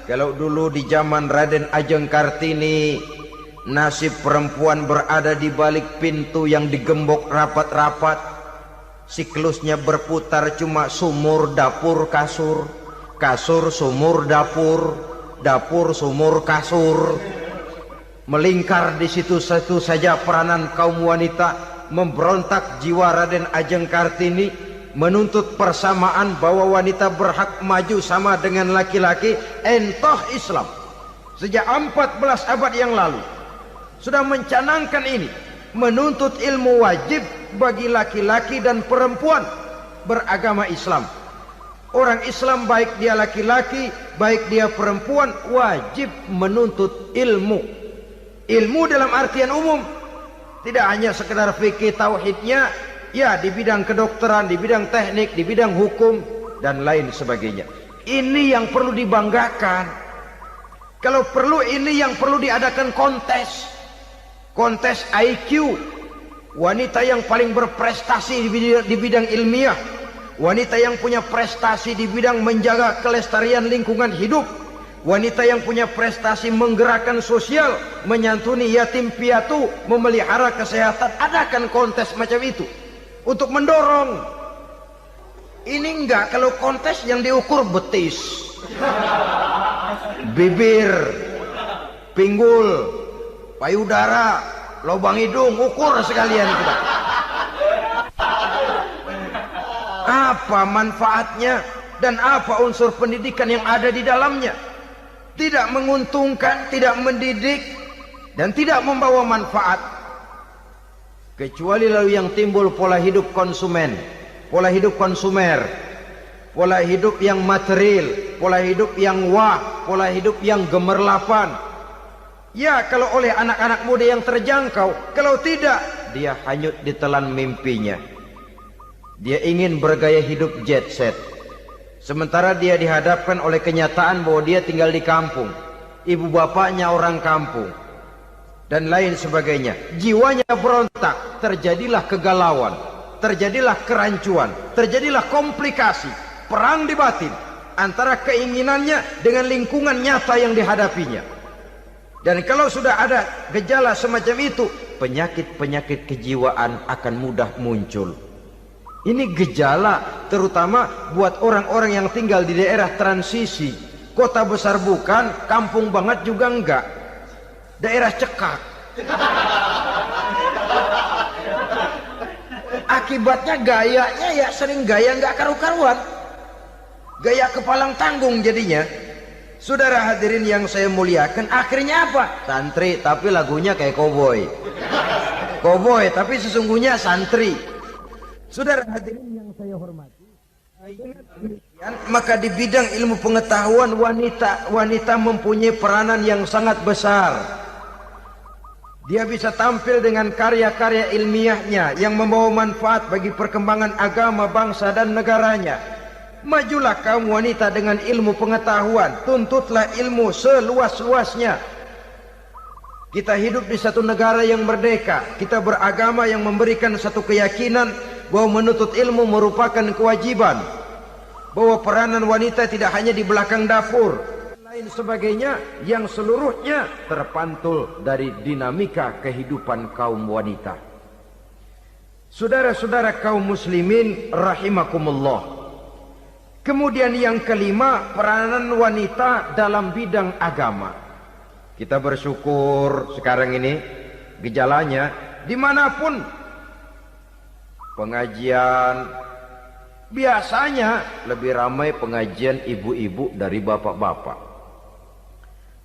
kalau dulu di zaman Raden Ajeng Kartini, nasib perempuan berada di balik pintu yang digembok rapat-rapat, siklusnya berputar cuma sumur, dapur, kasur, kasur, sumur, dapur, dapur, sumur, kasur. Melingkar di situ satu saja peranan kaum wanita. Memberontak jiwa Raden Ajeng Kartini, menuntut persamaan bahwa wanita berhak maju sama dengan laki-laki. Entah Islam sejak 14 abad yang lalu sudah mencanangkan ini. Menuntut ilmu wajib bagi laki-laki dan perempuan beragama Islam. Orang Islam baik dia laki-laki, baik dia perempuan, wajib menuntut ilmu. Ilmu dalam artian umum, tidak hanya sekedar fikih tauhidnya, ya di bidang kedokteran, di bidang teknik, di bidang hukum dan lain sebagainya. Ini yang perlu dibanggakan. Kalau perlu, ini yang perlu diadakan kontes. Kontes IQ, wanita yang paling berprestasi di bidang ilmiah, wanita yang punya prestasi di bidang menjaga kelestarian lingkungan hidup, wanita yang punya prestasi menggerakkan sosial, menyantuni yatim piatu, memelihara kesehatan. Adakan kontes macam itu untuk mendorong. Ini enggak, kalau kontes yang diukur betis, bibir, pinggul, payudara, lubang hidung, ukur sekalian kita. Apa manfaatnya dan apa unsur pendidikan yang ada di dalamnya? Tidak menguntungkan, tidak mendidik, dan tidak membawa manfaat. Kecuali lalu yang timbul pola hidup konsumen, pola hidup konsumer, pola hidup yang material, pola hidup yang wah, pola hidup yang gemerlapan. Ya, kalau oleh anak-anak muda yang terjangkau. Kalau tidak, dia hanyut ditelan mimpinya. Dia ingin bergaya hidup jet set, sementara dia dihadapkan oleh kenyataan bahwa dia tinggal di kampung, ibu bapaknya orang kampung, dan lain sebagainya. Jiwanya berontak, terjadilah kegalauan, terjadilah kerancuan, terjadilah komplikasi, perang di batin antara keinginannya dengan lingkungan nyata yang dihadapinya. Dan kalau sudah ada gejala semacam itu, penyakit-penyakit kejiwaan akan mudah muncul. Ini gejala terutama buat orang-orang yang tinggal di daerah transisi. Kota besar bukan, kampung banget juga enggak. Daerah cekak. Akibatnya gayanya ya sering gaya enggak karu-karuan. Gaya kepalang tanggung jadinya. Saudara hadirin yang saya muliakan, akhirnya apa? Santri tapi lagunya kayak koboi. Koboi tapi sesungguhnya santri. Saudara hadirin yang saya hormati, maka di bidang ilmu pengetahuan wanita mempunyai peranan yang sangat besar. Dia bisa tampil dengan karya-karya ilmiahnya yang membawa manfaat bagi perkembangan agama, bangsa dan negaranya. Majulah kaum wanita dengan ilmu pengetahuan, tuntutlah ilmu seluas-luasnya. Kita hidup di satu negara yang merdeka, kita beragama yang memberikan satu keyakinan bahwa menuntut ilmu merupakan kewajiban, bahwa peranan wanita tidak hanya di belakang dapur, lain sebagainya, yang seluruhnya terpantul dari dinamika kehidupan kaum wanita. Saudara-saudara kaum muslimin rahimakumullah. Kemudian yang kelima, peranan wanita dalam bidang agama. Kita bersyukur sekarang ini gejalanya dimanapun pengajian, biasanya lebih ramai pengajian ibu-ibu dari bapak-bapak.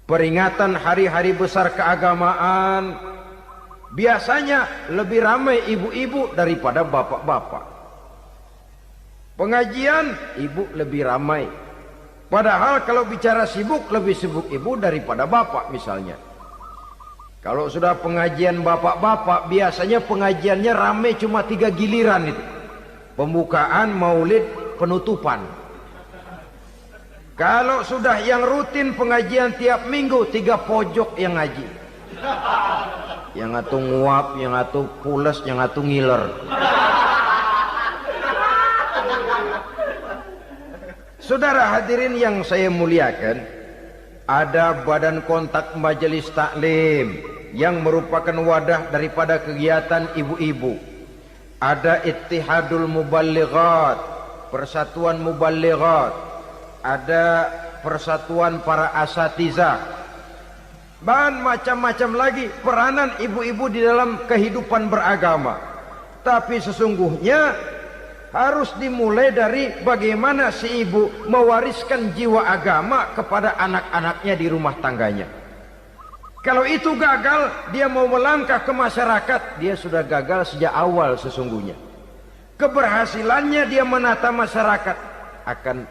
Peringatan hari-hari besar keagamaan, biasanya lebih ramai ibu-ibu daripada bapak-bapak. Pengajian ibu lebih ramai. Padahal kalau bicara sibuk, lebih sibuk ibu daripada bapak misalnya. Kalau sudah pengajian bapak-bapak, biasanya pengajiannya ramai cuma 3 giliran itu. Pembukaan, maulid, penutupan. Kalau sudah yang rutin pengajian tiap minggu, 3 pojok yang ngaji. Yang atu nguap, yang atu pules, yang atu ngiler. Saudara hadirin yang saya muliakan, ada badan kontak majelis taklim yang merupakan wadah daripada kegiatan ibu-ibu. Ada Ittihadul Muballighat, Persatuan Muballighat. Ada Persatuan Para Asatizah. Dan macam-macam lagi peranan ibu-ibu di dalam kehidupan beragama. Tapi sesungguhnya harus dimulai dari bagaimana si ibu mewariskan jiwa agama kepada anak-anaknya di rumah tangganya. Kalau itu gagal, dia mau melangkah ke masyarakat, dia sudah gagal sejak awal sesungguhnya. Keberhasilannya dia menata masyarakat akan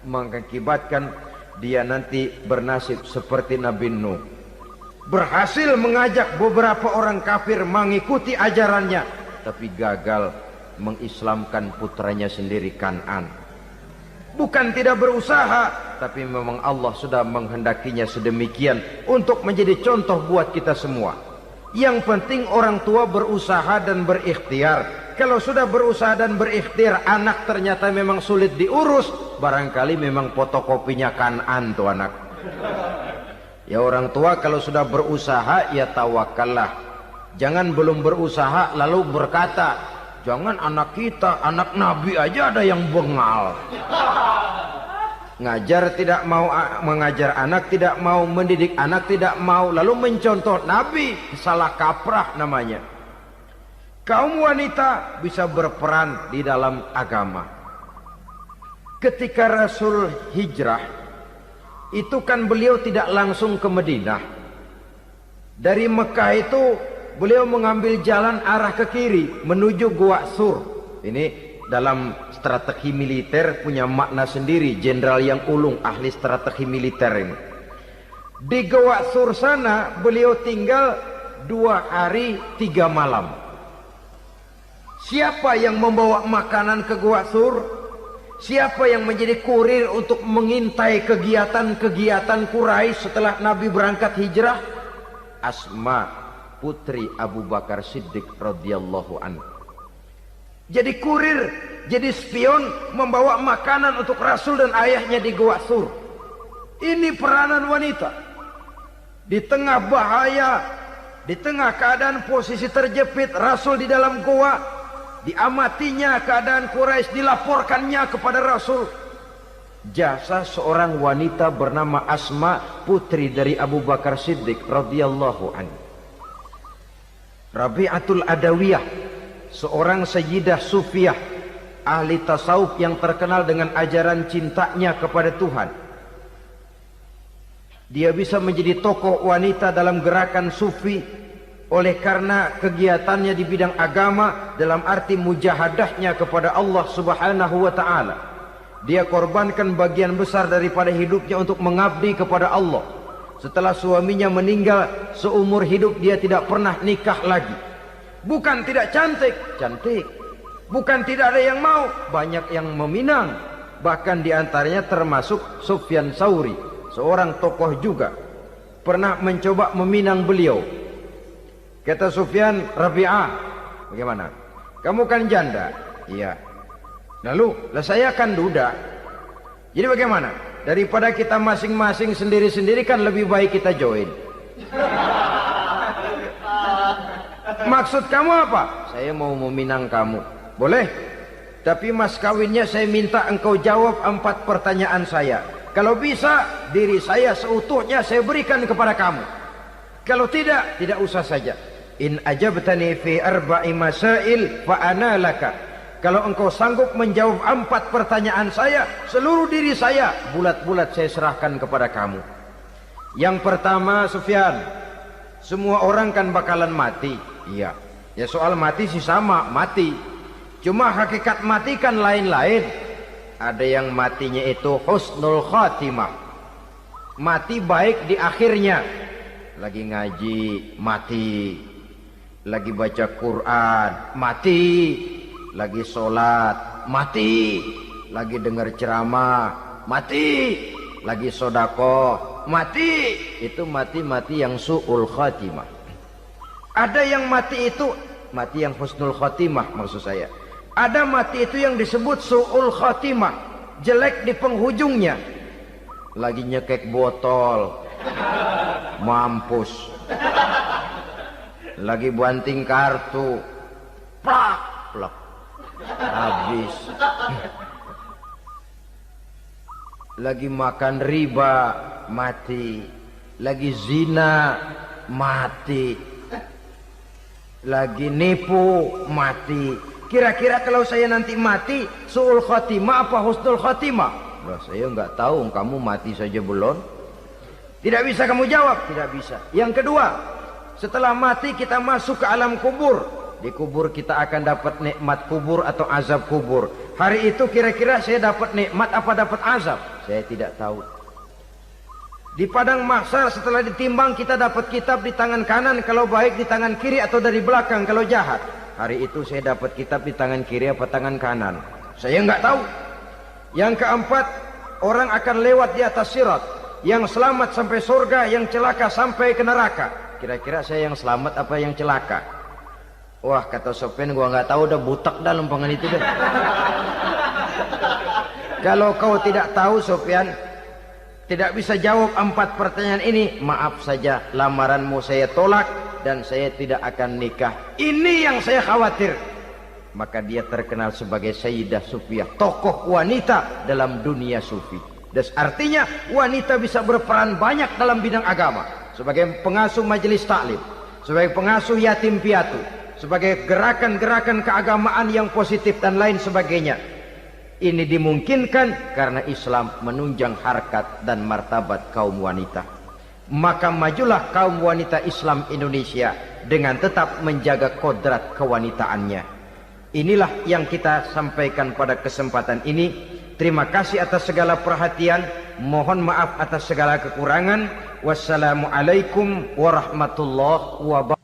mengakibatkan dia nanti bernasib seperti Nabi Nuh. Berhasil mengajak beberapa orang kafir mengikuti ajarannya, tapi gagal mengislamkan putranya sendiri Kan'an. Bukan tidak berusaha, tapi memang Allah sudah menghendakinya sedemikian untuk menjadi contoh buat kita semua. Yang penting orang tua berusaha dan berikhtiar. Kalau sudah berusaha dan berikhtiar, anak ternyata memang sulit diurus, barangkali memang fotokopinya Kan'an tuh anak. Ya orang tua kalau sudah berusaha, ya tawakallah. Jangan belum berusaha lalu berkata, jangan anak kita, anak Nabi aja ada yang bengal. Ngajar tidak mau, mengajar anak tidak mau, mendidik anak tidak mau, lalu mencontoh Nabi, salah kaprah namanya. Kaum wanita bisa berperan di dalam agama. Ketika Rasul hijrah, itu kan beliau tidak langsung ke Madinah. Dari Mekah itu beliau mengambil jalan arah ke kiri menuju Gua Sur. Ini dalam strategi militer punya makna sendiri. Jenderal yang ulung, ahli strategi militer ini. Di Gua Sur sana beliau tinggal 2 hari 3 malam. Siapa yang membawa makanan ke Gua Sur? Siapa yang menjadi kurir untuk mengintai kegiatan-kegiatan Quraisy setelah Nabi berangkat hijrah? Asma, putri Abu Bakar Siddiq radhiyallahu anhu. Jadi kurir, jadi spion, membawa makanan untuk Rasul dan ayahnya di Gua Sur. Ini peranan wanita. Di tengah bahaya, di tengah keadaan posisi terjepit, Rasul di dalam gua, diamatinya keadaan Quraisy, dilaporkannya kepada Rasul. Jasa seorang wanita bernama Asma, putri dari Abu Bakar Siddiq radhiyallahu anhu. Rabi'atul Adawiyah, seorang sayyidah sufiyah, ahli tasawuf yang terkenal dengan ajaran cintanya kepada Tuhan. Dia bisa menjadi tokoh wanita dalam gerakan sufi oleh karena kegiatannya di bidang agama, dalam arti mujahadahnya kepada Allah Subhanahu wa ta'ala. Dia korbankan bagian besar daripada hidupnya untuk mengabdi kepada Allah. Setelah suaminya meninggal, seumur hidup dia tidak pernah nikah lagi. Bukan tidak cantik, cantik. Bukan tidak ada yang mau, banyak yang meminang. Bahkan diantaranya termasuk Sufyan Tsauri, seorang tokoh juga, pernah mencoba meminang beliau. Kata Sufyan, Rabi'ah, bagaimana? Kamu kan janda? Iya. Lalu, lah saya kan duda. Jadi bagaimana? Daripada kita masing-masing sendiri-sendiri kan lebih baik kita join. Maksud kamu apa? Saya mau meminang kamu. Boleh? Tapi mas kawinnya saya minta engkau jawab 4 pertanyaan saya. Kalau bisa, diri saya seutuhnya saya berikan kepada kamu. Kalau tidak, tidak usah saja. In ajabtani fi 4 masail fa ana laka. Kalau engkau sanggup menjawab 4 pertanyaan saya, seluruh diri saya bulat-bulat saya serahkan kepada kamu. Yang pertama, Sufyan, semua orang kan bakalan mati. Iya. Ya soal mati sih sama, mati. Cuma hakikat mati kan lain-lain. Ada yang matinya itu husnul khatimah. Mati baik di akhirnya. Lagi ngaji, mati. Lagi baca Quran, mati. Lagi sholat, mati. Lagi dengar ceramah, mati. Lagi sodakoh, mati. Itu mati-mati yang su'ul khatimah. Ada yang mati itu mati yang husnul khatimah, maksud saya. Ada mati itu yang disebut su'ul khatimah, jelek di penghujungnya. Lagi nyekek botol, mampus. Lagi banting kartu, plak plak, habis. Lagi makan riba, mati. Lagi zina, mati. Lagi nipu, mati. Kira-kira kalau saya nanti mati, su'ul khatimah apa husnul khatimah? Nah, saya nggak tahu, kamu mati saja belum. Tidak bisa kamu jawab? Tidak bisa. Yang kedua, setelah mati kita masuk ke alam kubur. Di kubur kita akan dapat nikmat kubur atau azab kubur. Hari itu kira-kira saya dapat nikmat apa dapat azab? Saya tidak tahu. Di padang mahsyar setelah ditimbang kita dapat kitab di tangan kanan kalau baik, di tangan kiri atau dari belakang kalau jahat. Hari itu saya dapat kitab di tangan kiri apa tangan kanan? Saya nggak tahu. Yang keempat, orang akan lewat di atas sirat. Yang selamat sampai surga, yang celaka sampai ke neraka. Kira-kira saya yang selamat apa yang celaka? Wah, kata Sofyan, gua nggak tahu, udah butak dah lempangan itu deh. Kalau kau tidak tahu Sofyan, tidak bisa jawab 4 pertanyaan ini, maaf saja, lamaranmu saya tolak dan saya tidak akan nikah. Ini yang saya khawatir. Maka dia terkenal sebagai Sayyidah Sufiyah, tokoh wanita dalam dunia sufi. Dan artinya wanita bisa berperan banyak dalam bidang agama, sebagai pengasuh majelis taklim, sebagai pengasuh yatim piatu, sebagai gerakan-gerakan keagamaan yang positif dan lain sebagainya. Ini dimungkinkan karena Islam menunjang harkat dan martabat kaum wanita. Maka majulah kaum wanita Islam Indonesia dengan tetap menjaga kodrat kewanitaannya. Inilah yang kita sampaikan pada kesempatan ini. Terima kasih atas segala perhatian. Mohon maaf atas segala kekurangan. Wassalamualaikum warahmatullahi wabarakatuh.